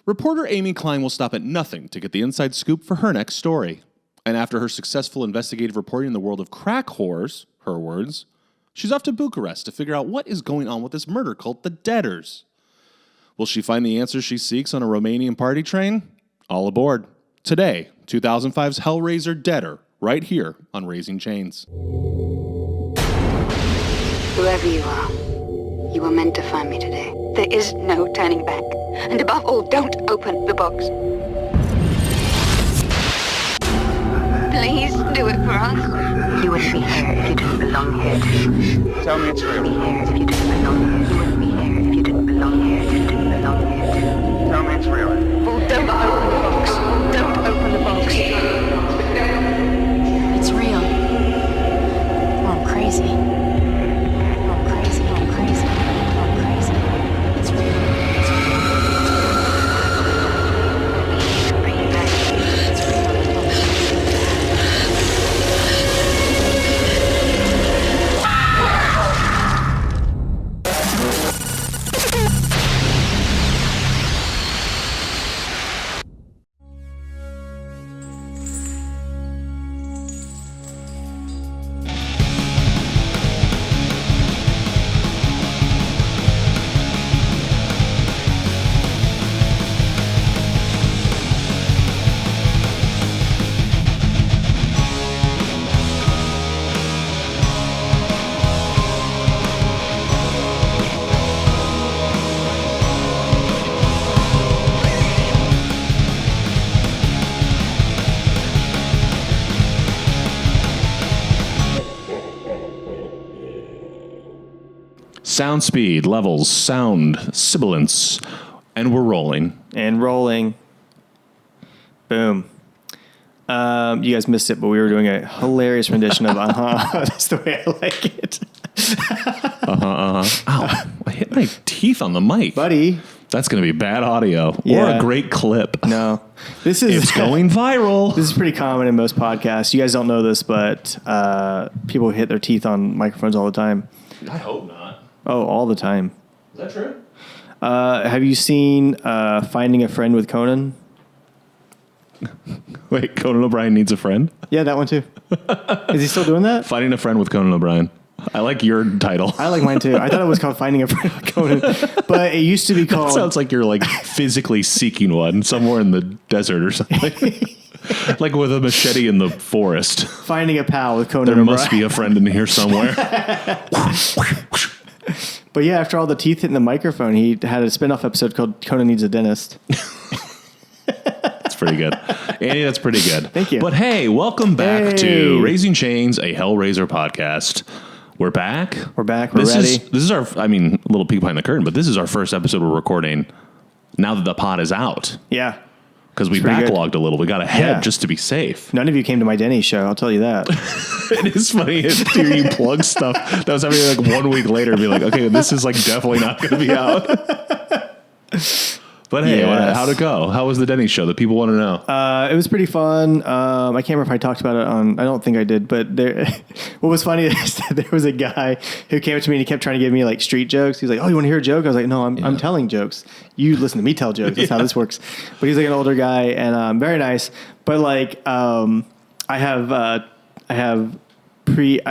Reporter Amy Klein will stop at nothing to get the inside scoop for her next story. And after her successful investigative reporting in the world of crack whores, her words, she's off to Bucharest to figure out what is going on with this murder cult, the DEADERs. Will she find the answers she seeks on a Romanian party train? All aboard. Today, 2005's Hellraiser DEADER, right here on Raising Chains. Whoever you are meant to find me today. There is no turning back. And above all, don't open the box. Please do it for us. You wouldn't be here if you didn't belong here. Tell me it's real. You wouldn't be here if you didn't belong here. You wouldn't be here if you didn't belong here. You didn't belong here. Tell me it's real. Well, don't open the box. Don't open the box. It's real. Oh, I'm crazy. Oh, I'm crazy. Oh, I'm crazy. Oh, I'm crazy. It's real. It's real. Bring it back. It's real. Sound speed, levels, sound, sibilance, and we're rolling. And rolling. Boom. You guys missed it, but we were doing a hilarious rendition of That's the way I like it. Ow, I hit my teeth on the mic. Buddy. That's going to be bad audio or Yeah. a great clip. No. This is It's going viral. This is pretty common in most podcasts. You guys don't know this, but people hit their teeth on microphones all the time. I hope not. Oh, all the time. Is that true? Have you seen Finding a Friend with Conan? Wait, Conan O'Brien needs a friend? Yeah, that one too. Is he still doing that? Finding a friend with Conan O'Brien. I like your title. I like mine too. I thought it was called Finding a Friend with Conan, but it used to be called... That sounds like you're like physically seeking one somewhere in the desert or something. Like with a machete in the forest. Finding a Pal with Conan There O'Brien. must be a friend in here somewhere. But yeah, after all the teeth hitting the microphone, he had a spin-off episode called Conan Needs a Dentist. That's pretty good. Andy, that's pretty good. Thank you. But hey, welcome back to Raising Chains, a Hellraiser podcast. We're back. We're back. We're ready. This is our, I mean, a little peek behind the curtain, but this is our first episode we're recording now that the pod is out. Yeah. Because we pretty backlogged good. a little. We got ahead Yeah. just to be safe. None of you came to my Denny's show, I'll tell you that. It is funny to hear you plug stuff that was happening like 1 week later and be like, okay, this is like definitely not going to be out. But hey, Yes. how'd it go? How was the Denny's show? The people want to know. It was pretty fun. I can't remember if I talked about it on, I don't think I did, but there, what was funny is that there was a guy who came up to me and he kept trying to give me like street jokes. He was like, oh, you want to hear a joke? I was like, no, I'm telling jokes. You listen to me tell jokes. That's how this works. But he's like an older guy and very nice. But like, I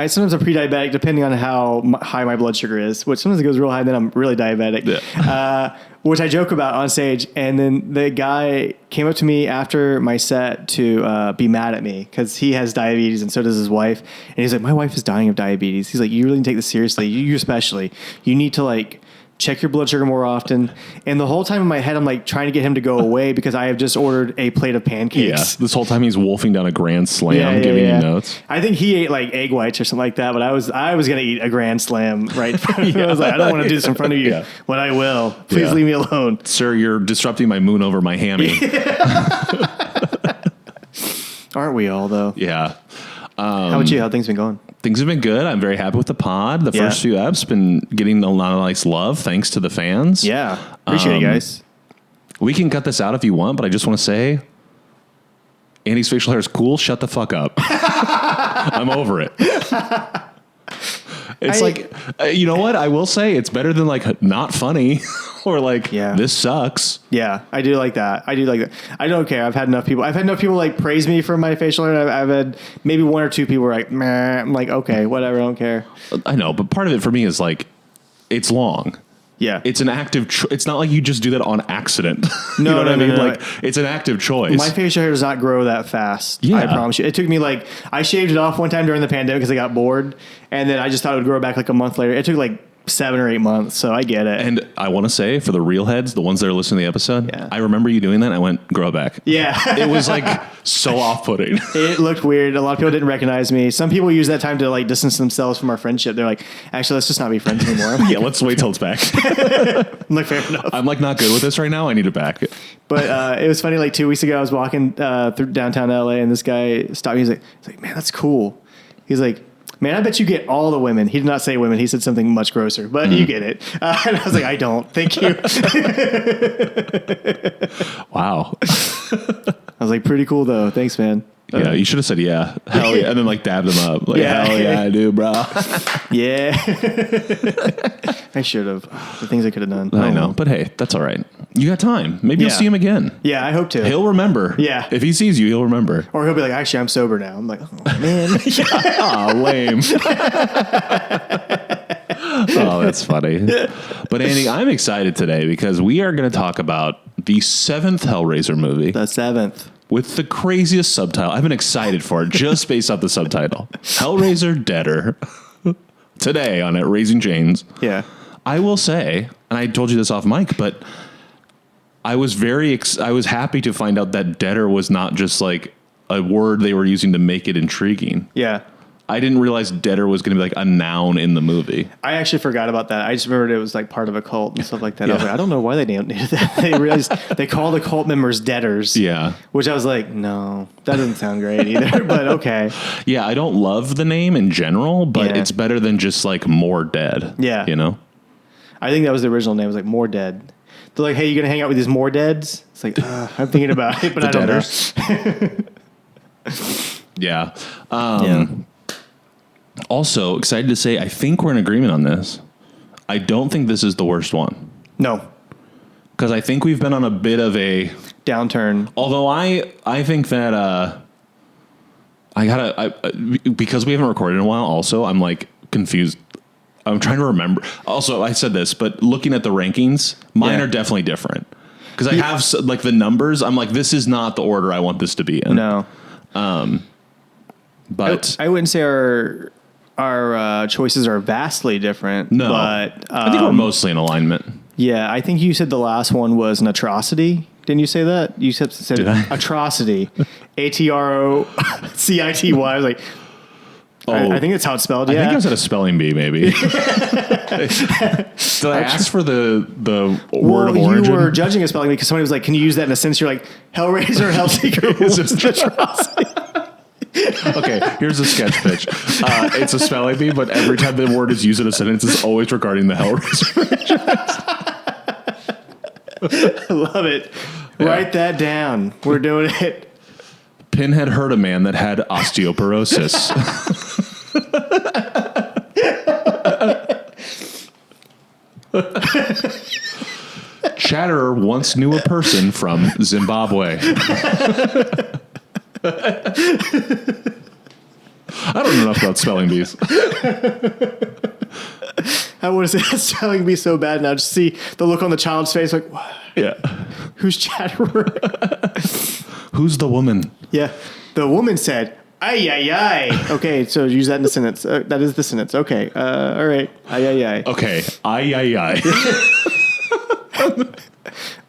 sometimes I'm pre-diabetic depending on how high my blood sugar is, which sometimes it goes real high, then I'm really diabetic, which I joke about on stage. And then the guy came up to me after my set to be mad at me because he has diabetes and so does his wife. And he's like, my wife is dying of diabetes. He's like, you really need to take this seriously. You especially. You need to like check your blood sugar more often. And the whole time in my head, I'm like trying to get him to go away because I have just ordered a plate of pancakes. Yeah, this whole time he's wolfing down a Grand Slam, giving you notes. I think he ate like egg whites or something like that, but I was going to eat a Grand Slam right in front of I was like, I don't want to do this in front of you, but I will. Please leave me alone. Sir, you're disrupting my moon over my hammy. Aren't we all, though? Yeah. How about you? How things been going? Things have been good. I'm very happy with the pod. The first few eps been getting a lot of nice love thanks to the fans. Yeah. Appreciate it, guys. We can cut this out if you want, but I just want to say, Andy's facial hair is cool. Shut the fuck up. I'm over it. It's you know what? I will say it's better than like not funny or like this sucks. Yeah, I do like that. I don't care. I've had enough people like praise me for my facial hair. I've had maybe one or two people were like, meh. I'm like, okay, whatever. I don't care. I know, but part of it for me is like, it's long. Yeah. It's an active, it's not like you just do that on accident. No, you know what I mean? No. Like it's an active choice. My facial hair does not grow that fast. Yeah. I promise you. It took me like, I shaved it off one time during the pandemic because I got bored. And then I just thought it would grow back like a month later. It took like 7 or 8 months. So I get it. And I want to say for the real heads, the ones that are listening to the episode, I remember you doing that. And I went, grow it back. Yeah. It was like so off-putting. It looked weird. A lot of people didn't recognize me. Some people use that time to like distance themselves from our friendship. They're like, actually, let's just not be friends anymore. Yeah, let's wait till it's back. I'm like, fair enough. I'm like not good with this right now. I need it back. But it was funny. Like 2 weeks ago, I was walking through downtown LA, and this guy stopped me. He's like, man, that's cool. He's like, man, I bet you get all the women. He did not say women. He said something much grosser, but you get it. And I was like, I don't. Thank you. Wow. I was like, pretty cool though. Thanks, man. Yeah, you should have said yeah. Hell yeah. And then like dabbed him up. Like, hell yeah, I do, bro. Yeah. I should have. The things I could have done. I know, but hey, that's all right. You got time. Maybe you'll see him again. Yeah, I hope to. He'll remember. Yeah. If he sees you, he'll remember. Or he'll be like, actually, I'm sober now. I'm like, oh, man. Oh, lame. Oh, that's funny. But Andy, I'm excited today because we are going to talk about the 7th Hellraiser movie. The 7th. With the craziest subtitle. I've been excited for it just based off the subtitle. Hellraiser Deader. Today on At Raising Janes. Yeah. I will say, and I told you this off mic, but I was I was happy to find out that Deader was not just like a word they were using to make it intriguing. Yeah. I didn't realize Deader was going to be like a noun in the movie. I actually forgot about that. I just remembered it was like part of a cult and stuff like that. I was like, I don't know why they named it that. They realized they call the cult members deaders. Yeah. Which I was like, no, that doesn't sound great either, but okay. Yeah, I don't love the name in general, but it's better than just like more dead. Yeah. You know? I think that was the original name. It was like More Dead. They're like, hey, you going to hang out with these More Deads? It's like, I'm thinking about it, but I don't know. Yeah. Also, excited to say, I think we're in agreement on this. I don't think this is the worst one. No. Because I think we've been on a bit of a downturn. Although I think that because we haven't recorded in a while. Also, I'm like confused. I'm trying to remember. Also, I said this, but looking at the rankings, mine are definitely different. Because I have like the numbers. I'm like, this is not the order I want this to be in. No. But I wouldn't say our choices are vastly different. No, but I think we're mostly in alignment. Yeah, I think you said the last one was an atrocity. Didn't you say that? You said atrocity. ATROCITY. I was like, I think that's how it's spelled. I Yeah. think I was at a spelling bee, maybe. Did I ask for the word of origin? You were judging a spelling bee because somebody was like, can you use that in a sentence? You're like, Hellraiser, Hellseeker, Is was it- an atrocity. Okay, here's a sketch pitch. It's a spelling bee, but every time the word is used in a sentence, it's always regarding the Hellraiser franchise. I love it. Yeah. Write that down. We're doing it. Pinhead hurt a man that had osteoporosis. Chatterer once knew a person from Zimbabwe. I don't know enough about spelling bees. I want to say that spelling bee so bad now. Just see the look on the child's face, like, what? Yeah. Who's Chatterer? Who's the woman? Yeah. The woman said, ay, ay, ay. Okay, so use that in the sentence. That is the sentence. Okay. All right. Ay, ay, ay. Okay. Ay, ay, ay.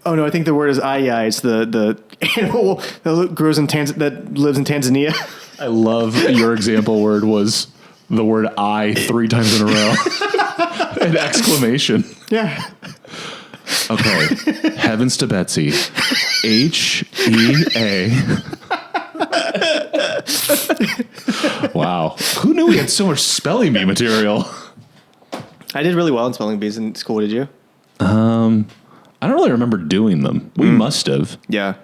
Oh, no, I think the word is ay, ay. It's the animal that grows in that lives in Tanzania. I love your example word was the word I 3 times in a row. An exclamation. Yeah. Okay. Heavens to Betsy. H-E-A. Wow. Who knew we had so much spelling bee material? I did really well in spelling bees in school, did you? I don't really remember doing them. We must have. Yeah.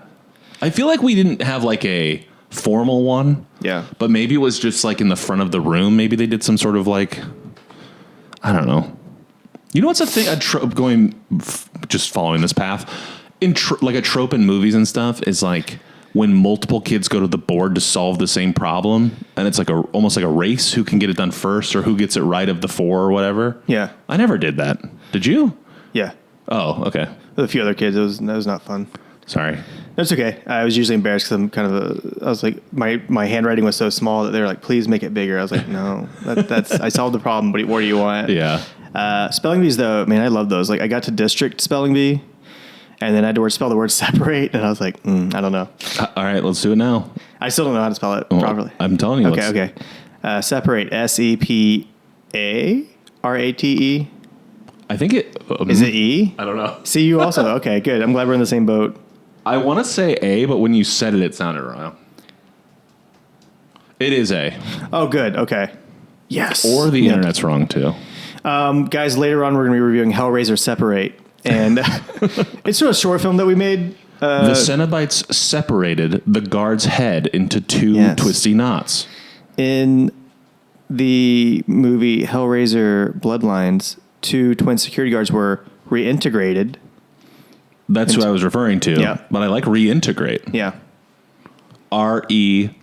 I feel like we didn't have like a formal one. Yeah. But maybe it was just like in the front of the room. Maybe they did some sort of like I don't know. You know what's a thing? A trope just following this path like a trope in movies and stuff is like when multiple kids go to the board to solve the same problem, and it's like almost like a race who can get it done first or who gets it right of the 4 or whatever. Yeah. I never did that. Did you? Yeah. Oh, okay. With a few other kids, that was not fun. Sorry. That's okay. I was usually embarrassed because I'm kind of I was like, my handwriting was so small that they were like, please make it bigger. I was like, no, that's I solved the problem, but what do you want? Yeah. Spelling bees, though, man, I love those. Like, I got to district spelling bee, and then I had to spell the word separate, and I was like, I don't know. All right, let's do it now. I still don't know how to spell it properly. I'm telling you. Okay. Separate, SEPARATE. I think it... Is it E? I don't know. See, you also. Okay, good. I'm glad we're in the same boat. I want to say A, but when you said it, it sounded wrong. It is A. Oh, good. Okay. Yes. Or the internet's wrong, too. Guys, later on, we're going to be reviewing Hellraiser Separate. And it's a short film that we made. The cenobites separated the guard's head into 2 twisty knots. In the movie Hellraiser Bloodlines, 2 twin security guards were reintegrated. That's what I was referring to. Yeah. But I like reintegrate. Yeah. REINT.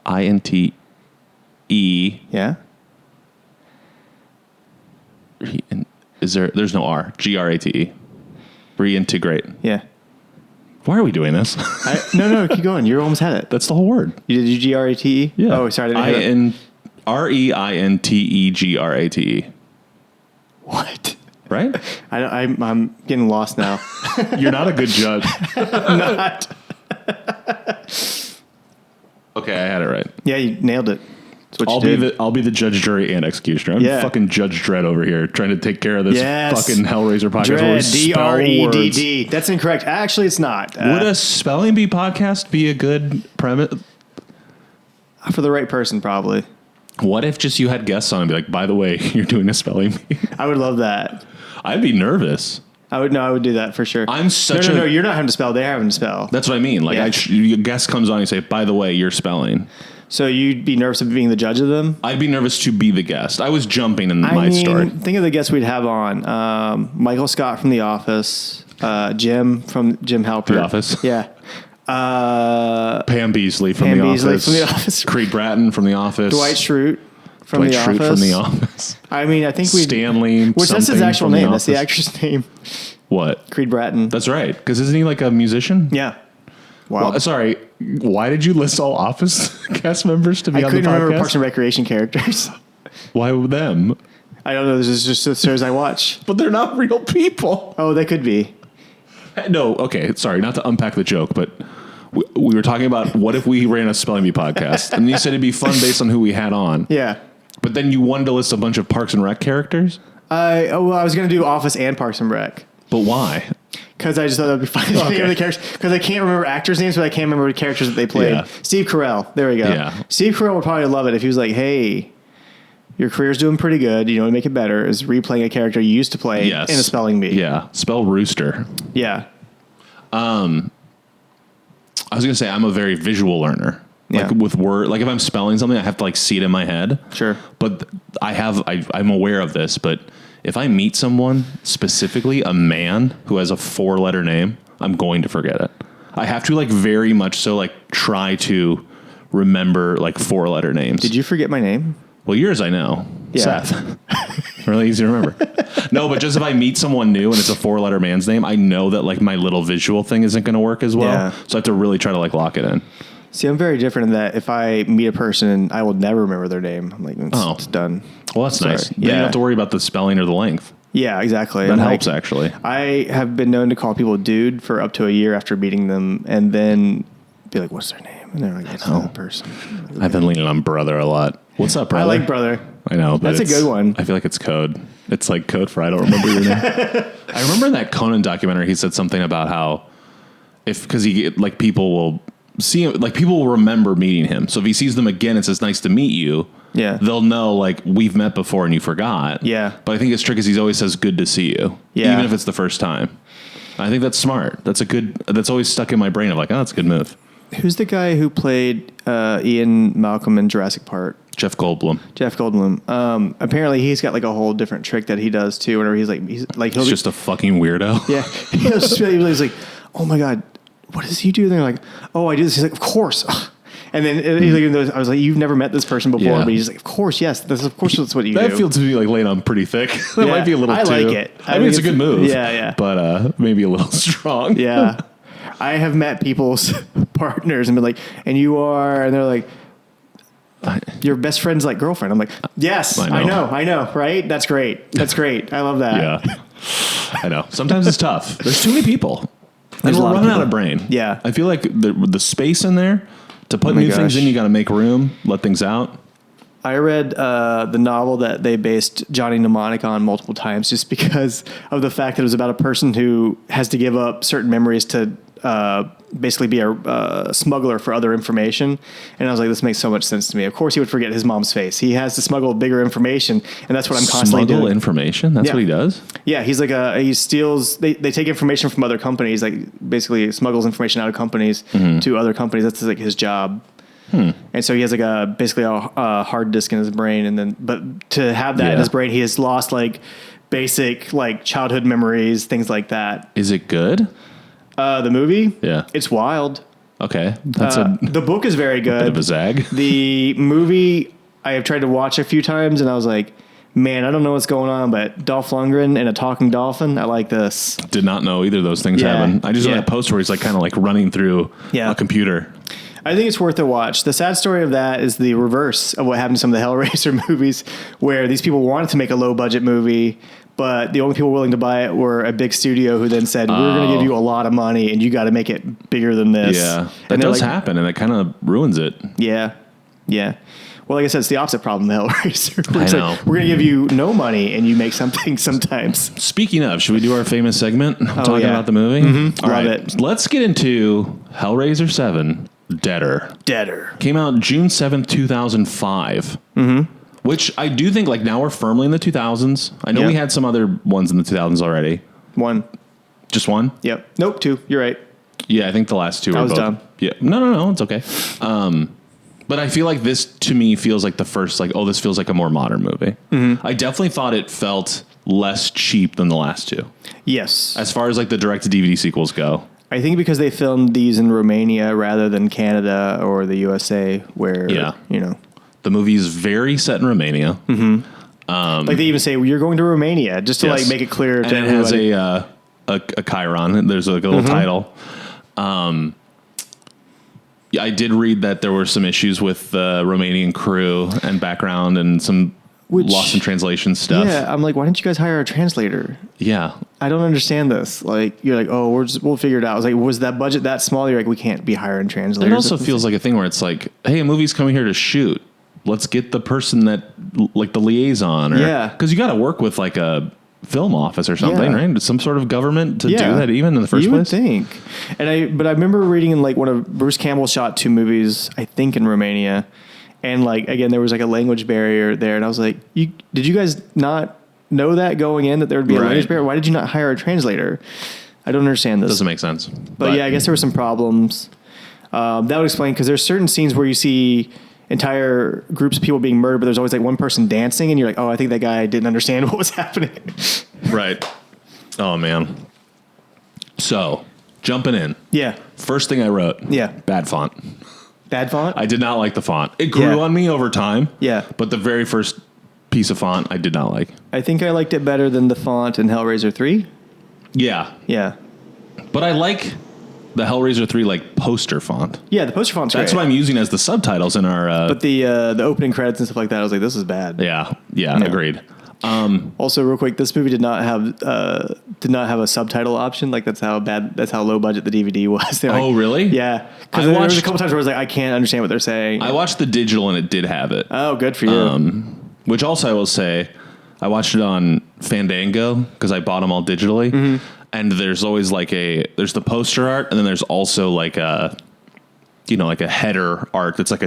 INTE. Yeah. There's no R. GRATE. Reintegrate. Yeah. Why are we doing this? No, keep going. You almost had it. That's the whole word. You did GRATE? Yeah. Oh, sorry. I didn't hear REINTEGRATE. What? Right? I'm getting lost now. You're not a good judge. I'm not. Okay, I had it right. Yeah, you nailed it. That's what you did. I'll be the judge, jury, and executioner. I'm fucking Judge Dredd over here trying to take care of this fucking Hellraiser podcast. Dredd, DREDD. That's incorrect. Actually, it's not. Would a spelling bee podcast be a good premise? For the right person, probably. What if just you had guests on and be like, by the way, you're doing a spelling bee? I would love that. I'd be nervous. I would do that for sure. I'm such No, you're not having to spell. They're having to spell. That's what I mean. Like, your guest comes on and you say, by the way, you're spelling. So you'd be nervous of being the judge of them? I'd be nervous to be the guest. I was jumping in my story. Think of the guests we'd have on. Michael Scott from The Office. Jim from Jim Halpert. The Office? Yeah. Pam Beasley from The Office. Creed Bratton from The Office. Dwight Schrute from The Office. I mean, I think we Stanley. Which that's his actual name. That's the actor's name. What? Creed Bratton. That's right. Because isn't he like a musician? Yeah. Wow. Well, sorry. Why did you list all Office cast members to be on the podcast? I couldn't remember Parks and Recreation characters. Why them? I don't know. This is just the shows I watch. But they're not real people. Oh, they could be. No. Okay. Sorry. Not to unpack the joke, but we were talking about what if we ran a spelling bee podcast, and you said it'd be fun based on who we had on. Yeah. But then you wanted to list a bunch of Parks and Rec characters. I was going to do Office and Parks and Rec. But why? Because I just thought that'd be fun. Okay. The characters, because I can't remember actors' names, but I can't remember the characters that they played. Yeah. Steve Carell. There we go. Yeah. Steve Carell would probably love it if he was like, "Hey, your career's doing pretty good. You know, to make it better is replaying a character you used to play in a spelling bee." Yeah. Spell rooster. Yeah. I was gonna say I'm a very visual learner. Like with word, like if I'm spelling something, I have to like see it in my head. Sure. But I'm aware of this. But if I meet someone, specifically a man who has a 4-letter name, I'm going to forget it. I have to like very much so like try to remember like 4-letter names. Did you forget my name? Well, yours I know. Yeah. Seth. Really easy to remember. No, but just if I meet someone new and it's a 4-letter man's name, I know that like my little visual thing isn't going to work as well. Yeah. So I have to really try to like lock it in. See, I'm very different in that if I meet a person, I will never remember their name. I'm like, it's done. Well, that's nice. Then Yeah. you don't have to worry about the spelling or the length. Yeah, exactly. That helps, actually. I have been known to call people dude for up to a year after meeting them and then be like, what's their name? And they're like, that's not a person. I've been leaning on brother a lot. What's up, brother? I like brother. I know, but that's a good one. I feel like it's code. It's like code for I don't remember your name. I remember in that Conan documentary, he said something about how because people will see him, like people will remember meeting him. So if he sees them again and says, nice to meet you, they'll know like we've met before and you forgot. Yeah. But I think his trick is he always says good to see you. Yeah. Even if it's the first time. I think that's smart. That's always stuck in my brain of like, oh, that's a good move. Who's the guy who played Ian Malcolm in Jurassic Park? Jeff Goldblum. Jeff Goldblum. Apparently he's got like a whole different trick that he does too. Whenever he's like He's just a fucking weirdo. yeah. He's like, oh my god, what does he do? And they're like, oh, I do this. He's like, of course. And then I was like, you've never met this person before, but he's like, of course, yes, that's what you do. That feels to be like laid on pretty thick. That might be a little too. I like it. I mean, it's a good move. Yeah. But maybe a little strong. Yeah. I have met people's partners and been like, and you are, and they're like, your best friend's like girlfriend. I'm like, yes, I know, right? That's great. I love that. Yeah. I know. Sometimes it's tough. There's too many people. There's and a we're lot of running people. out of brain. Yeah. I feel like the space in there to put my new things gosh. in, you got to make room, let things out. I read the novel that they based Johnny Mnemonic on multiple times just because of the fact that it was about a person who has to give up certain memories to basically be a smuggler for other information. And I was like, this makes so much sense to me. Of course he would forget his mom's face. He has to smuggle bigger information, and that's what I'm constantly doing. Smuggle information? That's what he does? Yeah, he's like he steals, they take information from other companies, like basically smuggles information out of companies to other companies. That's like his job. And so he has like basically a hard disk in his brain, and then but to have that in his brain, he has lost like basic like childhood memories, things like that. Is it good? The movie, Yeah. it's wild. Okay. That's The book is very good. bit of a zag. The movie I have tried to watch a few times, and I was like, man, I don't know what's going on, but Dolph Lundgren and a talking dolphin, I like this. Did not know either of those things happen. I just saw that post where he's like kind of like running through a computer. I think it's worth a watch. The sad story of that is the reverse of what happened to some of the Hellraiser movies, where these people wanted to make a low budget movie, but the only people willing to buy it were a big studio who then said, we're going to give you a lot of money and you got to make it bigger than this. Yeah. That does happen, and it kind of ruins it. Yeah. Yeah. Well, like I said, it's the opposite problem with Hellraiser. I know. We're going to give you no money and you make something sometimes. Speaking of, should we do our famous segment talking about the movie? Mm-hmm. All Love right. it. Let's get into Hellraiser 7, DEADER. Came out June 7th, 2005. Which I do think, like, now we're firmly in the 2000s. I know we had some other ones in the 2000s already. One. Just one? Yep. Nope, two. You're right. Yeah, I think the last two were I was both. dumb. Yeah. No, it's okay. But I feel like this, to me, feels like the first, like, oh, this feels like a more modern movie. I definitely thought it felt less cheap than the last two. Yes. As far as, like, the direct-to-DVD sequels go. I think because they filmed these in Romania rather than Canada or the USA, where, you know. The movie is very set in Romania. Like they even say, well, you're going to Romania, just to like make it clear to and everybody. it has a chyron. There's like a little title. Yeah, I did read that there were some issues with the Romanian crew and background and some lost in translation stuff. Yeah, I'm like, why didn't you guys hire a translator? Yeah. I don't understand this. Like, you're like, oh, we'll figure it out. I was like, was that budget that small? You're like, we can't be hiring translators. It also feels like a thing where it's like, hey, a movie's coming here to shoot. Let's get the person that, like the liaison. Or, because you got to work with like a film office or something, right? Some sort of government to do that even in the first place. You would think. But I remember reading in like one of Bruce Campbell shot 2 movies, I think in Romania. And like, again, there was like a language barrier there. And I was like, did you guys not know that going in, that there would be a language barrier? Why did you not hire a translator? I don't understand this. Doesn't make sense. But yeah, I guess there were some problems. That would explain, because there's certain scenes where you see entire groups of people being murdered, but there's always like one person dancing, and you're like, oh, I think that guy didn't understand what was happening. Right. Oh, man. So, jumping in. Yeah. First thing I wrote. Yeah. Bad font. Bad font? I did not like the font. It grew on me over time. Yeah. But the very first piece of font I did not like. I think I liked it better than the font in Hellraiser 3. Yeah. Yeah. But I like the Hellraiser 3 like poster font. Yeah, the poster font's That's great. what I'm using as the subtitles in our... But the opening credits and stuff like that, I was like, this is bad. Yeah, agreed. Also, real quick, this movie did not have a subtitle option. Like that's how low budget the DVD was. Oh, really? Yeah. Because there was a couple times where I was like, I can't understand what they're saying. I watched the digital and it did have it. Oh, good for you. Which also I will say, I watched it on Fandango because I bought them all digitally. And there's always like there's the poster art, and then there's also like a header art that's like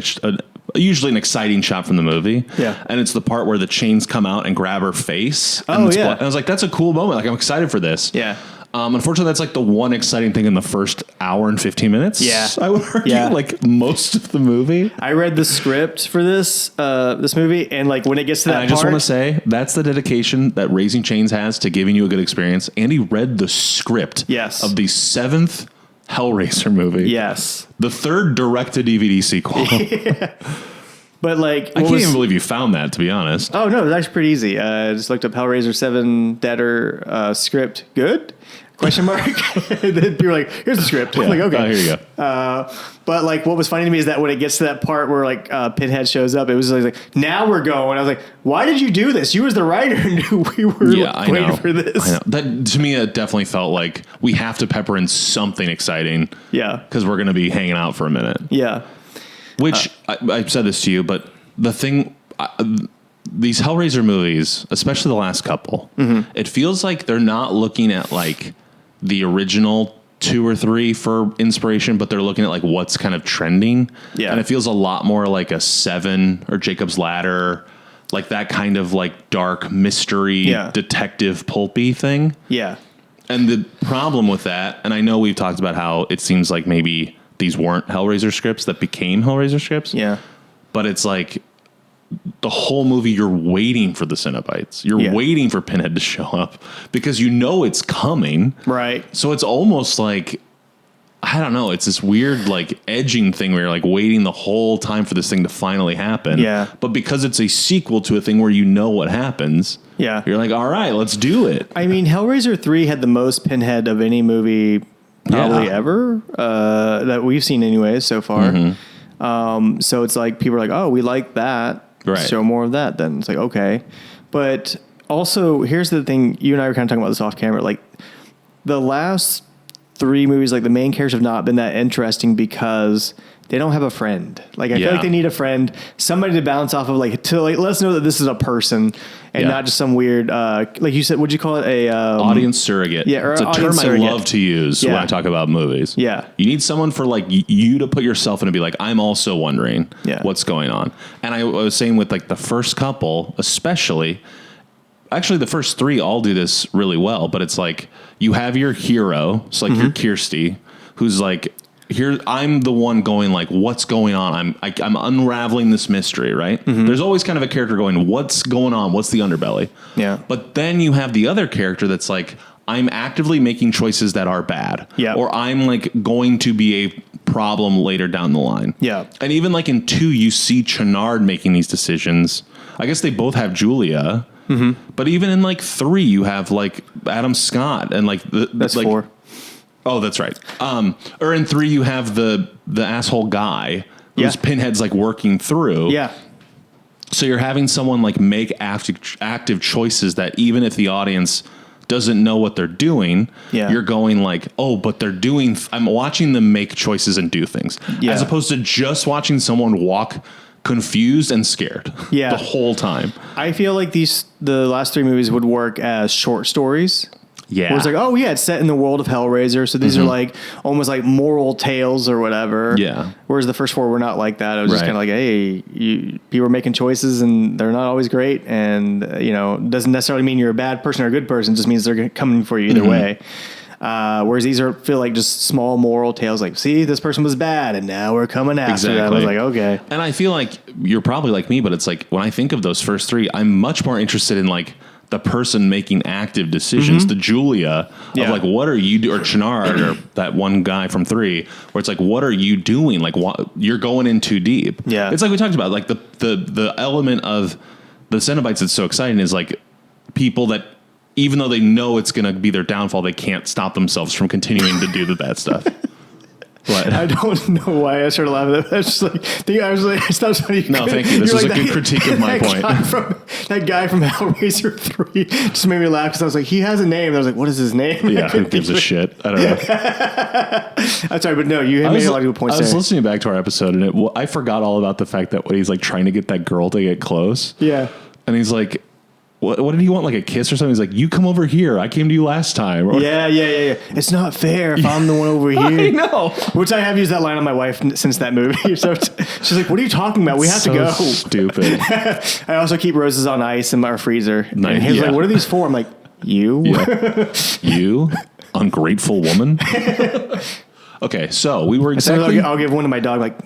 usually an exciting shot from the movie. Yeah. And it's the part where the chains come out and grab her face. Oh, yeah. And I was like, that's a cool moment. Like, I'm excited for this. Yeah. Unfortunately, that's like the one exciting thing in the first hour and 15 minutes. Yeah. I would argue like most of the movie. I read the script for this movie, and like when it gets to that And I just want to say that's the dedication that Raising Chains has to giving you a good experience. Andy read the script of the 7th Hellraiser movie. Yes. The 3rd direct-to-DVD sequel. But like, I can't even believe you found that, to be honest. Oh no, it was actually pretty easy. I just looked up Hellraiser 7 DEADER script. Good? Question mark. And then people were like, here's the script. I'm like, okay. Oh, here you go. But like, what was funny to me is that when it gets to that part where like Pinhead shows up, it was like, now we're going. I was like, why did you do this? You as the writer knew we were waiting for this. I know. That to me, it definitely felt like we have to pepper in something exciting. Yeah. Because we're going to be hanging out for a minute. Yeah. Which I've said this to you, but the thing, these Hellraiser movies, especially the last couple, it feels like they're not looking at like the original 2 or 3 for inspiration, but they're looking at like what's kind of trending. Yeah. And it feels a lot more like a 7 or Jacob's Ladder, like that kind of like dark mystery detective pulpy thing. Yeah. And the problem with that, and I know we've talked about how it seems like maybe these weren't Hellraiser scripts that became Hellraiser scripts. Yeah. But it's like the whole movie, you're waiting for the cenobites. You're waiting for Pinhead to show up because you know it's coming. Right. So it's almost like, I don't know, it's this weird like edging thing where you're like waiting the whole time for this thing to finally happen. Yeah. But because it's a sequel to a thing where you know what happens, you're like, all right, let's do it. I mean, Hellraiser 3 had the most Pinhead of any movie probably ever that we've seen anyways so far. So it's like people are like, oh, we like that. Right. Show more of that then. It's like, okay. But also, here's the thing. You and I were kind of talking about this off camera. Like, the last 3 movies, like, the main characters have not been that interesting because they don't have a friend. Like, I feel like they need a friend, somebody to bounce off of, like, to, like, let us know that this is a person and not just some weird, like you said, what'd you call it? Audience surrogate. Yeah, or it's a term I love to use when I talk about movies. Yeah. You need someone for, like, you to put yourself in and be like, I'm also wondering what's going on. And I was saying with, like, the first couple, especially, actually the first 3 all do this really well, but it's like, you have your hero, it's like your Kirsty, who's like, here, I'm the one going like, what's going on? I'm unraveling this mystery, right? There's always kind of a character going, what's going on? What's the underbelly? Yeah. But then you have the other character that's like, I'm actively making choices that are bad. Yeah. Or I'm like going to be a problem later down the line. Yeah. And even like in 2, you see Channard making these decisions. I guess they both have Julia. But even in like 3, you have like Adam Scott and like that's like, 4. Oh, that's right. Or in 3, you have the asshole guy whose Pinhead's like working through. Yeah. So you're having someone like make active choices that even if the audience doesn't know what they're doing, you're going like, oh, but they're doing. I'm watching them make choices and do things, as opposed to just watching someone walk confused and scared the whole time. I feel like the last 3 movies would work as short stories. Yeah. Where it's like, oh, yeah, it's set in the world of Hellraiser. So these are like almost like moral tales or whatever. Yeah. Whereas the first 4 were not like that. It was just kind of like, hey, people are making choices and they're not always great. And, doesn't necessarily mean you're a bad person or a good person. It just means they're coming for you either way. Whereas these feel like just small moral tales like, see, this person was bad and now we're coming after them. I was like, okay. And I feel like you're probably like me, but it's like when I think of those first 3, I'm much more interested in like the person making active decisions, the Julia of like, what are you doing? Or Channard or that one guy from 3 where it's like, what are you doing? Like you're going in too deep. Yeah. It's like we talked about, like the element of the cenobites that's so exciting is like people that, even though they know it's going to be their downfall, they can't stop themselves from continuing to do the bad stuff. What? I don't know why I started laughing at that. It's just like, I was like, it's not funny. No, thank you. This was like a good critique of my point. That guy from Hellraiser 3 just made me laugh because I was like, he has a name. And I was like, what is his name? Yeah, who gives a shit? I don't know. I'm sorry, but no, you made a lot of good points. I was listening back to our episode and I forgot all about the fact that when he's like trying to get that girl to get close. Yeah. And he's like, what did he want? Like a kiss or something? He's like, you come over here. I came to you last time. Or, yeah. It's not fair if I'm the one over here. I know. Which I have used that line on my wife since that movie. So she's like, what are you talking about? We have to go. Stupid. I also keep roses on ice in our freezer. Nice. And he's like, what are these for? I'm like, you? Yeah. You? ungrateful woman. Okay, so we were So exactly. I'll give one to my dog, like,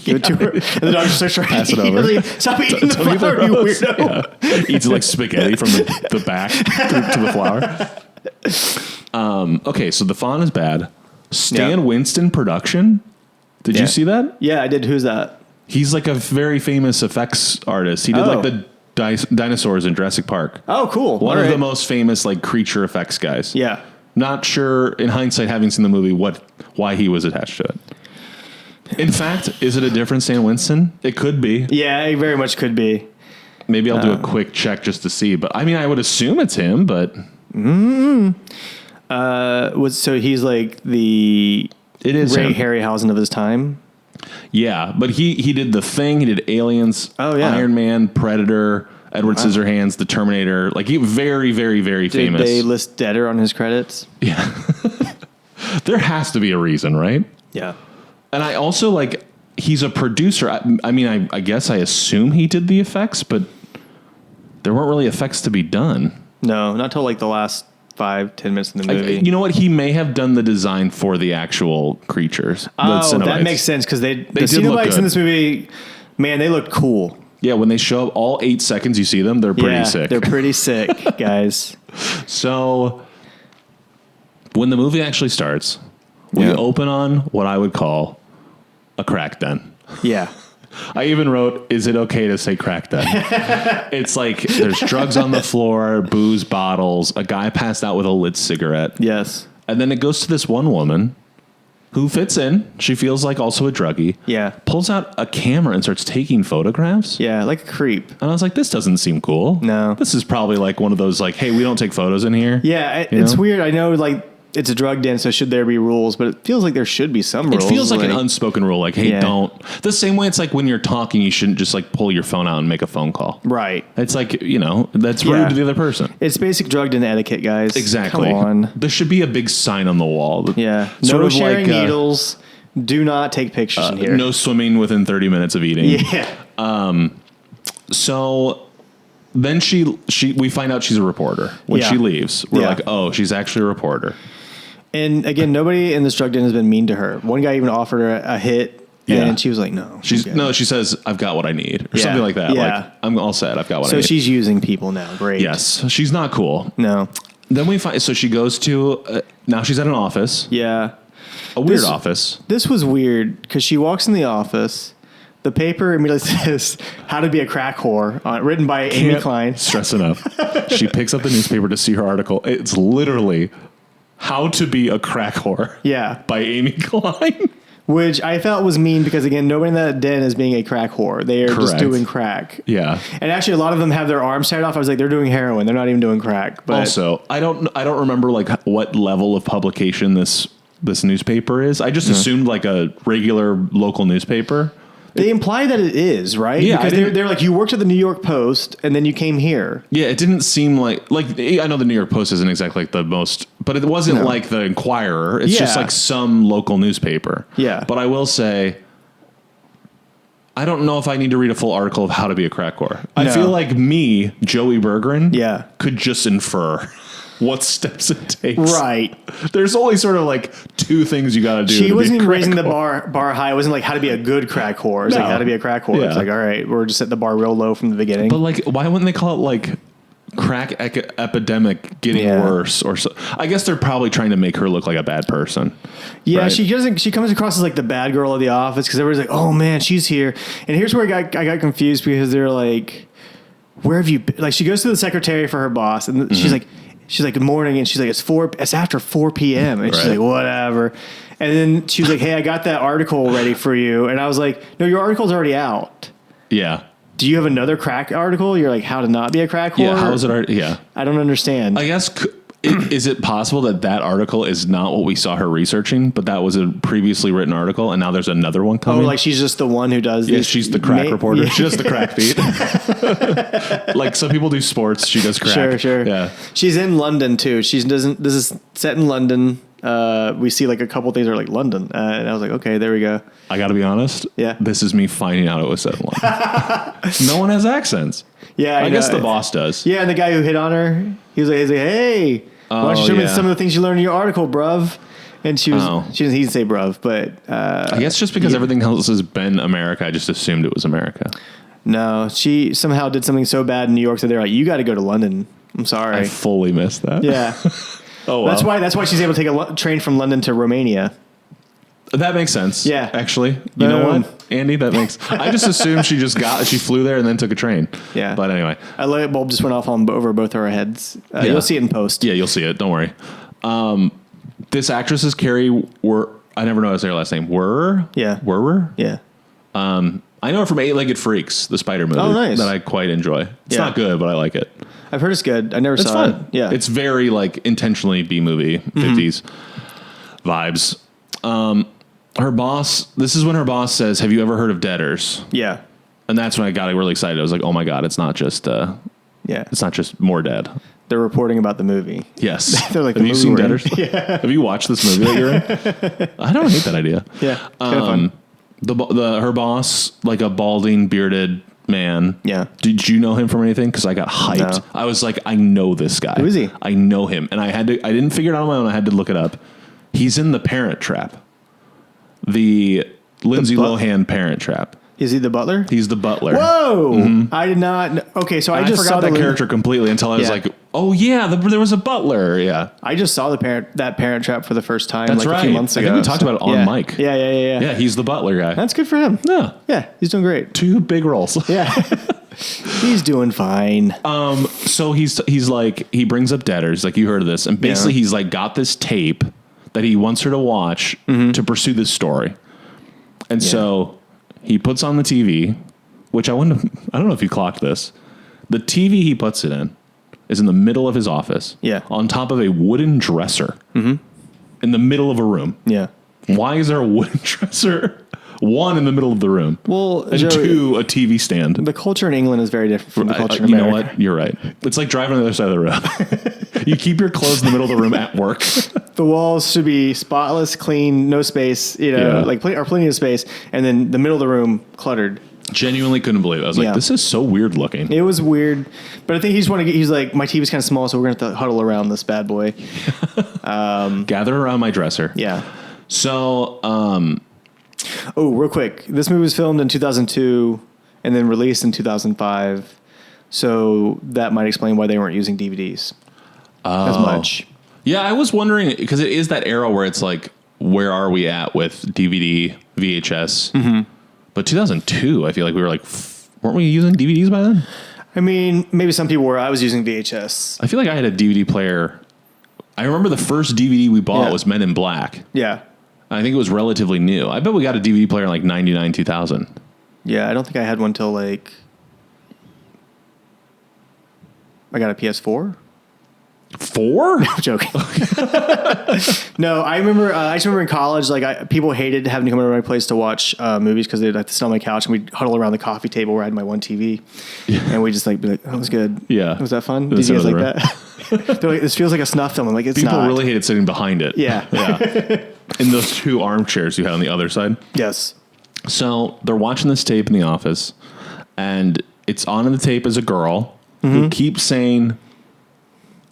give it to her. And the dog just starts trying Pass it to over. like, stop eating the flower, you weirdo. Yeah. Eats like spaghetti from the back to the flower. Okay, so the font is bad. Stan Yeah. Winston production. Did Yeah. you see that? Yeah, I did. Who's that? He's like a very famous effects artist. He did like the dinosaurs in Jurassic Park. Oh, cool. One All of right. the most famous like creature effects guys. Yeah. Not sure in hindsight, having seen the movie, why he was attached to it. In fact, is it a different Stan Winston? It could be. Yeah, it very much could be. Maybe I'll do a quick check just to see. But I mean, I would assume it's him. But So he's like the it is Ray him. Harryhausen of his time. Yeah, but he did The Thing. He did Aliens. Oh, yeah. Iron Man, Predator, Edward Scissorhands, The Terminator. Like he very, very, very Did famous. they list DEADER on his credits? Yeah. There has to be a reason, right? Yeah. And I also like he's a producer. I mean, I guess I assume he did the effects, but there weren't really effects to be done. No, not till like the last 5-10 minutes in the movie. You know what? He may have done the design for the actual creatures. the Oh, cenobites. that makes sense because the did look cenobites good. in this movie, man, they look cool. Yeah, when they show up, all 8 seconds you see them, they're pretty sick. They're pretty sick, guys. So when the movie actually starts, we Yeah. open on what I would call a crack den. Yeah. I even wrote, is it okay to say crack den? It's like there's drugs on the floor, booze bottles, a guy passed out with a lit cigarette. Yes. And then it goes to this one woman who fits in. She feels like also a druggie. Yeah. Pulls out a camera and starts taking photographs. Yeah, like a creep. And I was like, this doesn't seem cool. No. This is probably like one of those like, hey, we don't take photos in here. Yeah, You it's know? weird. I know, like, it's a drug den, so should there be rules? But it feels like there should be some It rules. feels like an unspoken rule, like, hey, Yeah. don't. The same way it's like when you're talking, you shouldn't just like pull your phone out and make a phone call. Right. It's like, you know, that's Yeah. rude to the other person. It's basic drug den etiquette, guys. Exactly. Come on. There should be a big sign on the wall. Yeah. Sort No of sharing like, needles. Do not take pictures in here. No swimming within 30 minutes of eating. Yeah. So then we find out she's a reporter. When Yeah. she leaves, we're Yeah. like, oh, she's actually a reporter. And again, nobody in this drug den has been mean to her. One guy even offered her a hit, Yeah. and she was like, "No." She says, I've got what I need, or Yeah. something like that. Yeah. Like, I'm all set. I've got what I So need. she's using people now. Great. Yes. She's not cool. No. Then we find, so she goes to, now she's at an office, Yeah. a weird This- office. This was weird because she walks in the office. The paper immediately says "How to Be a Crack Whore," written by Amy Can't Klein. stress enough. She picks up the newspaper to see her article. It's literally How to Be a Crack Whore. Yeah. By Amy Klein. Which I felt was mean because, again, nobody in that den is being a crack whore. They are just Correct. doing crack. Yeah. And actually, a lot of them have their arms tied off. I was like, they're doing heroin. They're not even doing crack. But Also, I don't remember like what level of publication this newspaper is. I just assumed like a regular local newspaper. they imply that it is, right? Yeah, Because I didn't- they're like, you worked at the New York Post and then you came here. Yeah, it didn't seem like I know the New York Post isn't exactly like the most, but it wasn't No. like the Inquirer. It's just Yeah. like some local newspaper. Yeah. But I will say, I don't know if I need to read a full article of how to be a crack whore. I No. feel like me, Joey Berggren, Yeah. could just infer what steps it takes. Right. There's only sort of like 2 things you got to do. She to wasn't be a even crack raising the whore. bar high. It wasn't like how to be a good crack whore. It's like No. how to be a crack whore. It's Yeah. like, all right, we're just set the bar real low from the beginning. But like, why wouldn't they call it like crack epidemic getting Yeah. worse or so? I guess they're probably trying to make her look like a bad person. Yeah, right? she comes across as like the bad girl of the office because everybody's like, "Oh man, she's here." And here's where I got confused because they're like, "Where have you been?" Like she goes to the secretary for her boss, and she's like, "Good morning," and she's like, "It's after 4 p.m." and she's Right. like, "Whatever." And then she was like, "Hey, I got that article ready for you," and I was like, "No, your article's already out. Yeah. Do you have another crack article?" You're like, "How to not be a crack whore?" Yeah. How is it? Yeah. I don't understand. I guess, is it possible that article is not what we saw her researching, but that was a previously written article and now there's another one Oh, coming? like she's just the one who does Yeah, these. she's the crack reporter. Yeah. She does the crack beat. Like some people do sports, she does crack. Sure. Yeah. She's in London too. This is set in London. We see like a couple things are like London, and I was like, okay, there we go. I got to be honest. Yeah. This is me finding out it was set in London. No one has accents. Yeah, I know. guess the boss does. Yeah, and the guy who hit on her, he's like, hey, Why don't you show me yeah. some of the things you learned in your article, bruv? And she was, Oh. he didn't say bruv, but I guess just because everything else has been America, I just assumed it was America. no, she somehow did something so bad in New York that they're like, you got to go to London. I'm sorry. I fully missed that. Yeah. Oh, well. That's why she's able to take a train from London to Romania. That makes sense. Yeah. Actually, you know Boom. what, Andy? That makes. I just assumed she flew there and then took a train. Yeah. But anyway. A light bulb just went off over both our heads. Yeah. You'll see it in post. Yeah, you'll see it. Don't worry. This actress is Carrie. I never know how to say her last name. Yeah. Werwer? Yeah. I know her from Eight-Legged Freaks, the Spider movie. Oh, nice. That I quite enjoy. It's Yeah. not good, but I like it. I've heard it's good. I never It's saw fun. it. Yeah. It's very like intentionally B-movie, 50s vibes. Her boss, this is when her boss says, "Have you ever heard of DEADERs?" yeah. And that's when I got really excited. I was like, "Oh my god, it's not just more dead." They're reporting about the movie. Yes. They're like, have the you movie seen we're in. DEADERs? Yeah. Have you watched this movie that you're in? I don't hate that idea. Yeah. Kind of fun. Her boss, like a balding, bearded man. Yeah. Did you know him from anything? Because I got hyped. No. I was like, I know this guy. Who is he? I know him, and I didn't figure it out on my own. I had to look it up. He's in The Parent Trap, the Lindsay Lohan Parent Trap. Is he the butler? He's the butler. Whoa! I did not. Okay, so I I just forgot saw that character completely until I was Yeah. like, oh yeah, there was a butler. Yeah, I just saw that Parent Trap for the first time. that's like right. A few months I ago. think we talked about it on yeah. mic. Yeah. Yeah, he's the butler guy. That's good for him. Yeah. Yeah, he's doing great. 2 big roles. Yeah. He's doing fine. So he's like, he brings up DEADERs, like you heard of this, and basically he's like got this tape that he wants her to watch to pursue this story. And so he puts on the TV, which I don't know if you clocked this. The TV he puts it in is in the middle of his office. Yeah. On top of a wooden dresser. In the middle of a room. Yeah. Why is there a wooden dresser? 1 in the middle of the room. Well, and Joe, 2, a TV stand. the culture in England is very different from the culture in You America. know what? You're right. It's like driving on the other side of the road. You keep your clothes in the middle of the room at work. The walls should be spotless, clean, no space, Yeah. like plenty of space, and then the middle of the room cluttered. Genuinely couldn't believe it. I was like, Yeah. this is so weird looking. It was weird, but I think he's like, my TV's kind of small, so we're going to have to huddle around this bad boy. Gather around my dresser. Yeah. So, Oh, real quick. This movie was filmed in 2002 and then released in 2005. So that might explain why they weren't using DVDs as much. yeah, I was wondering, because it is that era where it's like, where are we at with DVD, VHS? But 2002, I feel like we were like, weren't we using DVDs by then? I mean, maybe some people were. I was using VHS. I feel like I had a DVD player. I remember the first DVD we bought Yeah. was Men in Black. Yeah. I think it was relatively new. I bet we got a DVD player in like 99, 2000. Yeah, I don't think I had one till like I got a PS4. 4? I'm joking. No, I remember. I just remember in college, like people hated having to come over to my place to watch movies because they'd like to sit on my couch and we'd huddle around the coffee table where I had my one TV, and we just like be like, "Oh, that was good." Yeah. Was that fun? In Did the you guys center like of that? They're like, "This feels like a snuff film." I'm like, "It's People not." really hated sitting behind it. Yeah. Yeah. In those 2 armchairs you had on the other side. Yes. So they're watching this tape in the office, and it's on the tape as a girl who keeps saying,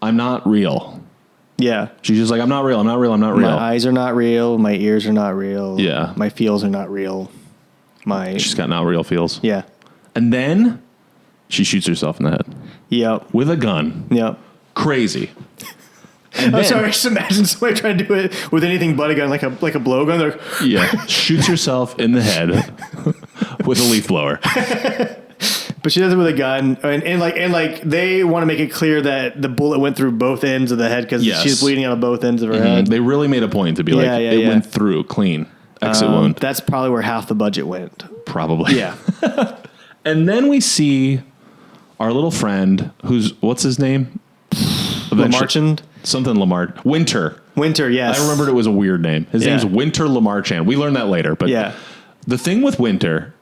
"I'm not real." Yeah. She's just like, "I'm not real. I'm not real. I'm not real." My eyes are not real. My ears are not real. Yeah. My feels are not real. She's got not real feels. Yeah. And then she shoots herself in the head Yep. with a gun. Yep. Crazy. And I'm then- sorry. Just imagine somebody trying to do it with anything but a gun, like a blowgun. They're like, Yeah. Shoots herself in the head with a leaf blower. but she does it with a gun, and like they want to make it clear that the bullet went through both ends of the head because Yes. she's bleeding out of both ends of her head. They really made a point to be like, Yeah, yeah, it yeah. went through clean. Exit wound. That's probably where half the budget went. Probably. Yeah. And then we see our little friend what's his name? Lamarchand? Something Lamar. Winter. Winter, yes. I remembered it was a weird name. His Yeah. name's Winter Lamarchand. We learned that later. But Yeah. the thing with Winter,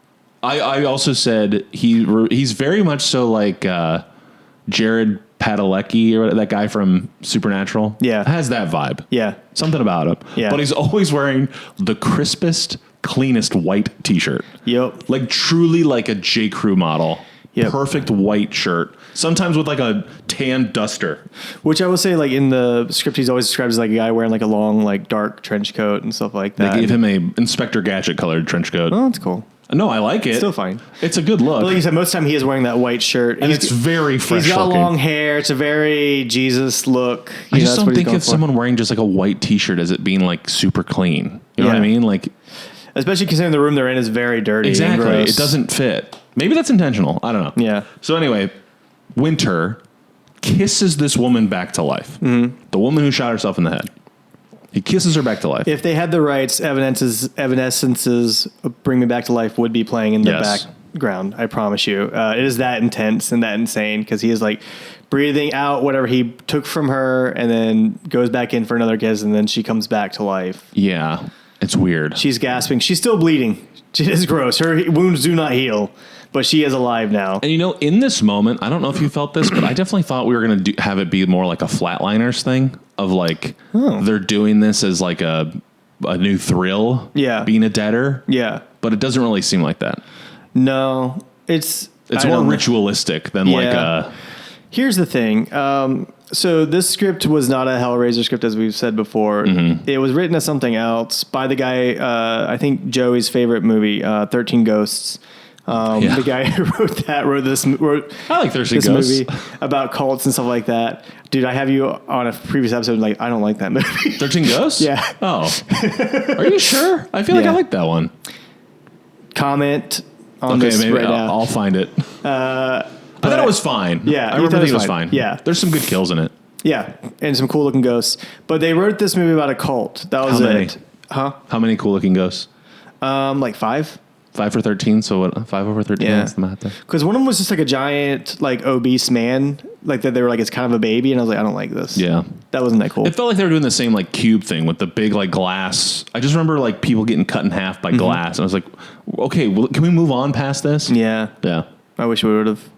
I also said he's very much so like Jared Padalecki, or that guy from Supernatural. Yeah. Has that vibe. Yeah. Something about him. Yeah. But he's always wearing the crispest, cleanest white t-shirt. Yep. Like truly like a J. Crew model. Yep. Perfect white shirt. Sometimes with like a tan duster. Which I will say, like in the script, he's always described as like a guy wearing like a long, like dark trench coat and stuff like that. They gave him a Inspector Gadget colored trench coat. Oh, that's cool. No, I like it. Still fine. It's a good look. But like you said, most of the time he is wearing that white shirt. And it's very fresh He's got looking. long hair. It's a very Jesus look. I just don't think of of someone wearing just like a white t-shirt as it being like super clean. You know what I mean? Like, especially considering the room they're in is very dirty. exactly. And gross. It doesn't fit. Maybe that's intentional. I don't know. Yeah. So anyway, Winter kisses this woman back to life. Mm-hmm. The woman who shot herself in the head. He kisses her back to life. If they had the rights, Evanescence's Bring Me Back to Life would be playing in the background. I promise you. It is that intense and that insane because he is like breathing out whatever he took from her and then goes back in for another kiss and then she comes back to life. Yeah. It's weird. She's gasping. She's still bleeding. It is gross. Her wounds do not heal, but she is alive now. And you know, in this moment, I don't know if you felt this, but I definitely thought we were going to have it be more like a Flatliners thing of like, they're doing this as like a new thrill. Yeah. Being a deader. Yeah. But it doesn't really seem like that. No, it's more ritualistic than like a... Here's the thing. So this script was not a Hellraiser script, as we've said before. Mm-hmm. It was written as something else by the guy, I think Joey's favorite movie, 13 Ghosts. The guy who wrote this I like 13 this Ghosts. movie about cults and stuff like that. Dude, I have you on a previous episode like, I don't like that movie. 13 Ghosts? Yeah. Oh. Are you sure? I feel like I like that one. Comment on this maybe right now. I'll find it. I thought it was fine. Yeah, I remember it was fine. Yeah. There's some good kills in it. Yeah, and some cool looking ghosts. But they wrote this movie about a cult. That was How many? it. Huh? How many cool looking ghosts? Like 5. 5 for 13, so what? 5 over 13? Yeah. That's the math there. Because one of them was just like a giant, like obese man, like that. They were like, it's kind of a baby, and I was like, I don't like this. Yeah. That wasn't that cool. It felt like they were doing the same like cube thing with the big like glass. I just remember like people getting cut in half by glass, and I was like, okay, well, can we move on past this? Yeah. Yeah. I wish we would have.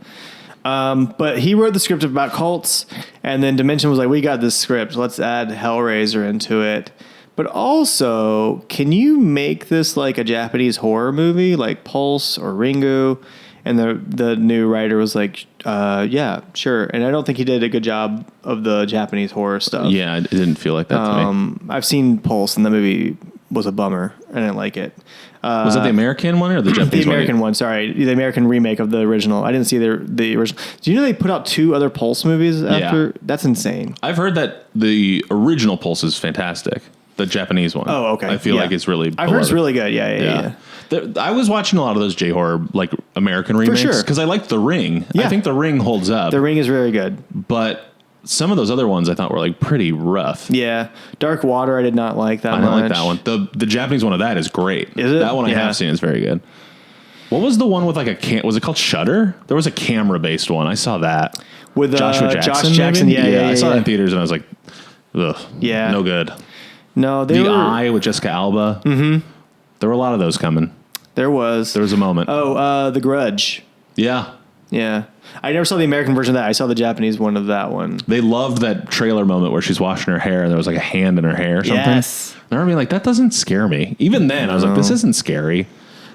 But he wrote the script about cults, and then Dimension was like, we got this script. Let's add Hellraiser into it. But also, can you make this like a Japanese horror movie, like Pulse or Ringu? And the new writer was like, yeah, sure. And I don't think he did a good job of the Japanese horror stuff. Yeah, it didn't feel like that to me. I've seen Pulse, and the movie was a bummer. I didn't like it. Was that the American one or the Japanese The American one? one, sorry. The American remake of the original. I didn't see the original. Do you know they put out 2 other Pulse movies after? Yeah. That's insane. I've heard that the original Pulse is fantastic. The Japanese one. Oh, okay. I feel like it's really I've heard it's really good. Yeah. I was watching a lot of those J-horror, like American remakes. sure. Because I liked The Ring. Yeah. I think The Ring holds up. The Ring is very good. But some of those other ones I thought were like pretty rough. Yeah. Dark Water I did not like that much. I didn't like that one. The Japanese one of that is great. Is it? That one I have seen is very good. What was the one with like was it called Shudder? There was a camera-based one. I saw that. With Joshua Jackson. Josh Jackson, I saw that in theaters and I was like, ugh. Yeah. No good. No, The Eye with Jessica Alba. Mm-hmm. There were a lot of those coming. There was a moment. Oh, The Grudge. Yeah. Yeah. I never saw the American version of that. I saw the Japanese one of that one. They loved that trailer moment where she's washing her hair and there was like a hand in her hair or something. Yes. I remember being like, that doesn't scare me. Even then, I was like, this isn't scary.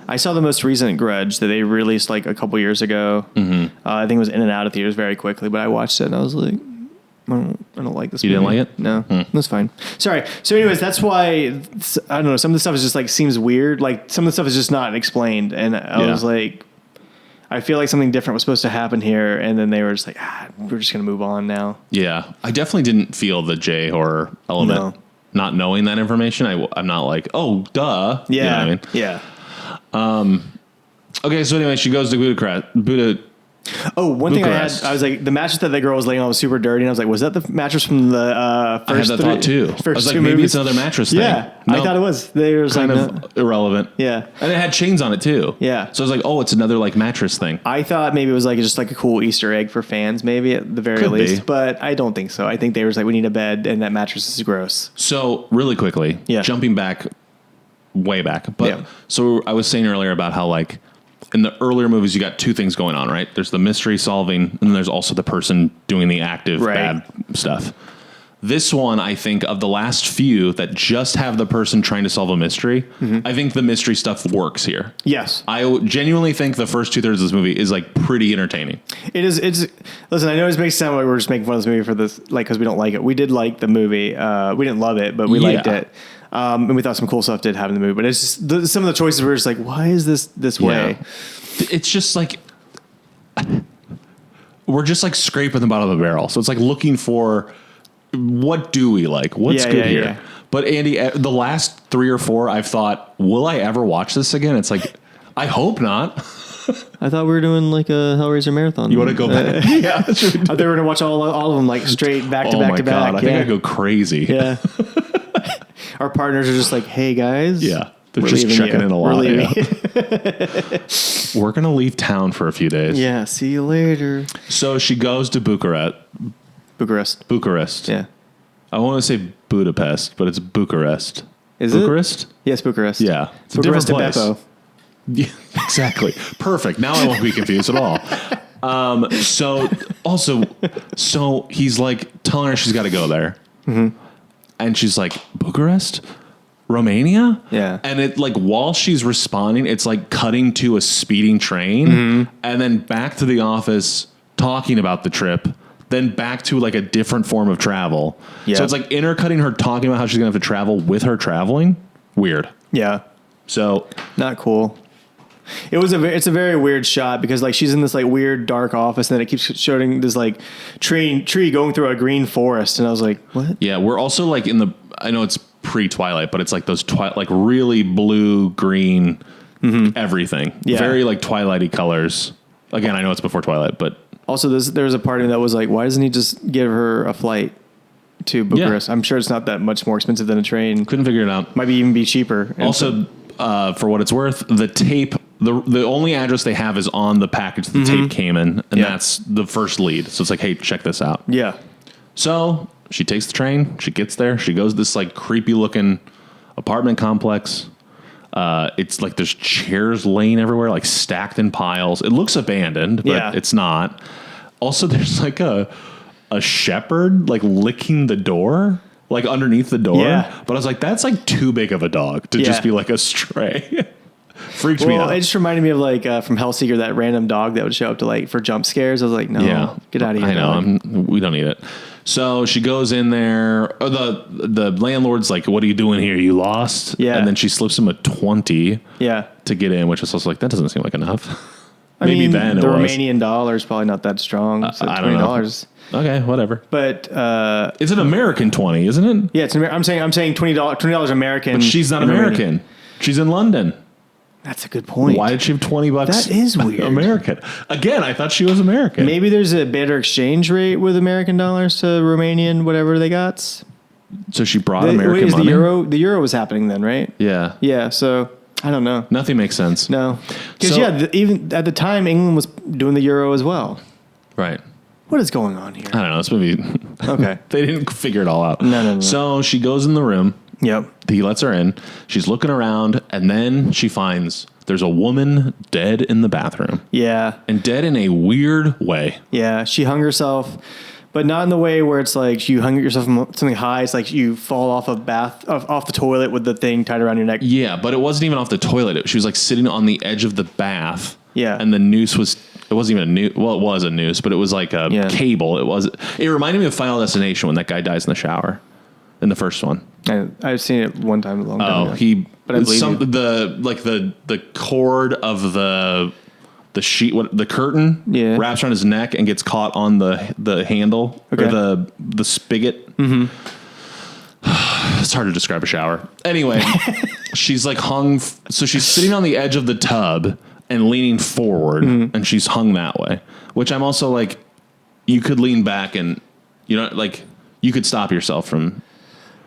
I saw the most recent Grudge that they released like a couple years ago. Mm-hmm. I think it was in and out of theaters very quickly, but I watched it and I was like, I don't like this movie. You didn't like it? No, that's fine. Sorry. So anyways, that's why, I don't know, some of the stuff is just like, seems weird. Like some of the stuff is just not explained. And I was like, I feel like something different was supposed to happen here. And then they were just like, we're just going to move on now. Yeah. I definitely didn't feel the J-horror element. No. Not knowing that information, I'm not like, oh, duh. Yeah. You know what I mean? Yeah. Okay, so anyway, she goes to Bucharest. Oh, one thing Bucharest. I was like, the mattress that the girl was laying on was super dirty, and I was like, was that the mattress from the first? I had that thought too. I was like, maybe it's another mattress thing. Yeah, No, I thought it was. They were kind like, of irrelevant. Yeah, and it had chains on it too. Yeah, so I was like, oh, it's another like mattress thing. I thought maybe it was like just like a cool Easter egg for fans, maybe at the very least. But I don't think so. I think they were just like, we need a bed, and that mattress is gross. So really quickly, jumping back, way back, but so I was saying earlier about how like. In the earlier movies, you got 2 things going on, right? There's the mystery solving, and then there's also the person doing the active bad stuff. This one, I think, of the last few that just have the person trying to solve a mystery, I think the mystery stuff works here. Yes. I genuinely think the first 2/3 of this movie is like pretty entertaining. It is. Listen, I know it makes it sound like we're just making fun of this movie for this, like, because we don't like it. We did like the movie. We didn't love it, but we liked it. And we thought some cool stuff did happen in the movie. But it's just some of the choices were just like, why is this way? It's just like we're just like scraping the bottom of the barrel. So it's like looking for what do we like? What's good here? Yeah. But Andy, the last 3 or 4, I've thought, will I ever watch this again? It's like, I hope not. I thought we were doing like a Hellraiser marathon. You want to go back? Yeah, I thought we were going to watch all of them like straight back to back to back. I think I'd go crazy. Yeah. Our partners are just like, hey guys. Yeah. They're just checking in a lot. We're We're going to leave town for a few days. Yeah. See you later. So she goes to Bucharest. Yeah. I want to say Budapest, but it's Bucharest. Is Bucharest? It? Yes, Bucharest. Yeah. It's Bucharest a different place. Yeah, exactly. Perfect. Now I won't be confused at all. So he's like telling her she's got to go there. Mm-hmm. And she's like, Bucharest? Romania? Yeah. And it like while she's responding, it's like cutting to a speeding train and then back to the office talking about the trip, then back to like a different form of travel. Yeah. So it's like intercutting her talking about how she's going to have to travel with her traveling. Weird. Yeah. So not cool. It's a very weird shot because like she's in this like weird dark office and then it keeps showing this like tree going through a green forest and I was like, what? Yeah, we're also like I know it's pre-Twilight, but it's like those like really blue, green, everything. Yeah. Very like Twilighty colors. Again, I know it's before Twilight, but also there was a part of me that was like, why doesn't he just give her a flight to Bucharest? Yeah. I'm sure it's not that much more expensive than a train. Couldn't figure it out. Might even be cheaper. And also, for what it's worth, the tape, the only address they have is on the package the tape came in, and that's the first lead. So it's like, hey, check this out. Yeah. So she takes the train. She gets there. She goes to this like creepy looking apartment complex. It's like there's chairs laying everywhere, like stacked in piles. It looks abandoned, but it's not. Also, there's like a shepherd like licking the door, like underneath the door. Yeah. But I was like, that's like too big of a dog to just be like a stray. Freaks me out. It just reminded me of like from Hellseeker, that random dog that would show up to like for jump scares. I was like, no, get out of here. I know. We don't need it. So she goes in there. The landlord's like, what are you doing here? You lost? Yeah. And then she slips him a 20 to get in, which is also like, that doesn't seem like enough. Maybe then the Romanian dollar is probably not that strong. So I don't know. Okay, whatever. But it's an American 20, isn't it? Yeah, I'm saying $20 American. But she's not American. Romanian. She's in London. That's a good point. Why did she have $20? That is weird. American. Again, I thought she was American. Maybe there's a better exchange rate with American dollars to Romanian, whatever they got. So she brought American money? The euro was happening then, right? Yeah. Yeah, so I don't know. Nothing makes sense. No. Because, even at the time, England was doing the euro as well. Right. What is going on here? I don't know. This movie. Okay. They didn't figure it all out. No. So she goes in the room. Yep. He lets her in. She's looking around, and then she finds there's a woman dead in the bathroom. Yeah. And dead in a weird way. Yeah. She hung herself, but not in the way where it's like you hung yourself from something high. It's like you fall off off the toilet with the thing tied around your neck. Yeah, but it wasn't even off the toilet. She was like sitting on the edge of the bath. Yeah. And the noose was... It wasn't even a noose. Well, it was a noose, but it was like a cable. It reminded me of Final Destination when that guy dies in the shower in the first one. I've seen it one time a long time ago. But I believe the cord of the sheet, the curtain wraps around his neck and gets caught on the handle or the spigot. Mm-hmm. It's hard to describe a shower. Anyway, she's like hung. So she's sitting on the edge of the tub and leaning forward, and she's hung that way, which I'm also like, you could lean back and, you could stop yourself from.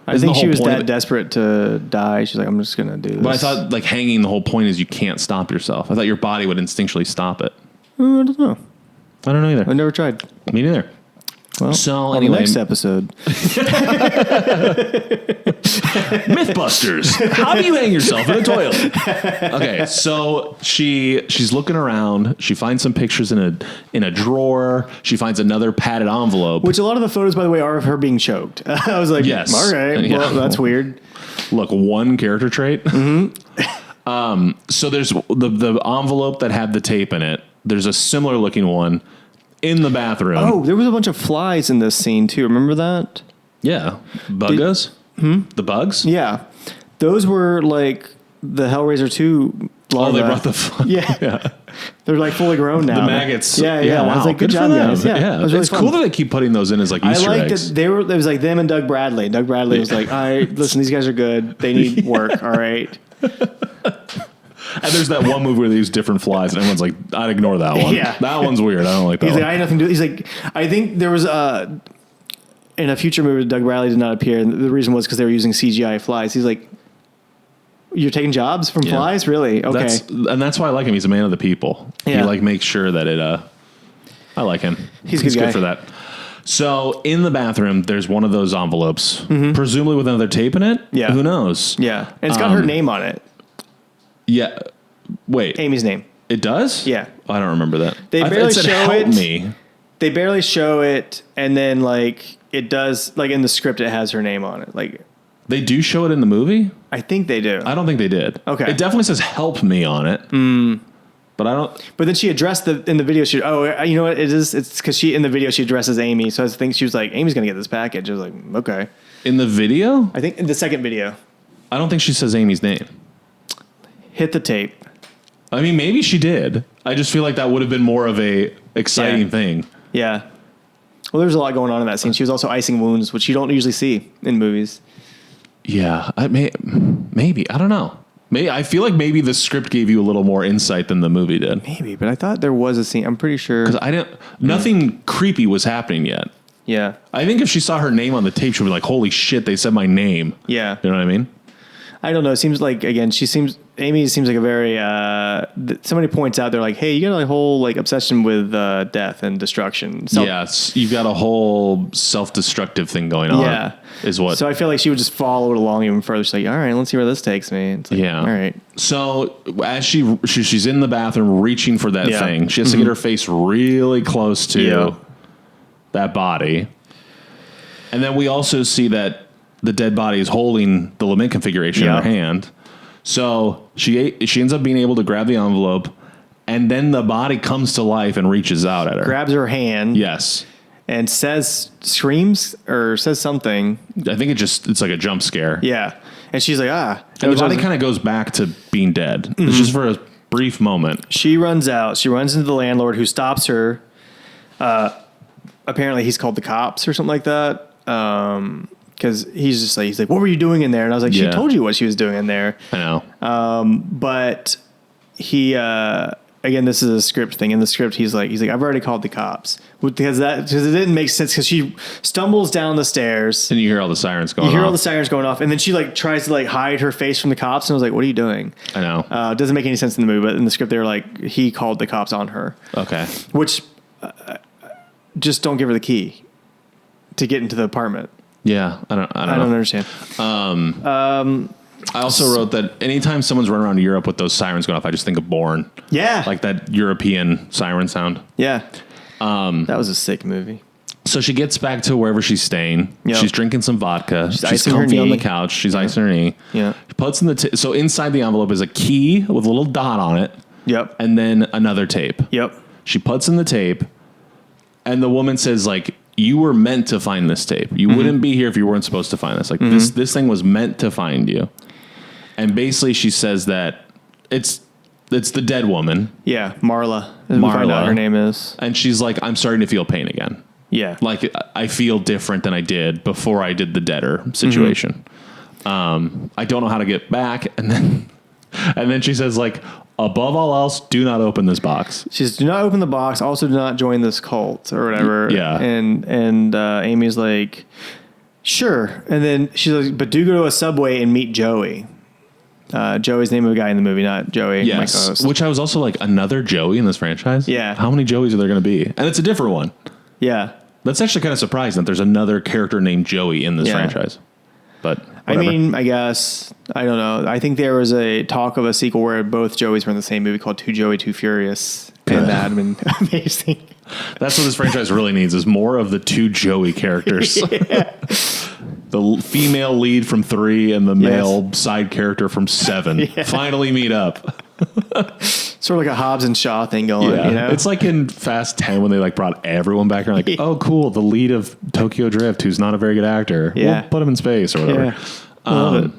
I think she was that desperate to die. She's like, I'm just going to do this. But I thought like hanging, the whole point is you can't stop yourself. I thought your body would instinctually stop it. I don't know. I don't know either. I never tried. Me neither. Well, so on anyway, the next episode. Mythbusters. How do you hang yourself in a toilet? Okay, so she's looking around. She finds some pictures in a drawer. She finds another padded envelope. Which a lot of the photos, by the way, are of her being choked. I was like, Yes. all right, Yeah. well, that's weird. Look, one character trait. So there's the envelope that had the tape in it. There's a similar looking one in the bathroom. Oh, there was a bunch of flies in this scene too. Remember that? Yeah. Buggers? The bugs? Yeah. Those were like the Hellraiser 2 Oh, larvae. they brought the Yeah. They're like fully grown now. the maggots. Yeah. Wow. I was like, good for job, them. guys. Yeah. It was really It's fun. cool that they keep putting those in as like I Easter liked eggs. that it was like them and Doug Bradley. Doug Bradley was like, all right, listen, these guys are good. They need work. All right. And there's that one movie where they use different flies, and everyone's like, I'd ignore that one. Yeah. That one's weird. I don't like that He's one. like, I had nothing to do. He's like, I think there was in a future movie, Doug Bradley did not appear. And the reason was because they were using CGI flies. He's like, you're taking jobs from flies? Really? Okay. That's why I like him. He's a man of the people. Yeah. He like makes sure that it, I like him. He's a good guy. for that. So in the bathroom, there's one of those envelopes, presumably with another tape in it. Yeah. Who knows? Yeah. And it's got her name on it. Yeah. Wait. Amy's name. It does? Yeah. I don't remember that. They I thought barely it said show help it. me. They barely show it. And then like it does, like in the script, it has her name on it. Like, They do show it in the movie? I think they do. I don't think they did. Okay. It definitely says help me on it. But I don't. But then she addressed in the video. You know what it is? It's because in the video she addresses Amy. So I think she was like, Amy's gonna get this package. I was like, okay. In the video? I think in the second video, I don't think she says Amy's name. hit the tape. I mean, maybe she did. I just feel like that would have been more of a exciting Yeah. thing. Yeah. Well, there's a lot going on in that scene. She was also icing wounds, which you don't usually see in movies. Yeah, maybe. I don't know. I feel like maybe the script gave you a little more insight than the movie did. Maybe, but I thought there was a scene. I'm pretty sure. Because nothing creepy was happening yet. Yeah. I think if she saw her name on the tape, she'd be like, holy shit, they said my name. Yeah. You know what I mean? I don't know. It seems like, again, Amy seems like a very, somebody points out, they're like, hey, you got a whole like obsession with death and destruction. Yes, you've got a whole self-destructive thing going on. Yeah. Is what. So I feel like she would just follow it along even further. She's like, all right, let's see where this takes me. It's like, Yeah. All right. So as she's in the bathroom reaching for that Yeah. thing, she has to get her face really close to Yeah. that body. And then we also see that the dead body is holding the lament configuration in Yeah. her hand. So she ends up being able to grab the envelope, and then the body comes to life and reaches out at her. Grabs her hand Yes. and screams or says something. I think it's like a jump scare. Yeah. And she's like, And the body kind of goes back to being dead. It's just for a brief moment. She runs out. She runs into the landlord who stops her. Apparently he's called the cops or something like that. Because he's like, what were you doing in there? And I was like, she Yeah. told you what she was doing in there. I know. But he, again, this is a script thing. In the script, he's like, I've already called the cops because it didn't make sense. Because she stumbles down the stairs. And you hear all the sirens going You hear off. all the sirens going off, and then she like tries to like hide her face from the cops. And I was like, "What are you doing?" I know. It doesn't make any sense in the movie, but in the script, they're like, he called the cops on her. Okay. Which, just don't give her the key to get into the apartment. Yeah, I don't I don't know. understand. I also wrote that anytime someone's running around Europe with those sirens going off, I just think of Bourne. Yeah, Like that European siren sound. yeah. That was a sick movie. So she gets back to wherever she's staying. Yep. She's drinking some vodka. She's icing her comfy on the knee. couch. She's icing her knee. Yeah. She puts in so inside the envelope is a key with a little dot on it, Yep. and then another tape. Yep. She puts in the tape, and the woman says, like, you were meant to find this tape. You wouldn't be here if you weren't supposed to find this. Like, this thing was meant to find you. And basically she says that it's the dead woman. Yeah, Marla. We find out Marla. her name is. And she's like, I'm starting to feel pain again. Yeah. Like, I feel different than I did before I did the DEADER situation. I don't know how to get back. And then she says, like, above all else, do not open this box. She says, do not open the box. Also, do not join this cult or whatever. Yeah. And Amy's like, sure. And then she's like, but do go to a Subway and meet Joey. Joey's the name of a guy in the movie, not Joey. My Yes. co-host. Which I was also like, another Joey in this franchise? Yeah. How many Joeys are there going to be? And it's a different one. Yeah. That's actually kind of surprising that there's another character named Joey in this Yeah. franchise. But I Whatever. mean, I guess, I don't know. I think there was a talk of a sequel where both Joeys were in the same movie called Too Joey, Too Furious. And that would have been amazing. That's what this franchise really needs is more of the two Joey characters. The female lead from 3 and the male side character from 7 finally meet up. Sort of like a Hobbs and Shaw thing going, you know? It's like in Fast 10 when they like brought everyone back and like, oh, cool, the lead of Tokyo Drift, who's not a very good actor. Yeah. We'll put him in space or whatever. Yeah. Love it.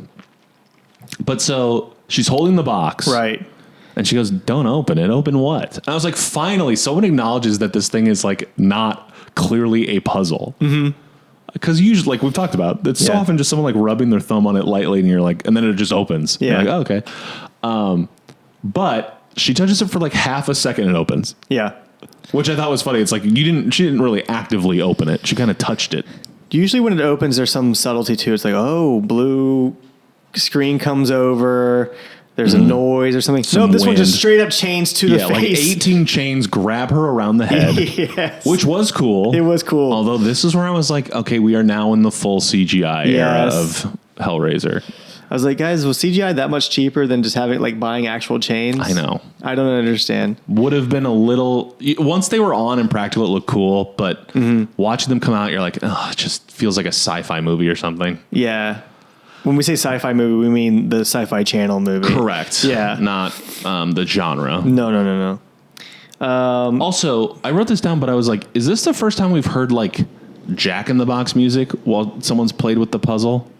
But so she's holding the box. Right. And she goes, don't open it. Open what? And I was like, finally, someone acknowledges that this thing is like not clearly a puzzle. Mm-hmm. Because usually, like we've talked about, it's so often just someone like rubbing their thumb on it lightly and you're like, and then it just opens. Yeah. You're like, oh, okay. But she touches it for like half a second and it opens. Yeah. Which I thought was funny. It's like she didn't really actively open it. She kind of touched it. Usually when it opens, there's some subtlety to it. It's like, oh, blue screen comes over. There's a noise or something. No, this one wind. just straight up chains to the face. Like 18 chains grab her around the head. Yes. Which was cool. It was cool. Although this is where I was like, okay, we are now in the full CGI era of Hellraiser. I was like, guys, was CGI that much cheaper than just having like buying actual chains? I know. I don't understand. Would have been a little, once they were on and practical, it looked cool, but watching them come out, you're like, oh, it just feels like a sci-fi movie or something. Yeah. When we say sci-fi movie, we mean the Sci-Fi Channel movie. Correct. Yeah. Not the genre. No. Also, I wrote this down, but I was like, is this the first time we've heard like Jack in the Box music while someone's played with the puzzle?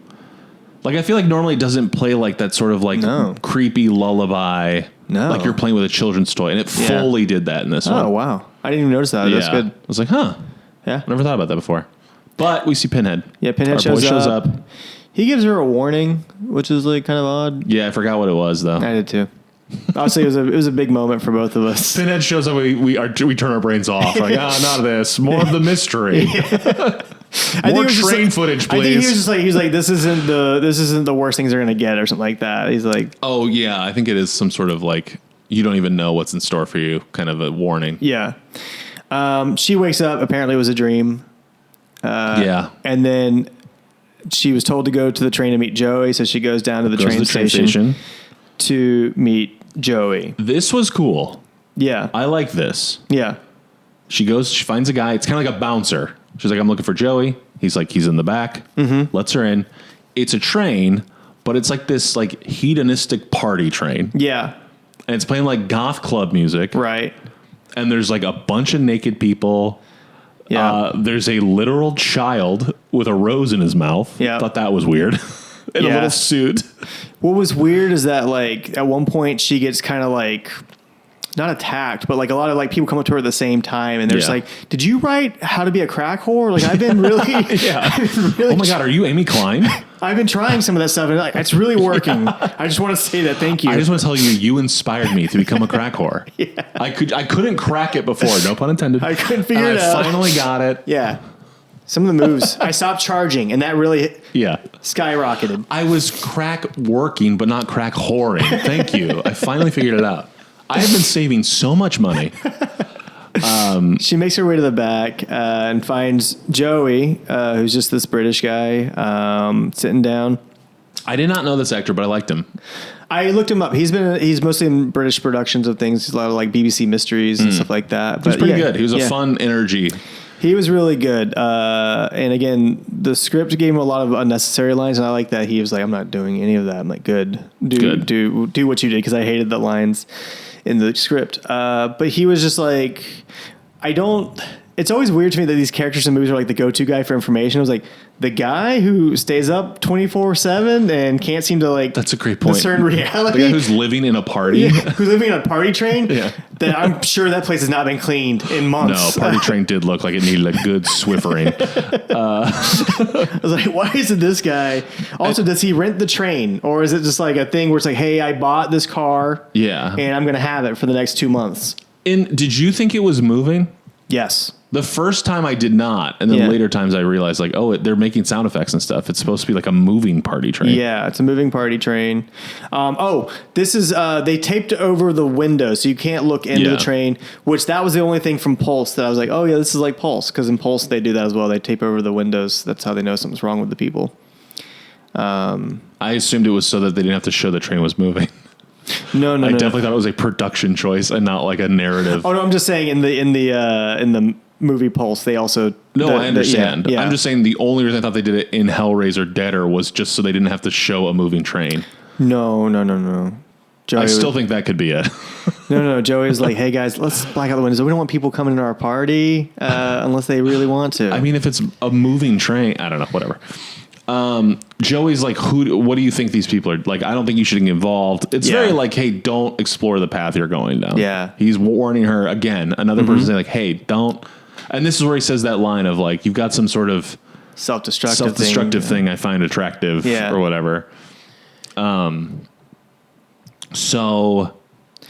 Like, I feel like normally it doesn't play like that sort of like creepy lullaby. No. Like you're playing with a children's toy. And it fully did that in this one. Oh, wow. I didn't even notice that. That's good. I was like, huh. Yeah. Never thought about that before. But we see Pinhead. Yeah, Pinhead Our boy shows up. up. He gives her a warning, which is like kind of odd. Yeah, I forgot what it was, though. I did too. Obviously, it was a big moment for both of us. Pinhead shows up, we turn our brains off. Like, not this. More of the mystery. More train footage, please. I think he was like, this isn't the worst things they're gonna get, or something like that. He's like, oh yeah, I think it is some sort of like you don't even know what's in store for you, kind of a warning. yeah. She wakes up. Apparently, it was a dream. Yeah, And then she was told to go to the train to meet Joey, so she goes down to the train station to meet Joey. This was cool. Yeah. I like this. Yeah. She finds a guy. It's kind of like a bouncer. She's like, I'm looking for Joey. He's like, he's in the back. Lets her in. It's a train, but it's like this like hedonistic party train. Yeah. And it's playing like goth club music. Right. And there's like a bunch of naked people. Yeah. There's a literal child with a rose in his mouth. Yeah. Thought that was weird. In a little suit. What was weird is that like at one point she gets kind of like not attacked, but like a lot of like people come up to her at the same time and they're just like, did you write How to Be a Crack Whore? Like I've been really, Oh my God, are you Amy Klein? I've been trying some of that stuff and like, it's really working. I just want to say that. Thank you. I just want to tell you inspired me to become a crack whore. I couldn't crack it before. No pun intended. I couldn't figure and it I out. finally got it. Yeah. Some of the moves. I stopped charging and that really skyrocketed. I was crack working, but not crack whoring. Thank you. I finally figured it out. I have been saving so much money. She makes her way to the back and finds Joey, who's just this British guy, sitting down. I did not know this actor, but I liked him. I looked him up. He's mostly in British productions of things. He's a lot of like BBC mysteries and stuff like that. But He's pretty good. He was a fun energy. He was really good. And again, the script gave him a lot of unnecessary lines, and I like that he was like, "I'm not doing any of that." I'm like, "Good, do what you did," because I hated the lines in the script. But he was just like, it's always weird to me that these characters in movies are like the go-to guy for information. I was like, the guy who stays up 24/7 and can't seem to like, that's a great point, discern reality. The guy who's living in a party. Yeah, who's living in a party train. Yeah. That I'm sure that place has not been cleaned in months. No, party train did look like it needed a good Swiffering. I was like, why is it this guy? Also, does he rent the train? Or is it just like a thing where it's like, hey, I bought this car. Yeah. And I'm going to have it for the next 2 months. And did you think it was moving? Yes. The first time I did not, and then later times I realized like, oh, they're making sound effects and stuff. It's supposed to be like a moving party train. Yeah, it's a moving party train. This is they taped over the window so you can't look into the train. Which that was the only thing from Pulse that I was like, oh yeah, this is like Pulse, because in Pulse they do that as well. They tape over the windows. That's how they know something's wrong with the people. I assumed it was so that they didn't have to show the train was moving. No. I definitely thought it was a production choice and not like a narrative. Oh no, I'm just saying in the movie Pulse they also. I understand. Yeah. I'm just saying the only reason I thought they did it in Hellraiser Deader was just so they didn't have to show a moving train. No. Joey I still think that could be it. No. Joey's like, hey guys, let's black out the windows. We don't want people coming to our party unless they really want to. I mean, if it's a moving train, I don't know, whatever. Joey's like, what do you think these people are like? I don't think you should get involved. It's very like, hey, don't explore the path you're going down. Yeah. He's warning her again. Another person saying like, hey, don't. And this is where he says that line of like, you've got some sort of self-destructive thing I find attractive or whatever. So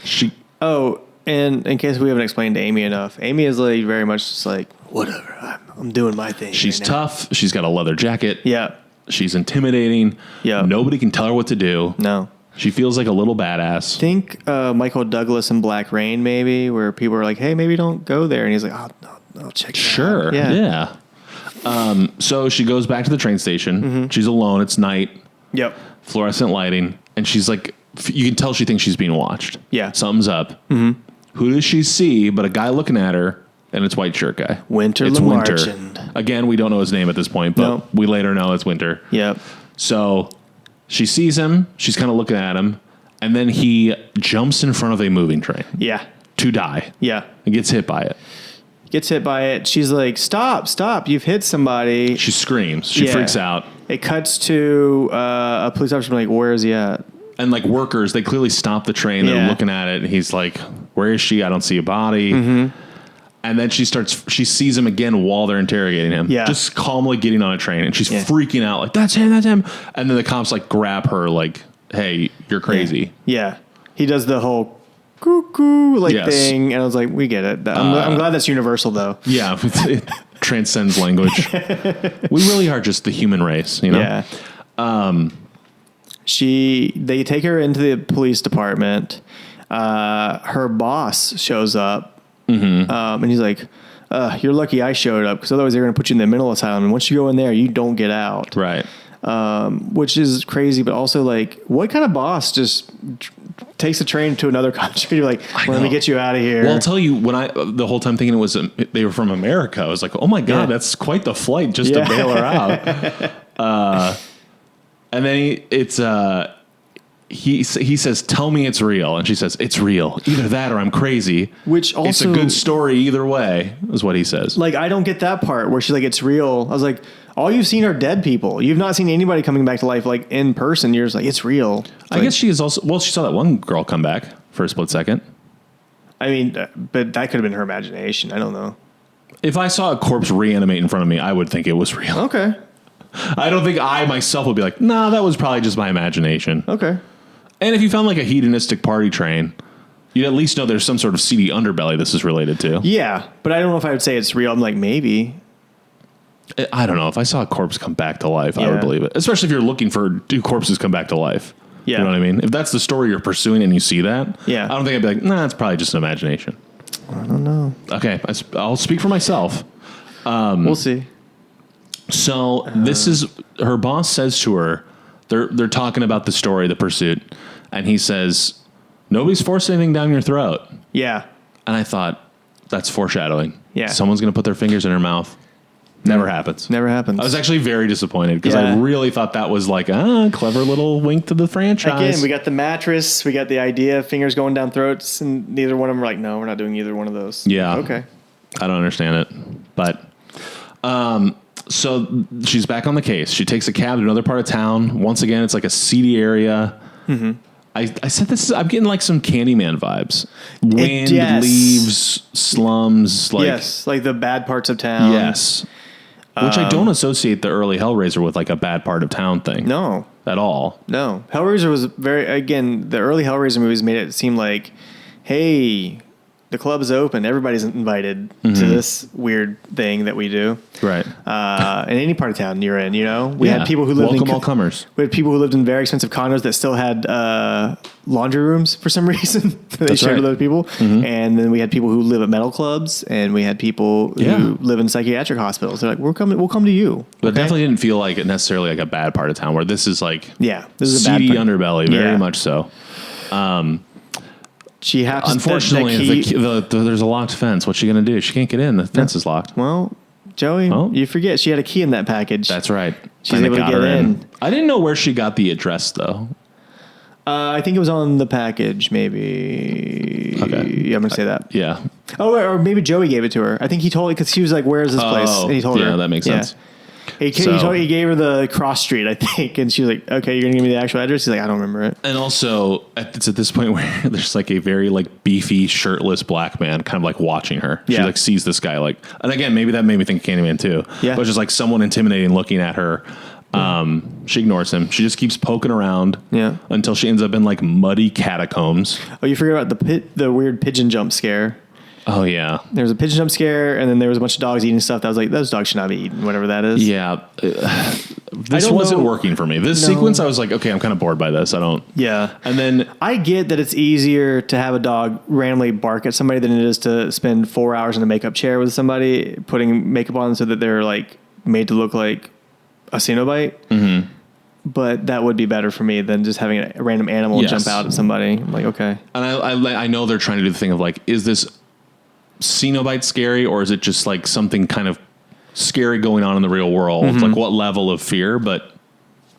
she. Oh, and in case we haven't explained Amy enough, Amy is like very much just like, whatever, I'm doing my thing. She's right now. tough. She's got a leather jacket. Yeah. She's intimidating. Yeah. Nobody can tell her what to do. No. She feels like a little badass. Think Michael Douglas in Black Rain, maybe, where people are like, hey, maybe don't go there. And he's like, oh, no, I'll check it out. Sure. Yeah. So she goes back to the train station. She's alone. It's night. Yep. Fluorescent lighting. And she's like, you can tell she thinks she's being watched. Yeah. Something's up. Who does she see but a guy looking at her? And it's White Shirt Guy. Winter It's Lamarchand. Winter. Again, we don't know his name at this point, but we later know it's Winter. Yep. So she sees him. She's kind of looking at him. And then he jumps in front of a moving train. Yeah. To die. Yeah. And gets hit by it. Gets hit by it. She's like, stop. You've hit somebody. She screams. She freaks out. It cuts to a police officer like, where is he at? And like workers, they clearly stop the train. They're looking at it. And he's like, where is she? I don't see a body. And then she sees him again while they're interrogating him. Yeah. Just calmly getting on a train. And she's freaking out like, that's him. And then the cops like grab her like, hey, you're crazy. Yeah. He does the whole cuckoo thing. And I was like, we get it. I'm glad that's universal though. Yeah. It transcends language. We really are just the human race, you know? Yeah. They take her into the police department. Her boss shows up. And he's like, you're lucky I showed up because otherwise they're going to put you in the mental asylum. And once you go in there, you don't get out. Right. Which is crazy, but also like, what kind of boss just takes a train to another country? You're like, let me get you out of here. Well, I'll tell you, the whole time thinking it was they were from America, I was like, oh my God, that's quite the flight just to bail her out. And then he says, tell me it's real. And she says, it's real. Either that or I'm crazy. Which also... It's a good story either way, is what he says. Like, I don't get that part where she's like, it's real. I was like, all you've seen are dead people. You've not seen anybody coming back to life, like, in person. You're just like, it's real. I guess she is also... Well, she saw that one girl come back for a split second. I mean, but that could have been her imagination. I don't know. If I saw a corpse reanimate in front of me, I would think it was real. Okay. I don't think I myself would be like, nah, that was probably just my imagination. Okay. And if you found like a hedonistic party train, you'd at least know there's some sort of seedy underbelly this is related to. Yeah, but I don't know if I would say it's real. I'm like, maybe. I don't know. If I saw a corpse come back to life, I would believe it. Especially if you're looking for, do corpses come back to life? Yeah. You know what I mean? If that's the story you're pursuing and you see that, I don't think I'd be like, nah, it's probably just an imagination. I don't know. Okay, I'll speak for myself. We'll see. So this is, her boss says to her, they're talking about the story, the pursuit, and he says, nobody's forced anything down your throat. Yeah. And I thought, that's foreshadowing. Yeah. Someone's going to put their fingers in her mouth. Never happens. Never happens. I was actually very disappointed because I really thought that was like a clever little wink to the franchise. Again, we got the mattress, we got the idea of fingers going down throats, and neither one of them were like, no, we're not doing either one of those. Yeah. Okay. I don't understand it. But so she's back on the case. She takes a cab to another part of town. Once again, it's like a seedy area. Mm-hmm. I said this is, I'm getting like some Candyman vibes. Wind, leaves, slums. Like the bad parts of town. Yes. Which I don't associate the early Hellraiser with like a bad part of town thing. No. At all. No. Hellraiser was the early Hellraiser movies made it seem like, hey, the club is open. Everybody's invited to this weird thing that we do. Right. In any part of town you're in, we had people who lived welcome all comers. We had people who lived in very expensive condos that still had laundry rooms for some reason. They That's shared right. with other people. And then we had people who live at metal clubs, and we had people who live in psychiatric hospitals. They're like, we'll come to you. But it definitely didn't feel like necessarily like a bad part of town, where this is like This is a bad seedy part. underbelly, very much so. She happens. Unfortunately, there's a locked fence. What's she going to do? She can't get in. The fence is locked. Well, Joey, you forget she had a key in that package. That's right. She's And it able to got get her in. I didn't know where she got the address, though. I think it was on the package, maybe. Okay. Yeah, I'm going to say that. Yeah. Oh, or maybe Joey gave it to her. I think he told her because she was like, "Where's this place?" And he told her. Yeah, that makes sense. He gave her the cross street, I think, and she was like, "Okay, you're gonna give me the actual address." He's like, "I don't remember it." And also, it's at this point where there's like a very like beefy, shirtless black man kind of like watching her. She Yeah. like sees this guy like, and again, maybe that made me think Candyman too. Yeah. But just like someone intimidating looking at her. She ignores him. She just keeps poking around. Yeah. Until she ends up in like muddy catacombs. Oh, you forgot about the weird pigeon jump scare. Oh yeah. There was a pigeon jump scare, and then there was a bunch of dogs eating stuff. That was like, those dogs should not be eaten, whatever that is. Yeah. This don't wasn't know. working for me. This sequence, I was like, okay, I'm kind of bored by this. I don't. Yeah. And then I get that it's easier to have a dog randomly bark at somebody than it is to spend 4 hours in a makeup chair with somebody, putting makeup on so that they're like made to look like a cenobite. Mm-hmm. But that would be better for me than just having a random animal Yes. jump out at somebody. I'm like, okay. And I know they're trying to do the thing of like, is this cenobite scary, or is it just like something kind of scary going on in the real world? Mm-hmm. Like what level of fear? But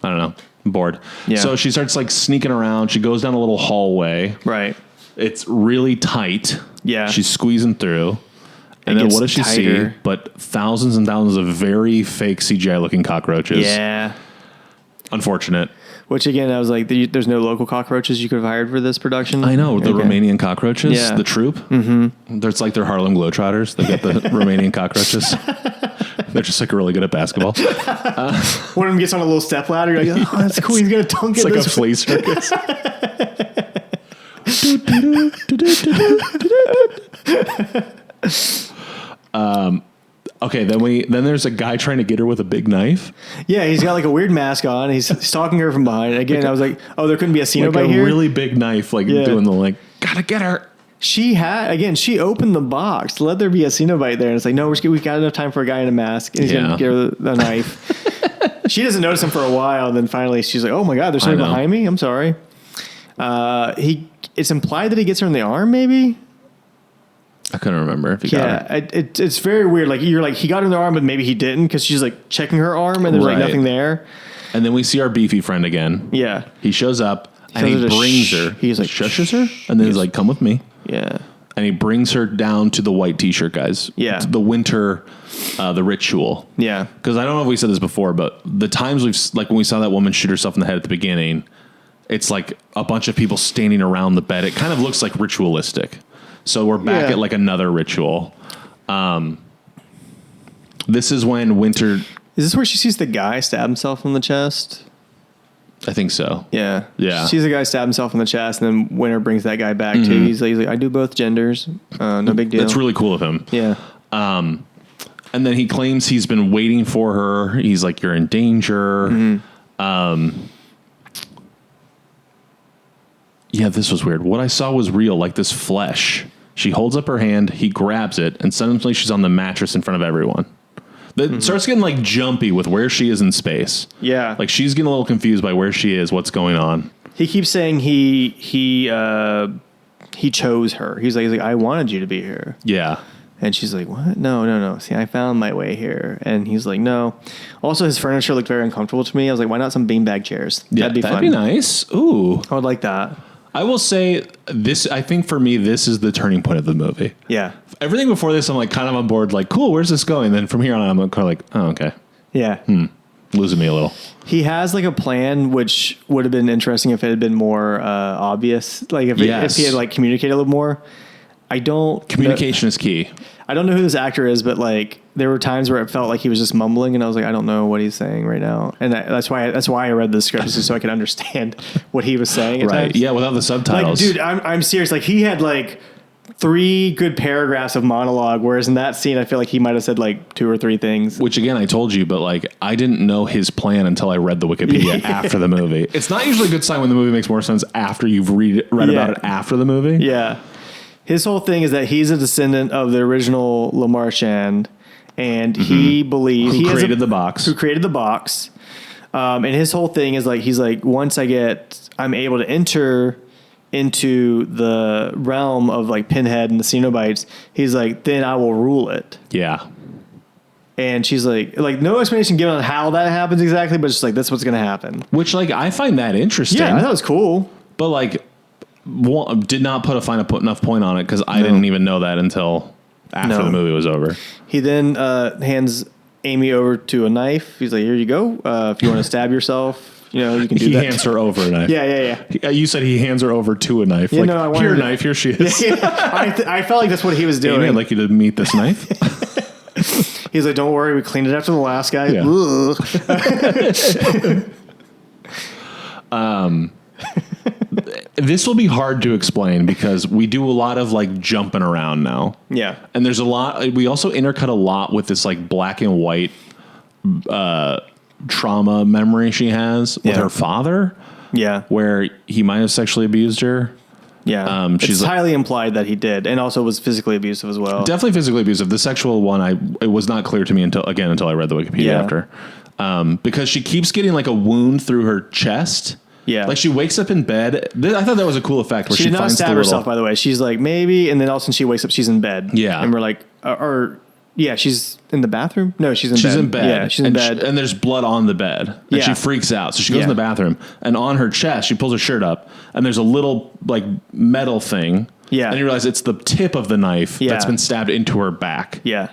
I don't know. I'm bored. Yeah. So she starts like sneaking around. She goes down a little hallway. Right. It's really tight. Yeah. She's squeezing through. And It then gets what does she tighter. see? But thousands and thousands of very fake CGI looking cockroaches. Yeah. Unfortunate. Which again, I was like, there's no local cockroaches you could have hired for this production. I know, the Okay. Romanian cockroaches, Yeah. the troop. Mm-hmm. It's like they're Harlem Globetrotters. They got the Romanian cockroaches. They're just like really good at basketball. One of them gets on a little step ladder. You're like, oh, that's cool. He's gonna dunk It's it. like a This flea circus. Okay, then there's a guy trying to get her with a big knife. Yeah, he's got like a weird mask on. He's stalking her from behind. Again, I was like, oh, there couldn't be a cenobite Like a here. really big knife, like Yeah. doing the like, gotta get her. She opened the box. Let there be a cenobite there. And it's like, no, we got enough time for a guy in a mask. And he's Yeah. going to get her the knife. She doesn't notice him for a while. Then finally she's like, oh my God, there's somebody I know. behind me. I'm sorry. It's implied that he gets her in the arm, maybe? I couldn't remember if he got her. It's very weird. Like, you're like, he got her in the arm, but maybe he didn't because she's like checking her arm and there's like Right. nothing there. And then we see our beefy friend again. Yeah. He shows up and he tells her to brings shh. her. He's like, shushes her, and then he's like, "Come with me." Yeah. And he brings her down to the white T-shirt guys. Yeah. To the winter, the ritual. Yeah. Because I don't know if we said this before, but the times like when we saw that woman shoot herself in the head at the beginning, it's like a bunch of people standing around the bed. It kind of looks like ritualistic. So we're back Yeah. at like another ritual. This is when Winter. Is this where she sees the guy stab himself in the chest? I think so. Yeah. Yeah. She sees the guy stab himself in the chest, and then Winter brings that guy back too. He's like, I do both genders. No big deal. That's really cool of him. Yeah. And then he claims he's been waiting for her. He's like, "You're in danger." Yeah, this was weird. What I saw was real, like this flesh. She holds up her hand, he grabs it, and suddenly she's on the mattress in front of everyone. It starts getting like jumpy with where she is in space. Yeah. Like she's getting a little confused by where she is, what's going on. He keeps saying he chose her. He's like, I wanted you to be here. Yeah. And she's like, what? No. See, I found my way here. And he's like, no. Also, his furniture looked very uncomfortable to me. I was like, why not some beanbag chairs? Yeah, that'd be nice. Ooh. I would like that. I will say this, I think for me, this is the turning point of the movie. Yeah. Everything before this, I'm like kind of on board, like, cool, where's this going? Then from here on, I'm kind of like, oh, okay. Yeah. Losing me a little. He has like a plan, which would have been interesting if it had been more obvious. Like if he had like communicated a little more. Communication is key. I don't know who this actor is, but like there were times where it felt like he was just mumbling, and I was like, I don't know what he's saying right now, and that's why I read the script so I could understand what he was saying. At Right. times. Yeah, without the Like, subtitles. dude, I'm serious. Like he had like 3 good paragraphs of monologue, whereas in that scene, I feel like he might have said like 2 or 3 things. Which again, I told you, but like I didn't know his plan until I read the Wikipedia after the movie. It's not usually a good sign when the movie makes more sense after you've read about it after the movie. Yeah. His whole thing is that he's a descendant of the original Le Marchand, and he believes Who created the box. Who created the box. And his whole thing is like, he's like, once I'm able to enter into the realm of like Pinhead and the cenobites, he's like, then I will rule it. Yeah. And she's like no explanation given on how that happens exactly, but just like, that's what's going to happen. Which like, I find that interesting. Yeah, I thought it was cool. But like, did not put enough point on it because I didn't even know that until after the movie was over. He then hands Amy over to a knife. He's like, here you go. If you want to stab yourself, you can do that. He hands her over a knife. Yeah. You said he hands her over to a knife. Yeah, like, no, I wanted here, to- knife, here she is. I felt like that's what he was doing. Amy, I'd like you to meet this knife. He's like, don't worry, we cleaned it after the last guy. Yeah. This will be hard to explain because we do a lot of like jumping around now. Yeah. And there's a lot, we also intercut a lot with this like black and white trauma memory she has with her father. Yeah. Where he might have sexually abused her. Yeah. She's it's highly implied that he did, and also was physically abusive as well. Definitely physically abusive. The sexual one, it was not clear to me until I read the Wikipedia after. Because she keeps getting like a wound through her chest. Yeah. Like she wakes up in bed. I thought that was a cool effect. Where She did not finds stab herself, by the way. She's like, maybe, and then all of a sudden she wakes up, she's in bed. Yeah. And we're like, she's in the bathroom? No, she's in bed. She's in bed. Yeah, she's in bed. And there's blood on the bed. And Yeah. she freaks out. So she goes in the bathroom, and on her chest, she pulls her shirt up, and there's a little like metal thing. Yeah. And you realize it's the tip of the knife that's been stabbed into her back. Yeah.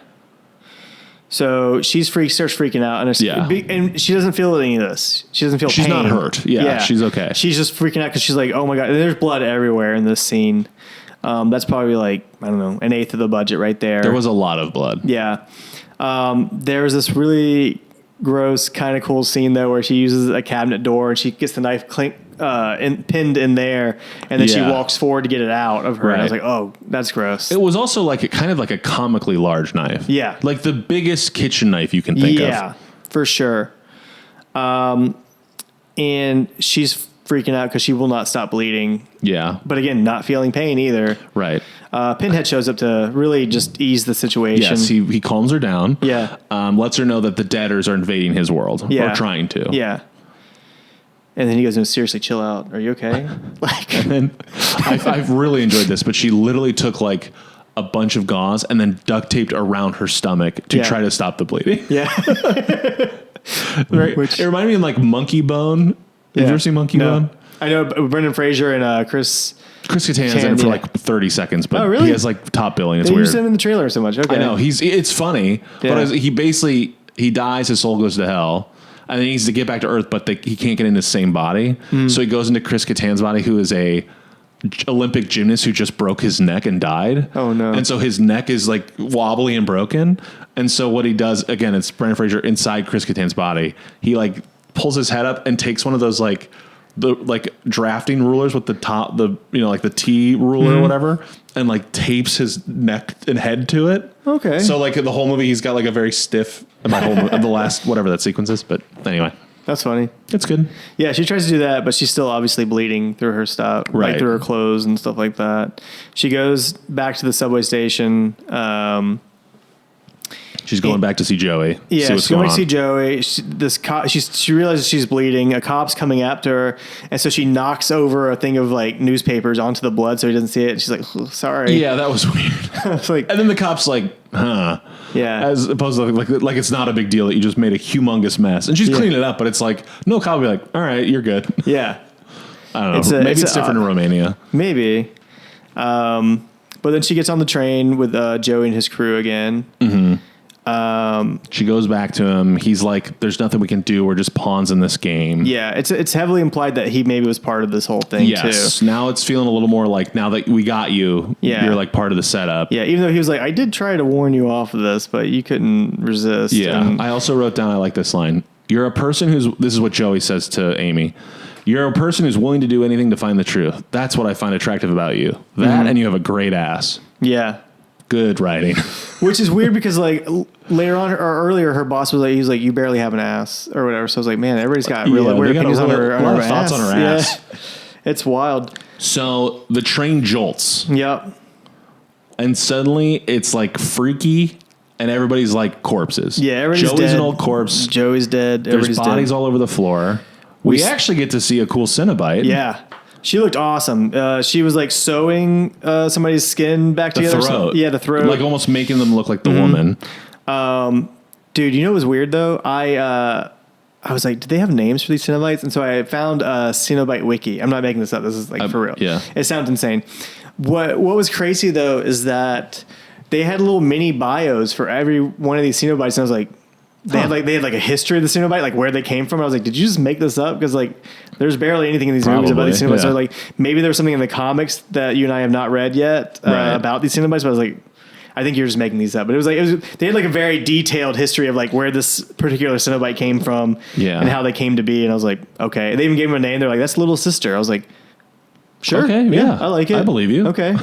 So starts freaking out, and she doesn't feel any of this. She doesn't feel She's pain. not hurt. Yeah, she's okay. She's just freaking out because she's like, oh my God, and there's blood everywhere in this scene. That's probably like, I don't know, 1/8 of the budget right there. There was a lot of blood. Yeah. There's this really gross, kind of cool scene though, where she uses a cabinet door and she gets the knife pinned in there, and then she walks forward to get it out of her. And I was like, oh, that's gross. It was also like kind of like a comically large knife. Yeah. Like the biggest kitchen knife you can think of. Yeah, for sure. And she's freaking out because she will not stop bleeding. Yeah. But again, not feeling pain either. Right. Pinhead shows up to really just ease the situation. Yes, he calms her down. Yeah. Lets her know that the DEADERs are invading his world. Yeah. Or trying to. Yeah. And then he goes, no, seriously, chill out. Are you okay? And I've really enjoyed this, but she literally took like a bunch of gauze and then duct taped around her stomach to try to stop the bleeding. Yeah. Right. It reminded me of like Monkey Bone. Have you ever seen Monkey Bone? I know Brendan Fraser and Chris Kattan's in it for like 30 seconds, but really? he has like top billing. It's They weird. used him in the trailer so much. Okay. I know it's funny, but he dies, his soul goes to hell, and then he needs to get back to Earth, but he can't get in the same body. So he goes into Chris Kattan's body, who is a Olympic gymnast who just broke his neck and died. Oh no. And so his neck is like wobbly and broken. And so what he does, again, it's Brendan Fraser inside Chris Kattan's body. He like pulls his head up and takes one of those like drafting rulers with the top, like the T ruler or whatever, and like tapes his neck and head to it. Okay. So like the whole movie, he's got like a very stiff, the last, whatever that sequence is. But anyway, That's funny. it's good. Yeah, she tries to do that, but she's still obviously bleeding through her stuff, Right. like through her clothes and stuff like that. She goes back to the subway station. She's going back to see Joey. Yeah, see what's she's going going to on. see Joey. She realizes she's bleeding. A cop's coming after her, and so she knocks over a thing of like newspapers onto the blood, so he doesn't see it. And she's like, oh, "Sorry." Yeah, that was weird. It's like, And then the cop's like, huh. yeah, As opposed to like it's not a big deal that you just made a humongous mess. And she's cleaning it up, but it's like, no cop will be like, all right, you're good. yeah, I don't know. Maybe it's different in Romania. maybe. But then she gets on the train with Joey and his crew again. Mm-hmm. She goes back to him. He's like, there's nothing we can do. We're just pawns in this game. Yeah, it's heavily implied that he maybe was part of this whole thing Yes. too. Now it's feeling a little more like, now that we got you, you're like part of the setup. Yeah, even though he was like, I did try to warn you off of this, but you couldn't resist. Yeah. And I also wrote down, I like this line. You're a person this is what Joey says to Amy. You're a person who's willing to do anything to find the truth. That's what I find attractive about you. That and you have a great ass. Yeah. Good writing. Which is weird because like later on or earlier, her boss was like, he was like, you barely have an ass or whatever. So I was like, man, everybody's got real weird opinions on her, thoughts on her ass. Yeah. It's wild. So the train jolts. Yep. And suddenly it's like freaky and everybody's like corpses. Yeah, everybody's Joey's dead. an old corpse. Joey's dead. There's Everybody's bodies dead. all over the floor. We actually get to see a cool Cenobite. Yeah. She looked awesome. She was like sewing somebody's skin back The together. throat. Yeah, the throat. Like almost making them look like the woman. Dude, you know what was weird though? I was like, did they have names for these Cenobites? And so I found a Cenobite wiki. I'm not making this up. This is like for real. Yeah. It sounds insane. What was crazy though is that they had little mini bios for every one of these Cenobites. And I was like, they had like a history of the Cenobite, like where they came from. I was like, did you just make this up? Because like, there's barely anything in these movies about these Cenobites. Yeah. So like, maybe there's something in the comics that you and I have not read yet about these Cenobites. But I was like, I think you're just making these up. But it was they had like a very detailed history of like where this particular Cenobite came from and how they came to be. And I was like, okay. They even gave him a name. They're like, that's Little Sister. I was like, sure. Okay, yeah. I like it. I believe you. Okay.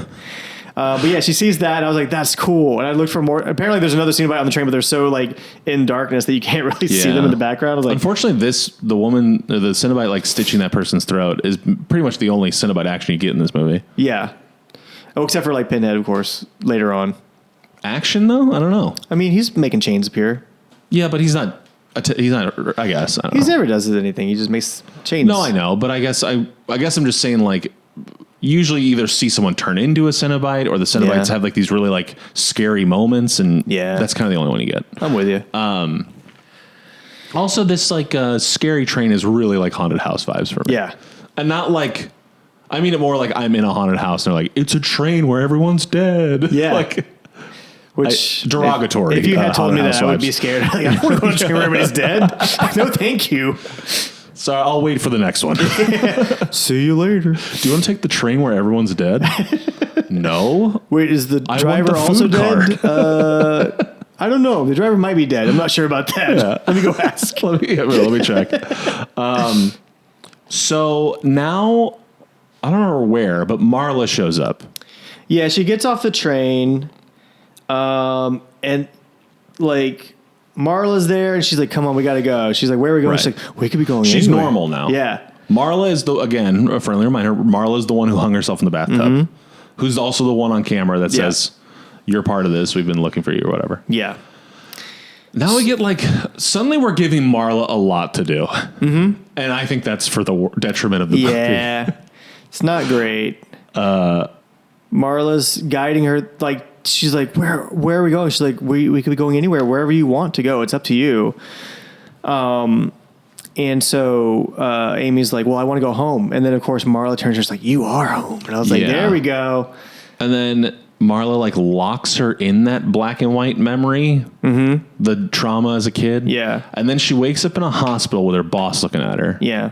But yeah, she sees that, and I was like, "That's cool." And I looked for more. Apparently, there's another Cenobite on the train, but they're so like in darkness that you can't really see them in the background. I was like, unfortunately, the Cenobite like stitching that person's throat is pretty much the only Cenobite action you get in this movie. yeah. Oh, except for like Pinhead, of course, later on. Action though, I don't know. I mean, he's making chains appear. Yeah, but he's not. He's not. I guess I don't He know. never does anything. He just makes chains. No, I know, but I guess I'm just saying like. Usually, you either see someone turn into a Cenobite, or the Cenobites have like these really like scary moments, and that's kind of the only one you get. I'm with you. Also, this like scary train is really like haunted house vibes for me. Yeah, and not like. I mean it more like I'm in a haunted house, and they're like, it's a train where everyone's dead. Yeah. like. Which Derogatory. If you had told me haunted that, house I would vibes. be scared. Like, I don't want to go to a train where everybody's dead. No, thank you. So I'll wait for the next one. See you later. Do you want to take the train where everyone's dead? No. Wait, is the driver the also food dead? I don't know. The driver might be dead. I'm not sure about that. Yeah. Let me go ask. let me check. So now, I don't know where, but Marla shows up. Yeah, she gets off the train, and like Marla's there, and she's like, "Come on, we gotta go." She's like, "Where are we going?" Right. She's like, "We could be going." She's anywhere." normal now. Yeah, Marla is again, a friendly reminder, Marla is the one who hung herself in the bathtub, who's also the one on camera that says, "You're part of this. We've been looking for you," or whatever. yeah. Now we get like, suddenly we're giving Marla a lot to do. Mm-hmm. And I think that's for the detriment of the movie. Yeah, it's not great. Marla's guiding her. Like, she's like, where are we going? She's like, we could be going anywhere, wherever you want to go. It's up to you. And so Amy's like, well, I want to go home. And then, of course, Marla turns to her, she's like, you are home. And I was like, there we go. And then Marla like locks her in that black and white memory, the trauma as a kid. Yeah. And then she wakes up in a hospital with her boss looking at her. Yeah.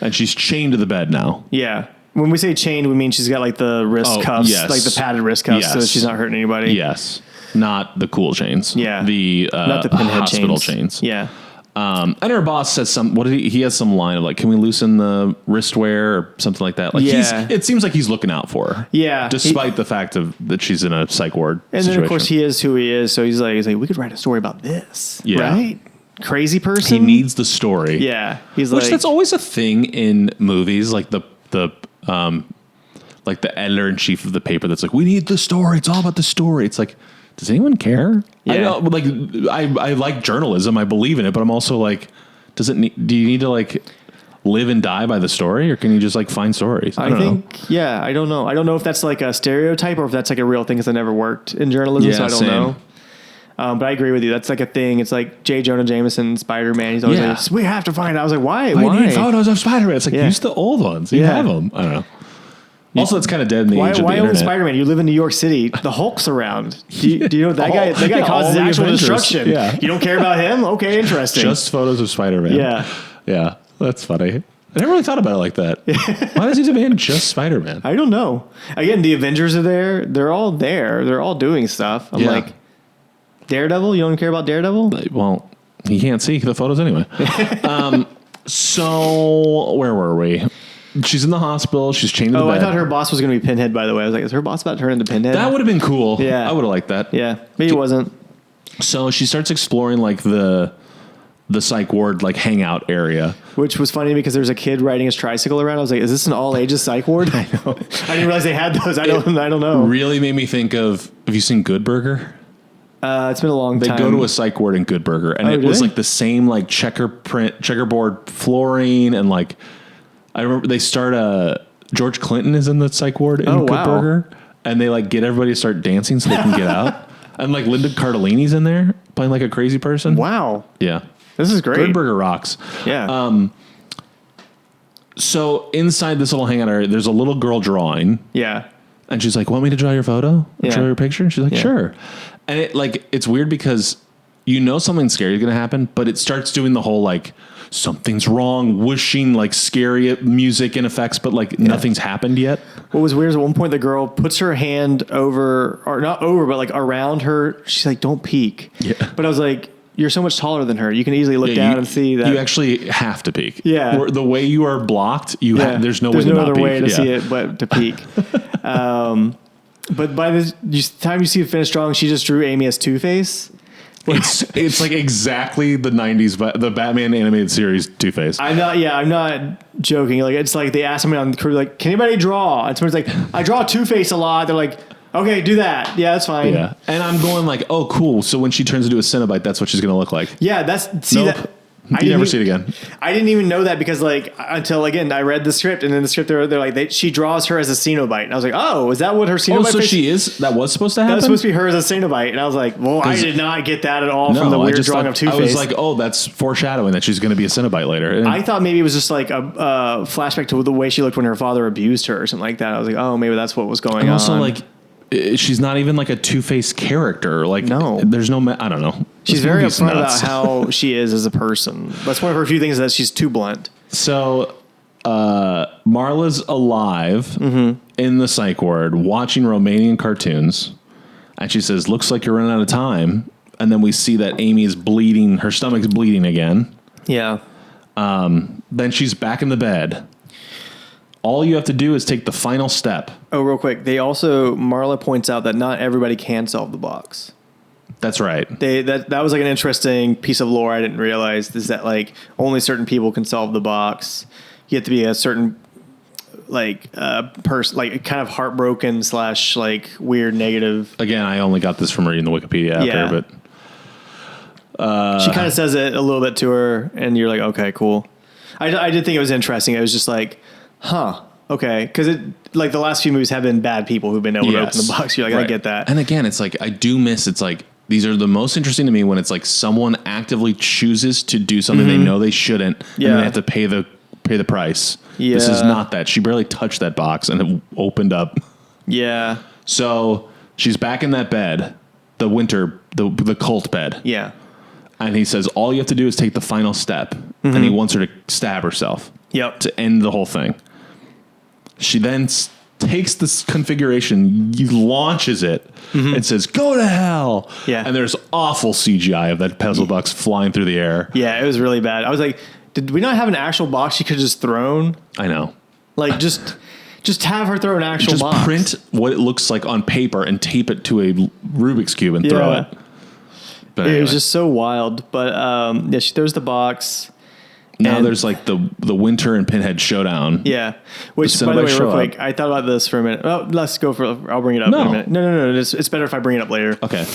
And she's chained to the bed now. Yeah. When we say chained, we mean she's got like the wrist cuffs, like the padded wrist cuffs, so that she's not hurting anybody. Yes. Not the cool chains. Yeah. The, not the pinhead hospital chains. Yeah. And her boss says he has some line of like, can we loosen the wristwear or something like that? Like it seems like he's looking out for her. Yeah. Despite the fact that she's in a psych ward And situation. then of course he is who he is. So he's like, we could write a story about this. Yeah. Right? Crazy person. He needs the story. Yeah. He's Which like, that's always a thing in movies, like the editor in chief of the paper that's like, we need the story. It's all about the story. It's like, does anyone care? Yeah. I know, like I like journalism. I believe in it, but I'm also like, do you need to like live and die by the story, or can you just like find stories? I don't know. I don't know. I don't know if that's like a stereotype or if that's like a real thing because I never worked in journalism, so I don't know. But I agree with you. That's like a thing. It's like J. Jonah Jameson, Spider-Man. He's always like, we have to find out. I was like, why? I need photos of Spider-Man. It's like, use the old ones. You have them. I don't know. Also, it's kind of dead in the age of the why internet. own Spider-Man? You live in New York City. The Hulk's around. Do you know that guy? That guy all causes the actual Avengers. destruction. Yeah. You don't care about him? Okay, interesting. Just photos of Spider-Man. Yeah. Yeah. That's funny. I never really thought about it like that. Why does he demand just Spider-Man? I don't know. Again, the Avengers are there. They're all there. They're all doing stuff. I'm like, Daredevil? You don't care about Daredevil? Well, he can't see the photos anyway. So where were we? she's in the hospital. She's chained to the Oh, bed. I thought her boss was going to be Pinhead, by the way. I was like, is her boss about to turn into Pinhead? That would have been cool. Yeah. I would have liked that. Yeah, maybe it wasn't. So she starts exploring like the psych ward like hangout area. Which was funny because there's a kid riding his tricycle around. I was like, is this an all ages psych ward? I know. I didn't realize they had those. I don't know. Really made me think of, have you seen Good Burger? It's been a long They time. go to a psych ward in Good Burger, and it do was they? like the same like checkerboard flooring, and like I remember they start George Clinton is in the psych ward in Good wow. Burger, and they like get everybody to start dancing so they can get out, and like Linda Cardellini's in there playing like a crazy person. Wow. Yeah, This is great. Good Burger rocks. Yeah. So inside this little hangout area, there's a little girl drawing. Yeah. And she's like, want me to draw your photo? Yeah. Draw your picture? And she's like, Yeah. sure. And it's weird because you know something scary is going to happen, but it starts doing the whole like, something's wrong, whooshing like scary music and effects, but like nothing's happened yet. What was weird is at one point the girl puts her hand over, or not over, but like around her. She's like, don't peek. Yeah. But I was like, you're so much taller than her. You can easily look Yeah, down you- and see that. You actually have to peek. Yeah. The way you are blocked, there's no way to no not other peek. way to Yeah. see it but to peek. But by the time you see it finished drawing, she just drew Amy as Two-Face. It's like exactly the 90s, but the Batman animated series Two-Face. I'm not joking. Like, it's like they asked somebody on the crew, like, can anybody draw? And somebody's like, I draw Two-Face a lot. They're like, okay, do that. Yeah, that's fine. Yeah. And I'm going like, oh, cool. So when she turns into a cenobite, that's what she's going to look like. Yeah, Nope. that. You never see it again. I didn't even know that because like until again I read the script, and in the script they're like she draws her as a cenobite, and I was like, oh, is that what her cenobite? Oh, so face- she is? That was supposed to happen? That was supposed to be her as a cenobite, and I was like, well, I did not get that at all from the weird drawing of Two-Face. I was like, oh, that's foreshadowing that she's going to be a cenobite later. And I thought maybe it was just like a flashback to the way she looked when her father abused her or something like that. I was like, oh, maybe that's what was going on. also like, she's not even like a Two-Face character. Like, No. there's no, I don't know. she's This very movie's upfront nuts. about how she is as a person. That's one of her few things, that she's too blunt. So, Marla's alive Mm-hmm. in the psych ward watching Romanian cartoons. And she says, looks like you're running out of time. And then we see that Amy is bleeding. Her stomach's bleeding again. Yeah. Then she's back in the bed. All you have to do is take the final step. Oh, real quick. Marla points out that not everybody can solve the box. That's right. That was like an interesting piece of lore I didn't realize, is that like only certain people can solve the box. You have to be a certain like person, like kind of heartbroken / like weird negative. Again, I only got this from reading the Wikipedia after, Yeah. but She kind of says it a little bit to her, and you're like, okay, cool. I did think it was interesting. It was just like, huh, okay, because it like the last few movies have been bad people who've been able to open the box. You're like, I Right. get that. And again, it's like I do miss. It's like these are the most interesting to me when it's like someone actively chooses to do something they know they shouldn't, and Yeah. they have to pay the price. This is Yeah. not that. She barely touched that box, and it opened up. Yeah, So she's back in that bed, the cult bed, yeah, and he says all you have to do is take the final step, and he wants her to stab herself. yep. To end the whole thing. She then takes this configuration, launches it, and says, go to hell. Yeah. And there's awful CGI of that puzzle box flying through the air. Yeah, it was really bad. I was like, did we not have an actual box she could have just thrown? I know. Like, just have her throw an actual Just box. print what it looks like on paper and tape it to a Rubik's Cube and throw Yeah. it. But It anyway, was just so wild. But yeah, she throws the box. now and- there's like the Winter and Pinhead showdown. Yeah. Which, The by the way, Cenobites real show quick, up. I thought about this for a minute. Oh, let's go for. I'll bring it up in No. a minute. No. It's better if I bring it up later. Okay.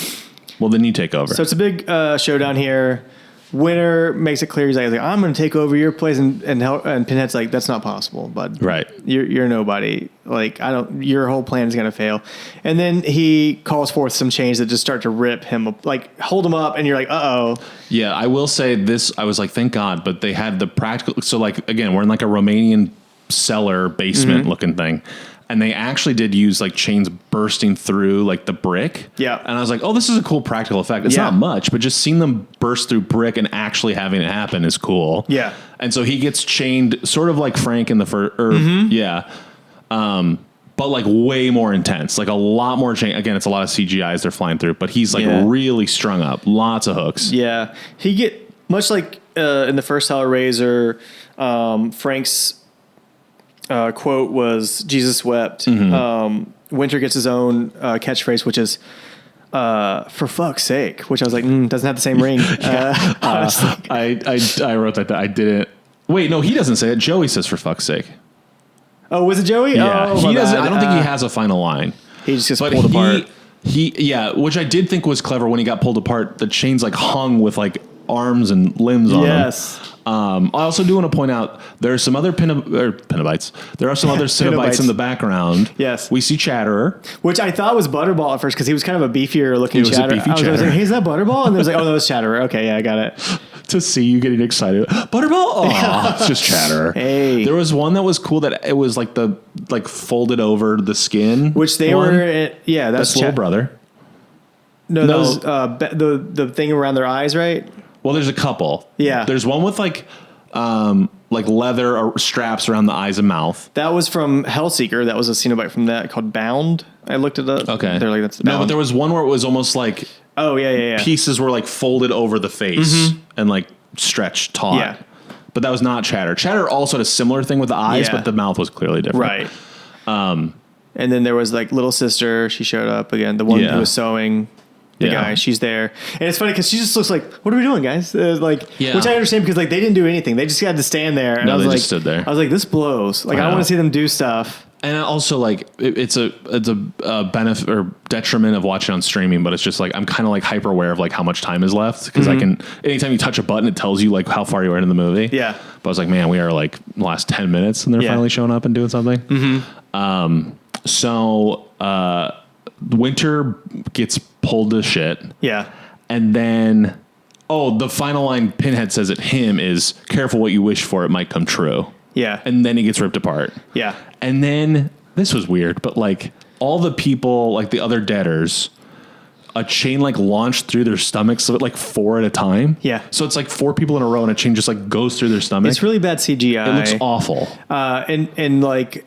Well, then you take over. So it's a big showdown here. Winner makes it clear he's like I'm going to take over your place, and Pinhead's like, that's not possible, bud. Right. You're nobody. Like your whole plan is going to fail. And then he calls forth some chains that just start to rip him up, like hold him up, and you're like, uh-oh. Yeah, I will say this. I was like, thank God, but they had the practical. So, like, again, we're in like a Romanian cellar basement looking thing. And they actually did use like chains bursting through like the brick. Yeah. And I was like, oh, this is a cool practical effect. It's Yeah. not much, but just seeing them burst through brick and actually having it happen is cool. Yeah. And so he gets chained sort of like Frank in the first, yeah. But like way more intense, like a lot more chain. Again, it's a lot of CGI as they're flying through, but he's like Yeah. really strung up, lots of hooks. Yeah. He much like in the first Hellraiser, Frank's quote was Jesus wept. Winter gets his own catchphrase, which is for fuck's sake, which I was like, doesn't have the same ring. I wrote that. I didn't. Wait, no, he doesn't say it. Joey says for fuck's sake. Oh, was it Joey? Yeah, oh, he doesn't. bad. I don't think he has a final line. He just gets pulled apart. Which I did think was clever when he got pulled apart. The chains like hung with like arms and limbs on them. Yes. I also do want to point out there are some other cenobites. There are some other cenobites in the background. Yes. We see Chatterer. Which I thought was Butterball at first because he was kind of a beefier looking He was a Chatterer. beefy I was Chatterer. like, hey, is that Butterball? And they was like, oh, that was Chatterer. Okay, yeah, I got it. To see you getting excited. Butterball? Oh, it's just Chatterer. Hey. There was one that was cool that it was like the folded over the skin. Which they one. were, That's little brother. No, that was the thing around their eyes, right? Well, there's a couple. Yeah. There's one with like leather or straps around the eyes and mouth. That was from Hellseeker. That was a cenobite from that called Bound. I looked it up. Okay. They're like, that's No, Bound. but there was one where it was almost like Oh, yeah. pieces were like folded over the face and like stretched taut. Yeah. But that was not Chatter. Chatter also had a similar thing with the eyes, Yeah. but the mouth was clearly different. Right. And then there was like little sister. She showed up again. The one Yeah. who was sewing. The Yeah. guy, she's there, and it's funny because she just looks like, "What are we doing, guys?" Yeah. Which I understand because like they didn't do anything; they just had to stand there. And No, I was they like, just stood there. I was like, "This blows!" Like I know. want to see them do stuff. And also, like, it's a benefit or detriment of watching on streaming, but it's just like I'm kind of like hyper aware of like how much time is left because I can anytime you touch a button, it tells you like how far you are into the movie. Yeah. But I was like, man, we are like the last 10 minutes, and they're Yeah. finally showing up and doing something. So Winter gets pulled to shit, Yeah, and then the final line Pinhead says at him is "Careful what you wish for; it might come true." yeah, And then he gets ripped apart. yeah, And then this was weird, but like all the people, like the other deaders, a chain like launched through their stomachs, so like 4 at a time. Yeah. So it's like 4 people in a row, and a chain just like goes through their stomach. It's really bad CGI. It looks awful. And like,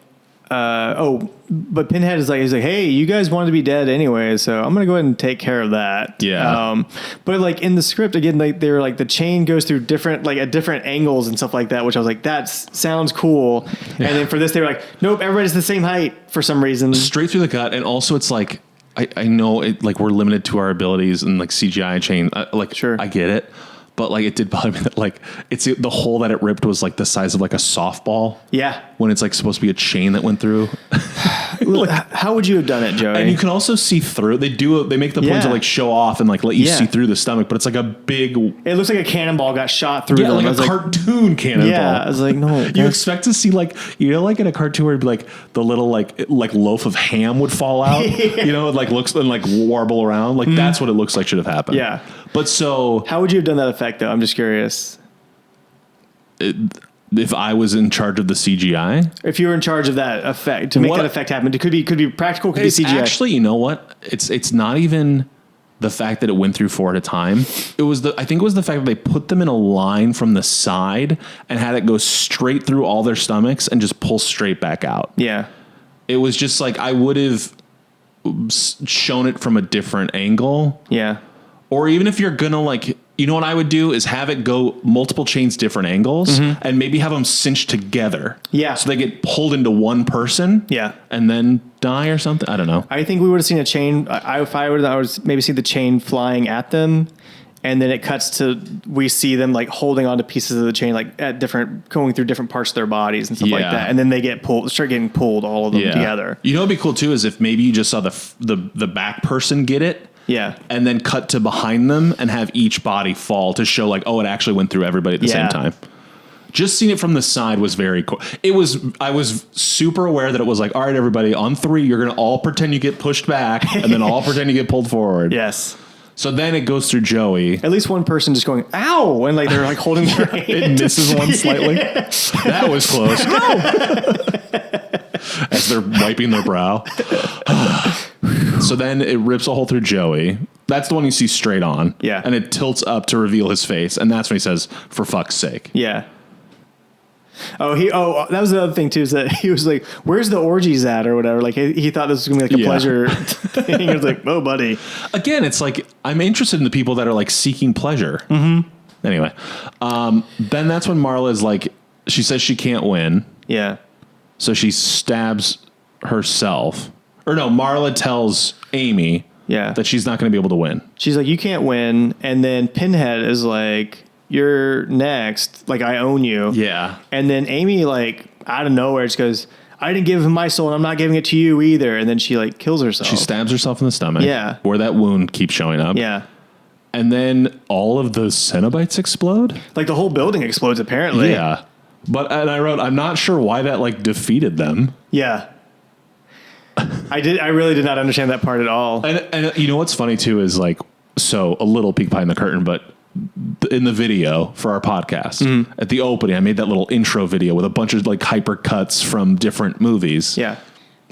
but Pinhead is like, he's like, hey, you guys wanted to be dead anyway, so I'm gonna go ahead and take care of that. Yeah. But like in the script again, like they were like the chain goes through different at different angles and stuff like that, which I was like, that sounds cool. And then for this, they were like, nope, everybody's the same height for some reason. Straight through the gut, and also it's like I know it like we're limited to our abilities and like CGI chain. Sure. I get it. But like it did bother me that like it's the hole that it ripped was like the size of like a softball. Yeah. When it's like supposed to be a chain that went through. How would you have done it, Joey? And you can also see through. They make the point Yeah. to like show off and like let you Yeah. see through the stomach, but it's like a big It looks like a cannonball got shot through them. like I a was cartoon cannonball. Yeah, I was like, no. You expect to see like like in a cartoon where it'd be like the little like loaf of ham would fall out, it like looks and like warble around. Like that's what it looks like should have happened. Yeah. But so How would you have done that effect though? I'm just curious. if I was in charge of the CGI, If you were in charge of that effect, to make that effect happen, it could be practical, could be it's CGI. actually, you know what? It's not even the fact that it went through 4 at a time. I think it was the fact that they put them in a line from the side and had it go straight through all their stomachs and just pull straight back out. Yeah. It was just like I would have shown it from a different angle. Yeah. Or even if you're gonna like, you know what I would do is have it go multiple chains, different angles, and maybe have them cinched together. Yeah. So they get pulled into one person. Yeah. And then die or something. I don't know. I think we would have seen a chain. I would maybe see the chain flying at them, and then it cuts to we see them like holding onto pieces of the chain, like going through different parts of their bodies and stuff like Yeah. that, and then they start getting pulled, all of them together. You know what'd be cool too is if maybe you just saw the back person get it. Yeah. And then cut to behind them and have each body fall to show like, oh, it actually went through everybody at the same time. Just seeing it from the side was very cool. I was super aware that it was like, all right, everybody, on 3, you're going to all pretend you get pushed back and then all pretend you get pulled forward. Yes. So then it goes through Joey. At least one person just going, ow, and like they're like holding their hand. It misses one slightly. That was close. As they're wiping their brow. So then it rips a hole through Joey. That's the one you see straight on. Yeah. And it tilts up to reveal his face. And that's when he says, for fuck's sake. Yeah. That was the other thing too, is that he was like, where's the orgies at or whatever? Like he thought this was gonna be like a pleasure thing. He was like, oh buddy. Again, it's like, I'm interested in the people that are like seeking pleasure. Mm-hmm. Anyway. Then that's when Marla's like, she says she can't win. Yeah. So she stabs herself. Or no, Marla tells Amy that she's not going to be able to win. She's like, you can't win. And then Pinhead is like, you're next. Like, I own you. Yeah. And then Amy, like, out of nowhere, just goes, I didn't give him my soul, and I'm not giving it to you either. And then she, like, kills herself. She stabs herself in the stomach. Yeah. Where that wound keeps showing up. Yeah. And then all of the cenobites explode? Like, the whole building explodes, apparently. Yeah. And I wrote, I'm not sure why that, like, defeated them. Yeah. I really did not understand that part at all. And you know what's funny, too, is, like, so a little peek behind the curtain, but in the video for our podcast, at the opening, I made that little intro video with a bunch of, like, hyper cuts from different movies. Yeah.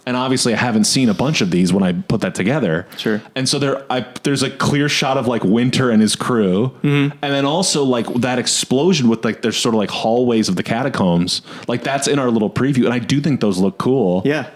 And obviously, I haven't seen a bunch of these when I put that together. Sure. And so there's a clear shot of, like, Winter and his crew. And then also, like, that explosion with, like, there's sort of, like, hallways of the catacombs. Like, that's in our little preview. And I do think those look cool. Yeah.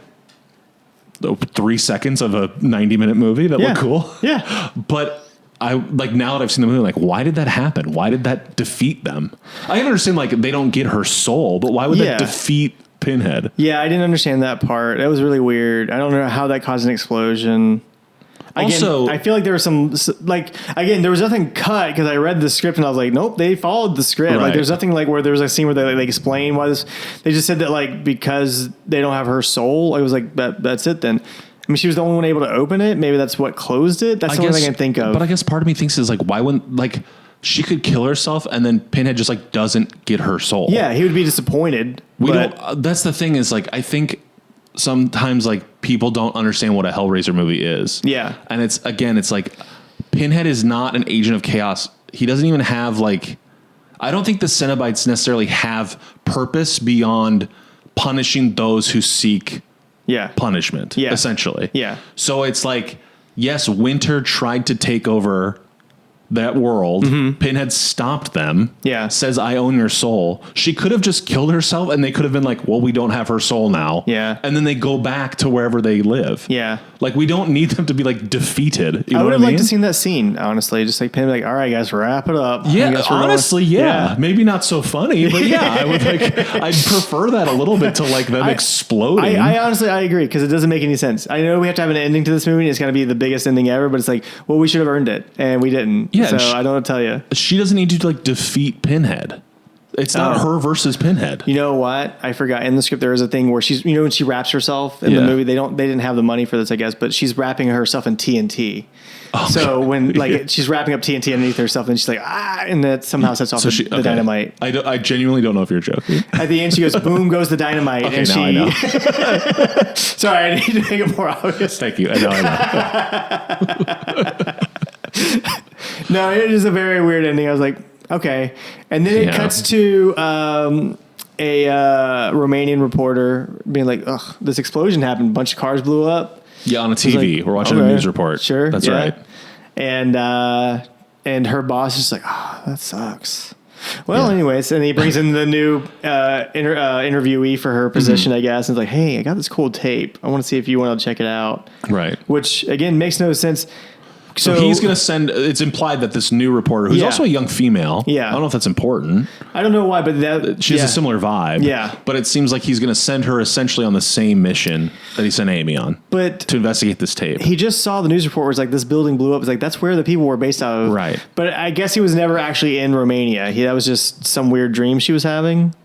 3 seconds of a 90-minute movie that look cool. Yeah. But I, like, now that I've seen the movie, like, why did that happen? Why did that defeat them? I can understand, like, they don't get her soul, but why would that defeat Pinhead? Yeah, I didn't understand that part. That was really weird. I don't know how that caused an explosion. Also, again, I feel like there was some, like, again, there was nothing cut because I read the script and I was like, nope, they followed the script. Right. Like, there's nothing like where there was a scene where they explain why this. They just said that, like, because they don't have her soul. I was like, that's it then. I mean, she was the only one able to open it. Maybe that's what closed it. That's the only thing I can think of. But I guess part of me thinks is, like, why wouldn't, like, she could kill herself and then Pinhead just, like, doesn't get her soul. Yeah, he would be disappointed. We don't. That's the thing is, like, I think sometimes, like, people don't understand what a Hellraiser movie is. Yeah. And it's like Pinhead is not an agent of chaos. He doesn't even have, like, I don't think the Cenobites necessarily have purpose beyond punishing those who seek punishment, essentially. Yeah. So it's like, yes, Winter tried to take over that world. Pinhead stopped them. Yeah. Says, I own your soul. She could have just killed herself and they could have been like, well, we don't have her soul now. Yeah. And then they go back to wherever they live. Yeah. Like, we don't need them to be, like, defeated. You know I would what have I liked mean? to seen that scene, honestly. Just like Pinhead, like, all right, guys, wrap it up. Yeah, honestly, yeah. Maybe not so funny, but yeah, I would, like, I'd prefer that a little bit to, like, them exploding. I honestly, I agree, because it doesn't make any sense. I know we have to have an ending to this movie. It's going to be the biggest ending ever, but it's like, well, we should have earned it, and we didn't. Yeah, so I don't know what to tell you. She doesn't need to, like, defeat Pinhead. It's not her versus Pinhead. You know what? I forgot. In the script, there is a thing where she's, you know, when she wraps herself in the movie, they didn't have the money for this, I guess, but she's wrapping herself in TNT. Oh, so when, like, she's wrapping up TNT underneath herself, and she's like, and that somehow sets off the dynamite. I genuinely don't know if you're joking. At the end, she goes, boom goes the dynamite. Okay, and now I know. Sorry, I need to make it more obvious. Thank you. I know. No, it is a very weird ending. I was like, okay. And then it cuts to a Romanian reporter being like, ugh, this explosion happened. A bunch of cars blew up. Yeah, on a TV. Like, we're watching a news report. Sure. That's right. And her boss is like, oh, that sucks. Well, anyways, and he brings in the new interviewee for her position, I guess. And it's like, hey, I got this cool tape. I want to see if you want to check it out. Right. Which, again, makes no sense. So he's going to send, it's implied that this new reporter, who's also a young female. Yeah. I don't know if that's important. I don't know why, but she has a similar vibe. Yeah. But it seems like he's going to send her essentially on the same mission that he sent Amy on. But to investigate this tape. He just saw the news report where it's like, this building blew up. It's like, that's where the people were based out of. Right. But I guess he was never actually in Romania. That was just some weird dream she was having.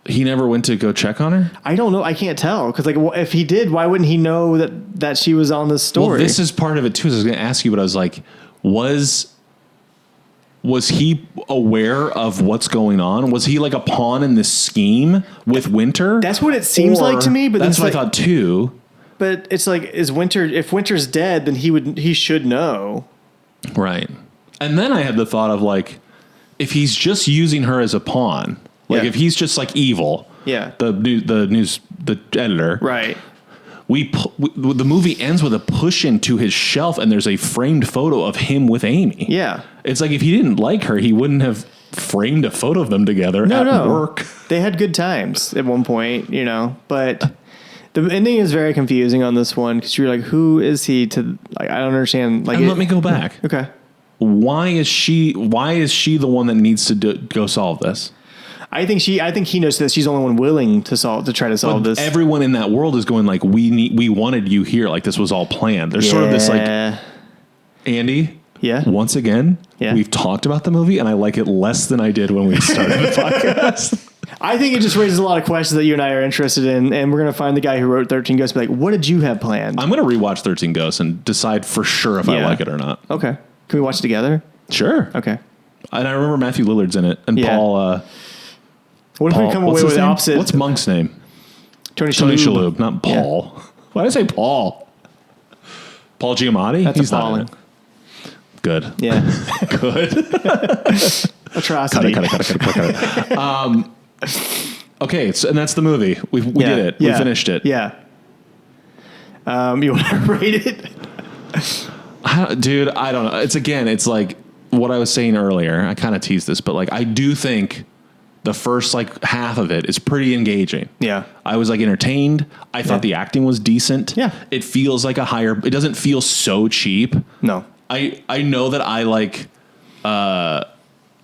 He never went to go check on her? I don't know. I can't tell. Because, like, if he did, why wouldn't he know that she was on this story? Well, this is part of it, too. So I was going to ask you, but I was like, was he aware of what's going on? Was he like a pawn in this scheme with Winter? That's what it seems like to me. But that's what I thought too. But it's like, if Winter's dead, then he should know. Right. And then I had the thought of, like, if he's just using her as a pawn, like if he's just like evil, the editor, right. The movie ends with a push into his shelf, and there's a framed photo of him with Amy. Yeah. It's like, if he didn't like her, he wouldn't have framed a photo of them together at work. They had good times at one point, you know, but the ending is very confusing on this one, because you're like, who is he to, like, I don't understand. Like, and let me go back. Okay. Why is she the one that needs to go solve this? I think he knows that she's the only one willing to try to solve this. Everyone in that world is going like, we wanted you here. Like this was all planned. There's sort of this like, Andy. Yeah. Once again, Yeah. we've talked about the movie and I like it less than I did when we started the podcast. I think it just raises a lot of questions that you and I are interested in, and we're going to find the guy who wrote 13 Ghosts and be like, what did you have planned? I'm going to rewatch 13 Ghosts and decide for sure if I like it or not. Okay. Can we watch it together? Sure. Okay. And I remember Matthew Lillard's in it and Paul. What if we come away with the opposite? What's Monk's name? Tony Tony Shalhoub. Shalhoub, not Paul. Why did I say Paul? Paul Giamatti? That's He's not appalling. in it. Good. Yeah. Good. Atrocity. Cut it. Okay, and that's the movie. We did it. Yeah. We finished it. Yeah. You want to rate it? Dude, I don't know. It's like what I was saying earlier. I kind of teased this, but like I do think the first like half of it is pretty engaging. Yeah. I was like entertained. I thought the acting was decent. Yeah. It feels like it doesn't feel so cheap. No. I know that I like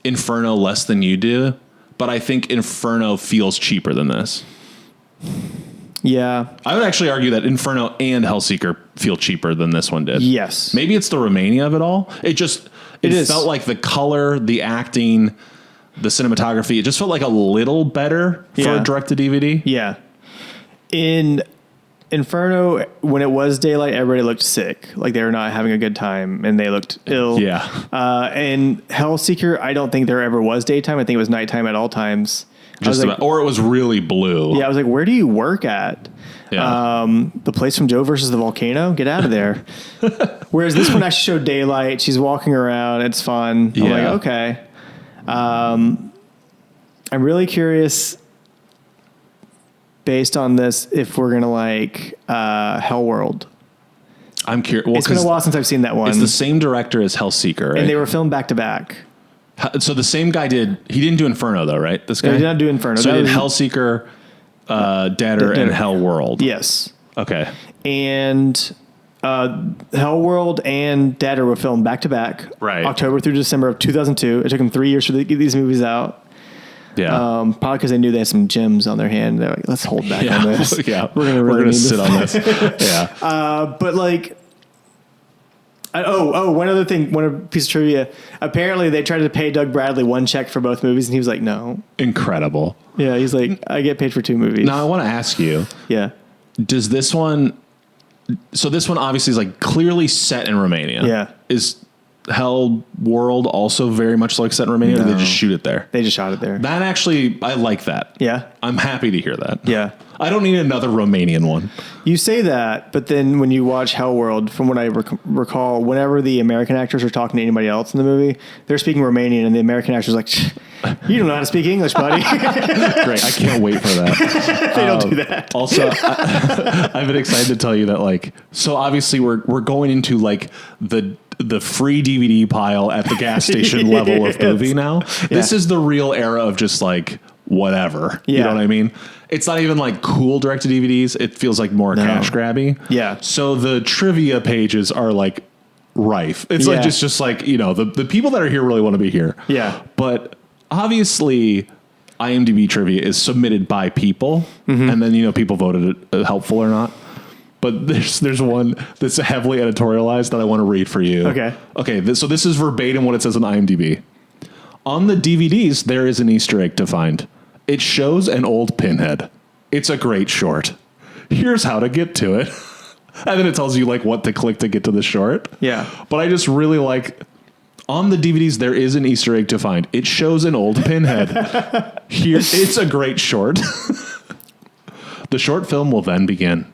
Inferno less than you do, but I think Inferno feels cheaper than this. Yeah. I would actually argue that Inferno and Hellseeker feel cheaper than this one did. Yes. Maybe it's the Romania of it all. It is. felt like the color, the acting, the cinematography, it just felt like a little better for direct to DVD. Yeah. In Inferno, when it was daylight, everybody looked sick. Like they were not having a good time and they looked ill. Yeah. And Hellseeker, I don't think there ever was daytime. I think it was nighttime at all times. Or it was really blue. Yeah, I was like, where do you work at? Yeah. The place from Joe versus the Volcano? Get out of there. Whereas this one actually showed daylight. She's walking around. It's fun. I'm like, okay. I'm really curious, based on this, if we're going to like Hellworld. I'm curious. Well, It's been a while since I've seen that one. It's the same director as Hellseeker, right? And they were filmed back to back. So the same guy he didn't do Inferno though, right? This guy? They did not do Inferno. So That he did was- Hellseeker, Deader, and Hellworld. Yes. Okay. And Hellworld and Deader were filmed back to back. Right. October through December of 2002. It took them 3 years to get these movies out. Yeah. Probably because they knew they had some gems on their hand. They're like, let's hold back on this. Yeah. We're gonna We're really gonna need sit this. on this. Yeah. But like, one other thing, one piece of trivia. Apparently, they tried to pay Doug Bradley one check for both movies, and he was like, no. Incredible. Yeah, he's like, I get paid for 2 movies. Now I want to ask you, Yeah. does this one, so this one obviously is like clearly set in Romania. Yeah. Is Hell World also very much like set in Romania, or did they No. just shoot it there? They just shot it there. That actually, I like that. Yeah. I'm happy to hear that. Yeah. I don't need another Romanian one. You say that, but then when you watch Hellworld, from what I recall, whenever the American actors are talking to anybody else in the movie, they're speaking Romanian, and the American actor's like, you don't know how to speak English, buddy. Great. I can't wait for that. They don't do that. Also, I've been excited to tell you that, like, so obviously we're going into like the free DVD pile at the gas station level of movie now. This is the real era of just like whatever. You Yeah. know what I mean? It's not even like cool direct to DVDs. It feels like more cash grabby. Yeah. So the trivia pages are like rife. It's like Yeah. just like, you know, the people that are here really want to be here. Yeah. But obviously IMDb trivia is submitted by people, and then, you know, people voted it helpful or not. But there's one that's heavily editorialized that I want to read for you. Okay. So this is verbatim what it says on IMDb. On the DVDs, there is an Easter egg to find. It shows an old pinhead. It's a great short. Here's how to get to it. And then it tells you like what to click to get to the short. Yeah. But I just really like, on the DVDs, there is an Easter egg to find. It shows an old pinhead. It's a great short. The short film will then begin.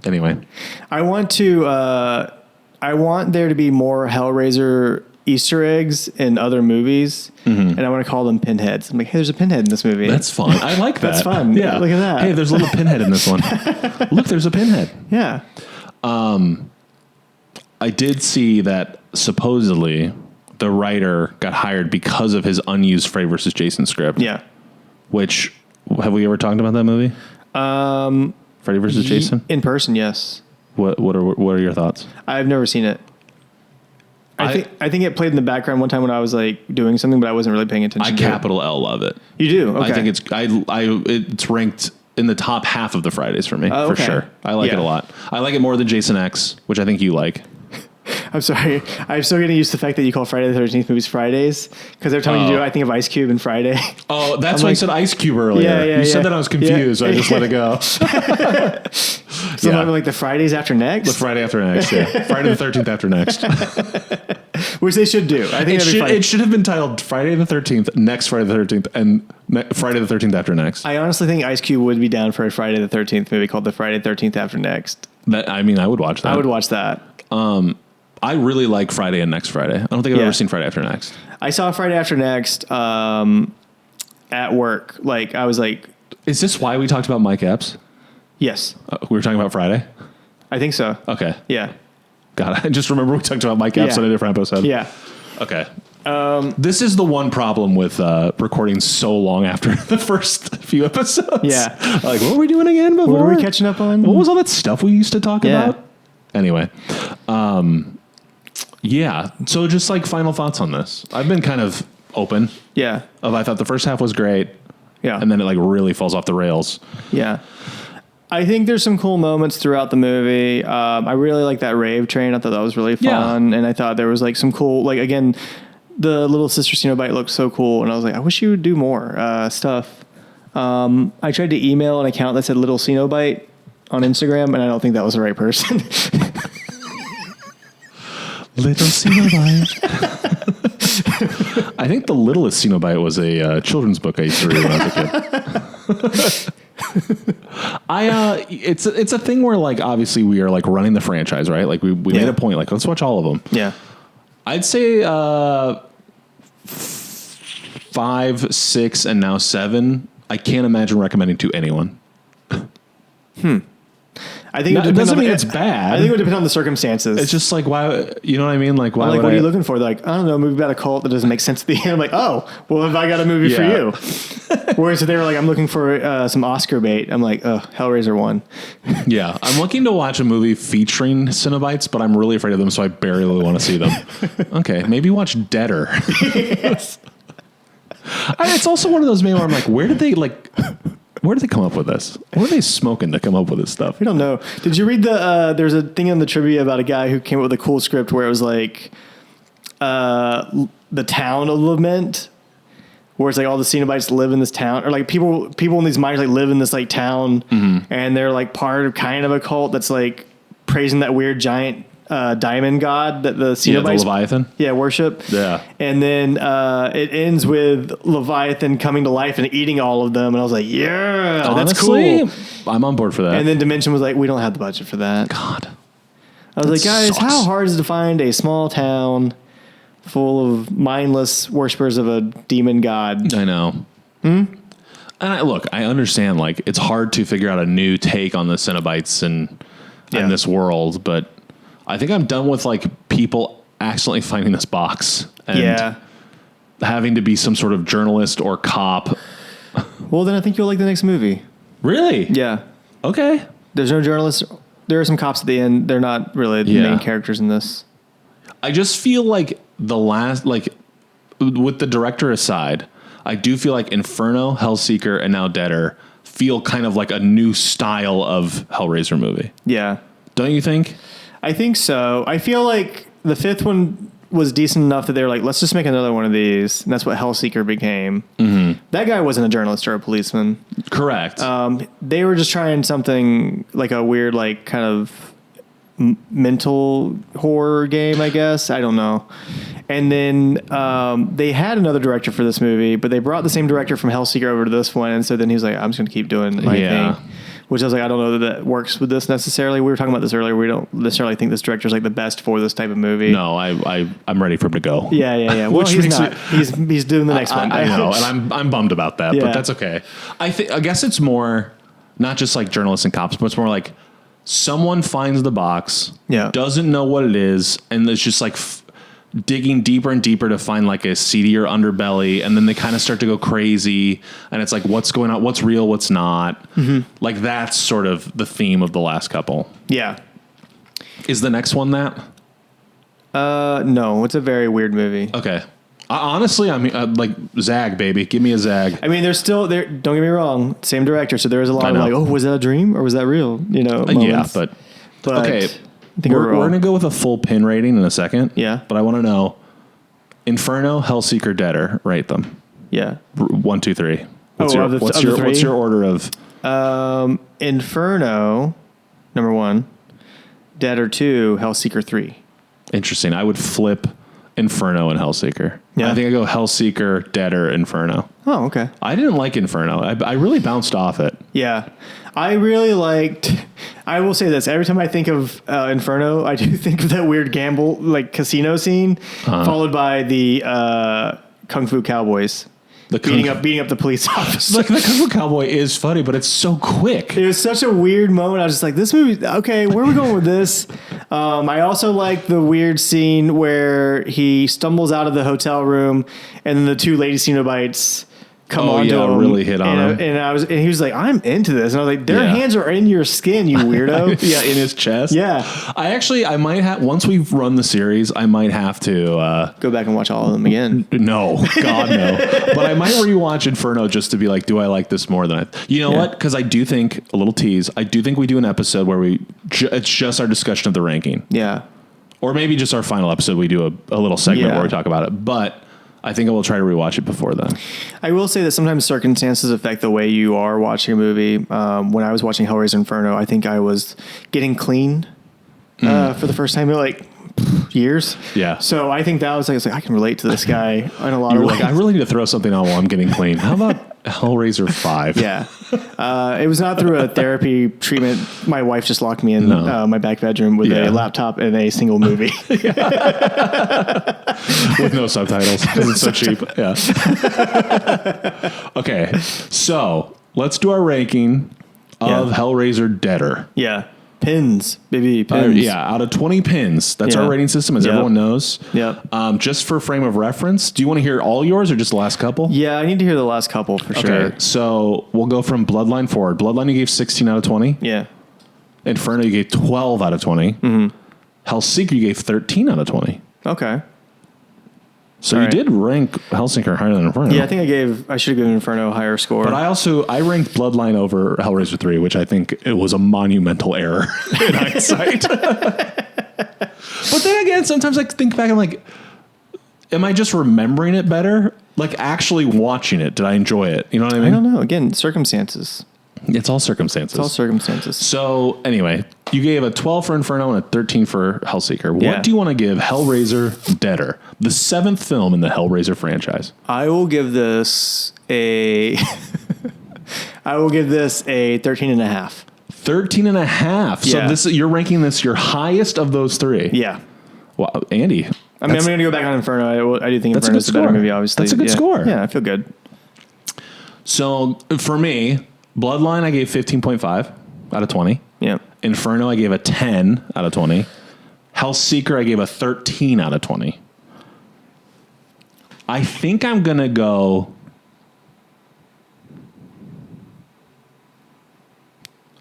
Anyway. I want there to be more Hellraiser Easter eggs in other movies, and I want to call them pinheads. I'm like, hey, there's a pinhead in this movie. That's fun. I like that. That's fun. Yeah. Look at that. Hey, there's a little pinhead in this one. Look, there's a pinhead. Yeah. I did see that supposedly the writer got hired because of his unused Freddy vs. Jason script. Yeah. Which, have we ever talked about that movie? Freddy vs. Jason? In person, yes. What are your thoughts? I've never seen it. I think it played in the background one time when I was like doing something, but I wasn't really paying attention. I to capital L love it. You do? Okay. I think it's ranked in the top half of the Fridays for me, for sure. I like it a lot. I like it more than Jason X, which I think you like. I'm sorry. I'm still getting used to the fact that you call Friday the 13th movies Fridays, because every time you do it, I think of Ice Cube and Friday. Oh, that's why you said Ice Cube earlier. You said that I was confused, so I just let it go. So like the Fridays after next? The Friday after next, yeah. Friday the 13th after next. Which they should do. I think it should have been titled Friday the 13th, next Friday the 13th, and Friday the 13th after next. I honestly think Ice Cube would be down for a Friday the 13th movie called The Friday the 13th After Next. I would watch that. I would watch that. I really like Friday and Next Friday. I don't think I've ever seen Friday After Next. I saw Friday After Next at work. Like, I was like... Is this why we talked about Mike Epps? Yes. We were talking about Friday? I think so. Okay. Yeah. God, I just remember we talked about Mike Epps on a different episode. Yeah. Okay. This is the one problem with recording so long after the first few episodes. Yeah. Like, what were we doing again before? What were we catching up on? What was all that stuff we used to talk about? Anyway. Yeah. So just like final thoughts on this. I've been kind of open. Yeah. I thought the first half was great. Yeah. And then it like really falls off the rails. Yeah. I think there's some cool moments throughout the movie. I really like that rave train. I thought that was really fun. And I thought there was like some cool, like, again, the little sister cenobite looked so cool. And I was like, I wish you would do more stuff. I tried to email an account that said Little Cenobite on Instagram, and I don't think that was the right person. Little Cenobite. I think the Littlest Cenobite was a children's book I used to read when I was a kid. It's a thing where like obviously we are like running the franchise, right? Like we made a point, like let's watch all of them. Yeah. I'd say 5, 6, and now 7. I can't imagine recommending to anyone. I think it doesn't mean it's bad. I think it would depend on the circumstances. It's just like, why, you know what I mean? Like, why? Like, what are you looking for? They're like, I don't know, a movie about a cult that doesn't make sense at the end. I'm like, oh, well, have I got a movie for you? Whereas if they were like, I'm looking for some Oscar bait. I'm like, oh, Hellraiser 1. Yeah, I'm looking to watch a movie featuring cenobites, but I'm really afraid of them, so I barely want to see them. Okay, maybe watch Deader. Yes. It's also one of those maybe where I'm like, where did they come up with this? What are they smoking to come up with this stuff? We don't know. Did you read there's a thing on the trivia about a guy who came up with a cool script where it was like the town of Lament, where it's like all the Cenobites live in this town, or like people in these mines like live in this like town, and they're like part of kind of a cult that's like praising that weird giant diamond god that the Cenobites, the Leviathan, worship. Yeah, and then it ends with Leviathan coming to life and eating all of them, and I was like, yeah, honestly, that's cool. I'm on board for that. And then Dimension was like, we don't have the budget for that. God, I was like, guys, how hard is it to find a small town full of mindless worshippers of a demon god? I know. And I understand, like, it's hard to figure out a new take on the Cenobites and this world, but I think I'm done with like people accidentally finding this box and having to be some sort of journalist or cop. Well, then I think you'll like the next movie. Really? Yeah. Okay. There's no journalists. There are some cops at the end. They're not really the main characters in this. I just feel like with the director aside, I do feel like Inferno, Hellseeker, and now Deader feel kind of like a new style of Hellraiser movie. Yeah. Don't you think? I think so. I feel like the fifth one was decent enough that they were like, let's just make another one of these. And that's what Hellseeker became. Mm-hmm. That guy wasn't a journalist or a policeman. Correct. They were just trying something like a weird, like kind of mental horror game, I guess. I don't know. And then they had another director for this movie, but they brought the same director from Hellseeker over to this one. And so then he was like, I'm just going to keep doing my thing. Which I was like, I don't know that works with this necessarily. We were talking about this earlier. We don't necessarily think this director's like the best for this type of movie. No, I'm ready for him to go. Yeah. Well, he's not. He's doing the next one. I know, and I'm bummed about that, but that's okay. I guess it's more not just like journalists and cops, but it's more like someone finds the box, doesn't know what it is, and it's just like digging deeper and deeper to find like a seedier underbelly, and then they kind of start to go crazy, and it's like, what's going on, what's real, what's not. Like that's sort of the theme of the last couple. Is the next one that? No, it's a very weird movie. Okay. Honestly, I mean, like Zag, baby. Give me a Zag. I mean, there's still there. Don't get me wrong, same director, so there is a lot I of know. like, oh, was that a dream or was that real? You know, Yeah, moments. but I okay. think We're overall- going to go with a full pin rating in a second. Yeah. But I want to know Inferno, Hellseeker, Deader. Rate them. yeah. 1, 2, 3. What's Oh, your of the what's three? your order of? Inferno, number 1. Deader 2, Hellseeker 3. Interesting. I would flip Inferno and Hellseeker. Yeah. I think I go Hellseeker, Deader, Inferno. Oh, okay. I didn't like Inferno. I really bounced off it. Yeah. I really liked. I will say this: every time I think of Inferno, I do think of that weird gamble, like casino scene, followed by the Kung Fu Cowboys The beating up the police officer. Like the Kung Fu Cowboy is funny, but it's so quick. It was such a weird moment. I was just like, this movie, okay, where are we going with this? I also like the weird scene where he stumbles out of the hotel room and then the two lady cenobites come Oh, on to yeah, him. really hit on him. And he was like, I'm into this. And I was like, their Yeah. hands are in your skin, you weirdo. Yeah, in his chest. Yeah. I might have, once we've run the series, I might have to, Go back and watch all of them again. no, God, no. But I might rewatch Inferno just to be like, do I like this more than you know Yeah. what? Because I do think, a little tease, I do think we do an episode where it's just our discussion of the ranking. Yeah. Or maybe just our final episode, we do a little segment Yeah. where we talk about it. But I think I will try to rewatch it before then. I will say that sometimes circumstances affect the way you are watching a movie. When I was watching Hellraiser Inferno, I think I was getting clean for the first time in like years. Yeah. So I think that was like, I can relate to this guy in a lot You of were ways. like, I really need to throw something on while I'm getting clean. How about Hellraiser 5? Yeah. It was not through a therapy treatment. My wife just locked me in No. my back bedroom with Yeah. a laptop and a single movie. With no subtitles because it's so cheap. Yeah. Okay, so let's do our ranking of Yeah. Hellraiser Deader. Yeah. Pins, baby, pins. Yeah, out of 20 pins. That's Yeah. our rating system, as Yep. everyone knows. Yep. Just for frame of reference, do you want to hear all yours or just the last couple? Yeah, I need to hear the last couple for Okay, sure. so we'll go from Bloodline forward. Bloodline, you gave 16 out of 20. Yeah. Inferno, you gave 12 out of 20. Mm-hmm. Hellseeker, you gave 13 out of 20. Okay. So All you right. did rank Hellseeker higher than Inferno. Yeah, I think I should have given Inferno a higher score. But I ranked Bloodline over Hellraiser 3, which I think it was a monumental error in hindsight. But then again, sometimes I think back and like, am I just remembering it better? Like actually watching it, did I enjoy it? You know what I I mean? don't know. Again, circumstances. It's all circumstances. It's all circumstances. So anyway, you gave a 12 for Inferno and a 13 for Hellseeker. Yeah. What do you want to give Hellraiser Deader, the 7th film in the Hellraiser franchise? I will give this a 13 and a half. 13 and a half. Yeah. So you're ranking this your highest of those three. Yeah. Wow, Andy. I mean, I'm going to go back on Inferno. I do think That's a Inferno's good a better score. movie, obviously. That's a good Yeah. score. Yeah, I feel good. So for me, Bloodline, I gave 15.5 out of 20. Yeah. Inferno, I gave a 10 out of 20. Hellseeker, I gave a 13 out of 20. I think I'm going to go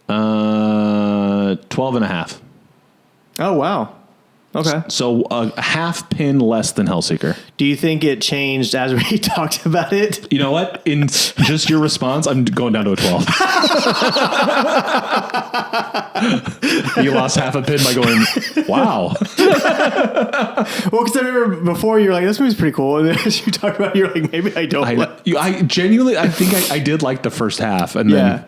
12 and a half. Oh, wow. Okay. So a half pin less than Hellseeker. Do you think it changed as we talked about it? You know what? In just your response, I'm going down to a 12. You lost half a pin by going, wow. Well, because I remember before you were like, this movie's pretty cool. And then as you talked about it, you're like, maybe I don't like I genuinely, I think I did like the first half. And then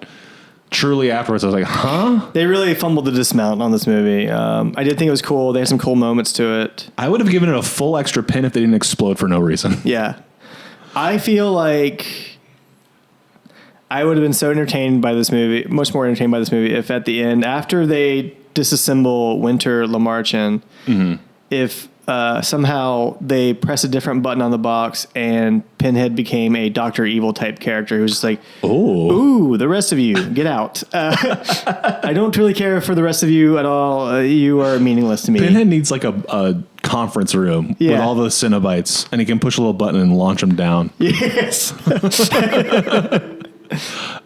truly afterwards, I was like, huh? They really fumbled the dismount on this movie. I did think it was cool. They had some cool moments to it. I would have given it a full extra pin if they didn't explode for no reason. Yeah. I feel like I would have been so entertained by this movie, much more entertained by this movie, if at the end, after they disassemble Winter Lamarchin, if somehow they press a different button on the box and Pinhead became a Dr. Evil type character who was just like, ooh, the rest of you, get out. I don't really care for the rest of you at all. You are meaningless to me. Pinhead needs like a conference room with all the cenobites, and he can push a little button and launch them down. Yes.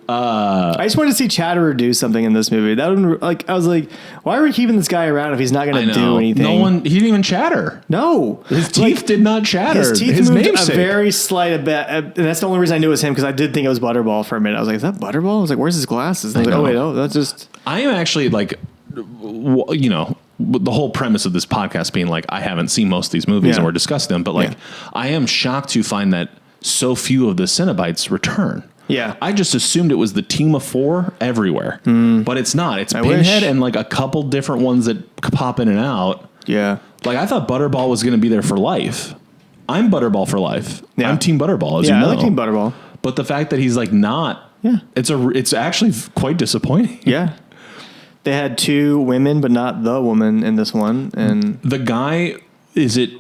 I just wanted to see Chatterer do something in this movie. That would I was like, why are we keeping this guy around if he's not going to do anything? He didn't even chatter. No, His teeth did not chatter. His teeth moved namesake. a very slight bit, and that's the only reason I knew it was him because I did think it was Butterball for a minute. I was like, is that Butterball? I was like, where's his glasses? And I was like, oh wait, no, that's just. I am actually like, you know, the whole premise of this podcast being like, I haven't seen most of these movies and we're discussing them, but like, I am shocked to find that so few of the Cenobites return. Yeah. I just assumed it was the team of 4 everywhere, but it's not. It's Pinhead and like a couple different ones that pop in and out. Yeah. Like I thought Butterball was going to be there for life. I'm Butterball for life. Yeah. I'm Team Butterball, as you know. I like Team Butterball. But the fact that he's like not, it's actually quite disappointing. Yeah. They had 2 women, but not the woman in this one. And the guy, is it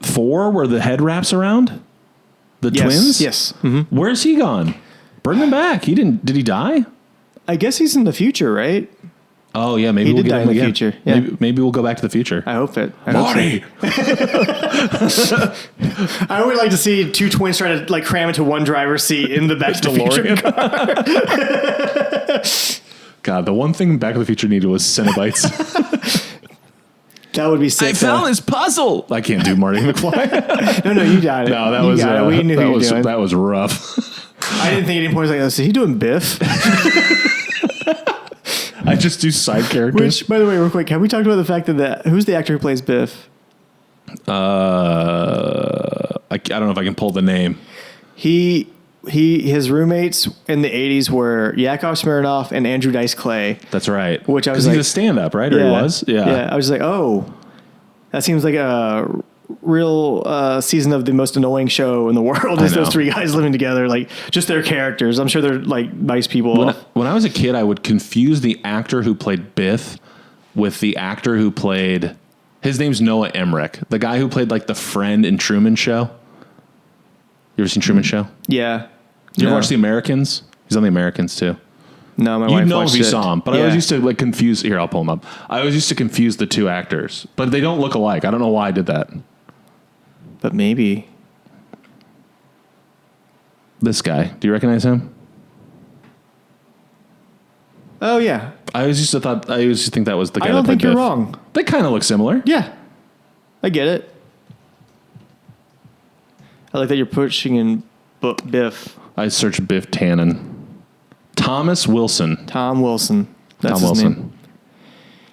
4 where the head wraps around? The twins? Yes. Mm-hmm. Where's he gone? Bring him back. Did he die? I guess he's in the future, right? Oh yeah, maybe He we'll did get die him in the again. future. Yeah. Maybe we'll go back to the future. I hope it. Marty. I would like to see 2 twins try to like cram into one driver's seat in the Back to the Future car. God, the one thing Back to the Future needed was Cenobites. That would be sick. I found this puzzle. I can't do Marty McFly. No, you got it. No, that You was got it. We knew that who you were was doing. that was rough. I didn't think at any point I was like, is he doing Biff? I just do side characters. Which, by the way, real quick, have we talked about the fact that who's the actor who plays Biff? I don't know if I can pull the name. His roommates in the 80s were Yakov Smirnoff and Andrew Dice Clay. That's right. Which I was 'Cause he's like- a stand-up, right? Or he was? Yeah. I was like, oh, that seems like a real season of the most annoying show in the world. Is know. those 3 guys living together, like just their characters. I'm sure they're like nice people. When I was a kid, I would confuse the actor who played Biff with the actor who played. His name's Noah Emmerich, the guy who played like the friend in Truman Show. You ever seen Truman Show? Yeah. You ever watch The Americans? He's on The Americans too. No, my You wife know if watched you it. saw him, but I always used to like confuse. Here, I'll pull him up. I always used to confuse the 2 actors, but they don't look alike. I don't know why I did that. But maybe. This guy, do you recognize him? Oh, yeah. I always used to think that was the guy. I don't that played think you're Biff. wrong. They kind of look similar. Yeah. I get it. I like that you're pushing in Biff. I searched Biff Tannen. Thomas Wilson. Tom Wilson. That's Tom his Wilson. name.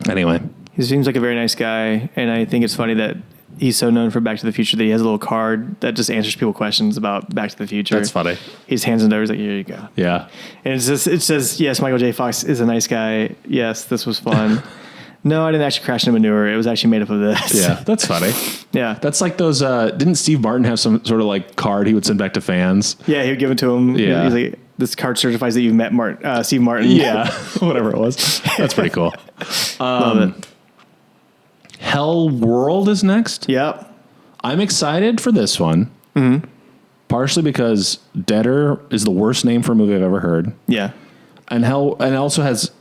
Anyway, He seems like a very nice guy, and I think it's funny that he's so known for Back to the Future that he has a little card that just answers people questions about Back to the Future. that's funny. He just hands it over. He's like, here you go. Yeah. And it says, yes, Michael J. Fox is a nice guy. Yes, this was fun. No, I didn't actually crash into manure. It was actually made up of this. Yeah, that's funny. Yeah. That's like those. Didn't Steve Martin have some sort of like card he would send back to fans? Yeah, he would give it to him. Yeah. He's like, this card certifies that you've met Steve Martin. Yeah, whatever it was. That's pretty cool. Love it. Hell World is next. Yep. I'm excited for this one. Mm-hmm. Partially because Deader is the worst name for a movie I've ever heard. Yeah. And also has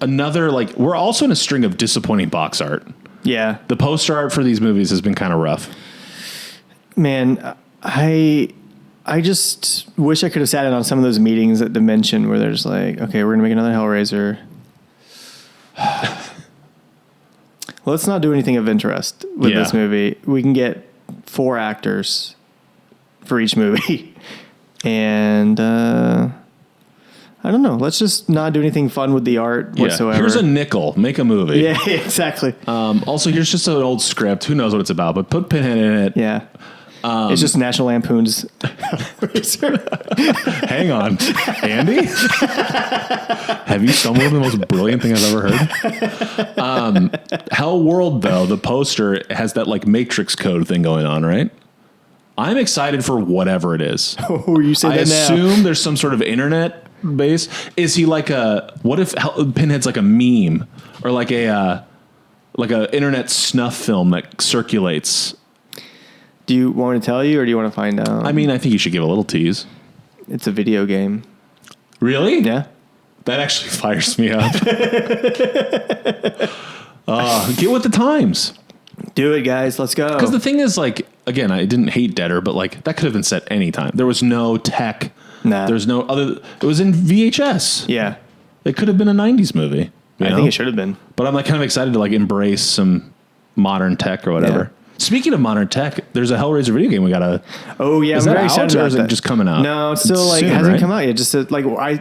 another, like, we're also in a string of disappointing box art. Yeah. The poster art for these movies has been kind of rough. Man, I just wish I could have sat in on some of those meetings at Dimension where they're just like, okay, we're going to make another Hellraiser. Let's not do anything of interest with this movie. We can get 4 actors for each movie. And I don't know. Let's just not do anything fun with the art whatsoever. Here's a nickel. Make a movie. Yeah, exactly. Also, here's just an old script. Who knows what it's about, but put Pinhead in it. Yeah. It's just National Lampoon's. Hang on. Andy? Have you stumbled on the most brilliant thing I've ever heard? Hell World, though, the poster has that like Matrix code thing going on, right? I'm excited for whatever it is. Oh, you say I that now. assume there's some sort of internet base. Is he like what if Pinhead's like a meme or like a internet snuff film that circulates? Do you want me to tell you or do you want to find out? I mean, I think you should give a little tease. It's a video game. Really? Yeah. That actually fires me up. Get with the times. Do it, guys. Let's go. Because the thing is, like, again, I didn't hate Deader, but like that could have been set anytime. There was no tech Nah. There's no other. It was in VHS. Yeah. It could have been a 90s movie. I think it should have been. But I'm like kind of excited to like embrace some modern tech or whatever. Yeah. Speaking of modern tech, there's a Hellraiser video game we gotta. Oh yeah, Is I'm that very out, excited or about is it that. just coming out? No, it's still like soon, hasn't right? come out yet. Just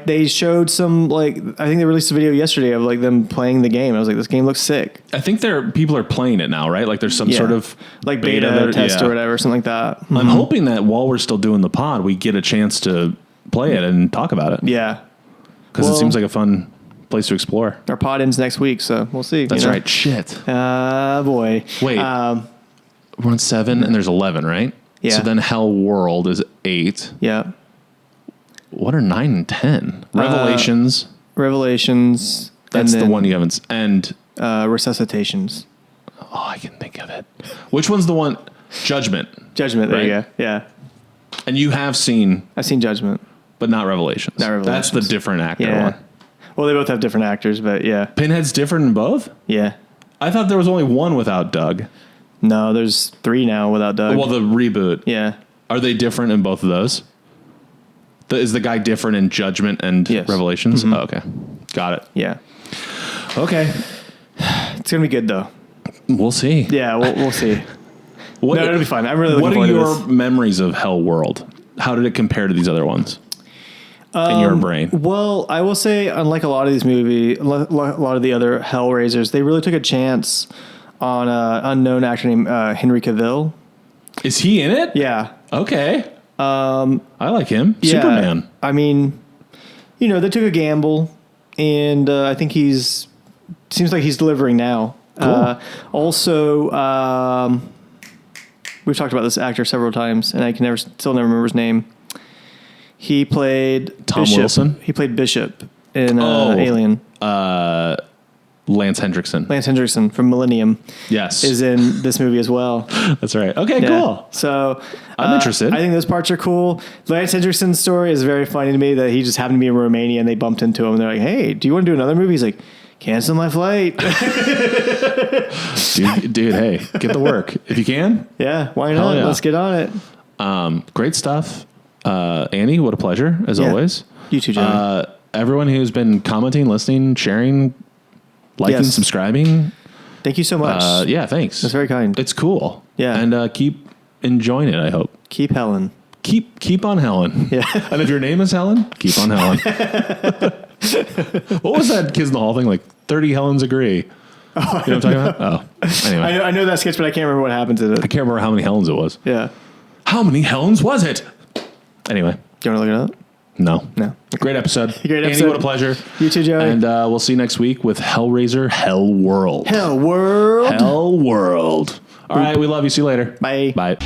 they showed some like I think they released a video yesterday of like them playing the game. I was like, this game looks sick. I think people are playing it now, right? Like there's some sort of like beta test or whatever, something like that. I'm hoping that while we're still doing the pod, we get a chance to play it and talk about it. Yeah, Because it seems like a fun place to explore. our pod ends next week, so we'll see. That's right. Shit. Boy. Wait. We're on 7 and there's 11, right? Yeah. So then Hell World is 8. Yeah. What are 9 and 10? Revelations. Revelations. That's and the then, one you haven't. And Resuscitations. oh, I can think of it. Which one's the one? Judgment. Judgment. There Right. you go. Yeah. And you have seen, I've seen Judgment. but not Revelations. Not That's Revelations. the different actor Yeah. one. Well, they both have different actors, but yeah. Pinhead's different in both? Yeah. I thought there was only one without Doug. No, there's 3 now without Doug. Well, the reboot. yeah. Are they different in both of those? Is the guy different in Judgment and Yes. Revelations? Oh, okay. Got it. Yeah. Okay. It's going to be good, though. We'll see. Yeah, we'll see. What, No, it'll be fun. I'm really looking What are forward to your this. memories of Hell World? How did it compare to these other ones in your brain? Well, I will say, unlike a lot of these movies, a lot of the other Hellraisers, they really took a chance on an unknown actor named Henry Cavill. Is he in it? Yeah. Okay. I like him. Yeah. Superman. I mean, they took a gamble, and I think seems like he's delivering now. Cool. Also, we've talked about this actor several times, and I can still never remember his name. He played Tom Bishop. Wilson? He played Bishop in Oh. Alien. Lance Hendrickson. Lance Hendrickson from Millennium Yes. is in this movie as well. That's right. Okay, Yeah. cool. So I'm interested. I think those parts are cool. Lance Hendrickson's story is very funny to me that he just happened to be in Romania and they bumped into him and they're like, "Hey, do you want to do another movie?" He's like, "Cancel my flight." dude, hey, get the work. If you can. Yeah, why Hell not? yeah. Let's get on it. Great stuff. Annie, what a pleasure, as Yeah. always. You too, Johnny. Everyone who's been commenting, listening, sharing, liking, Yes. subscribing. Thank you so much. Yeah, thanks. That's very kind. It's cool. Yeah. And keep enjoying it, I hope. Keep Helen. Keep on Helen. Yeah. And if your name is Helen, keep on Helen. What was that Kids in the Hall thing? Like 30 Helens agree. You know what I'm talking about? Oh. Anyway. I know that sketch, but I can't remember what happened to I it. can't remember how many Helens it was. Yeah. How many Helens was it? Anyway. Do you want to look it up? No. No. Great episode. Great Andy, episode. what a pleasure. You too, Joey. And we'll see you next week with Hellraiser Hell World. Hell World. Hell World. All right. We love you. See you later. Bye. Bye.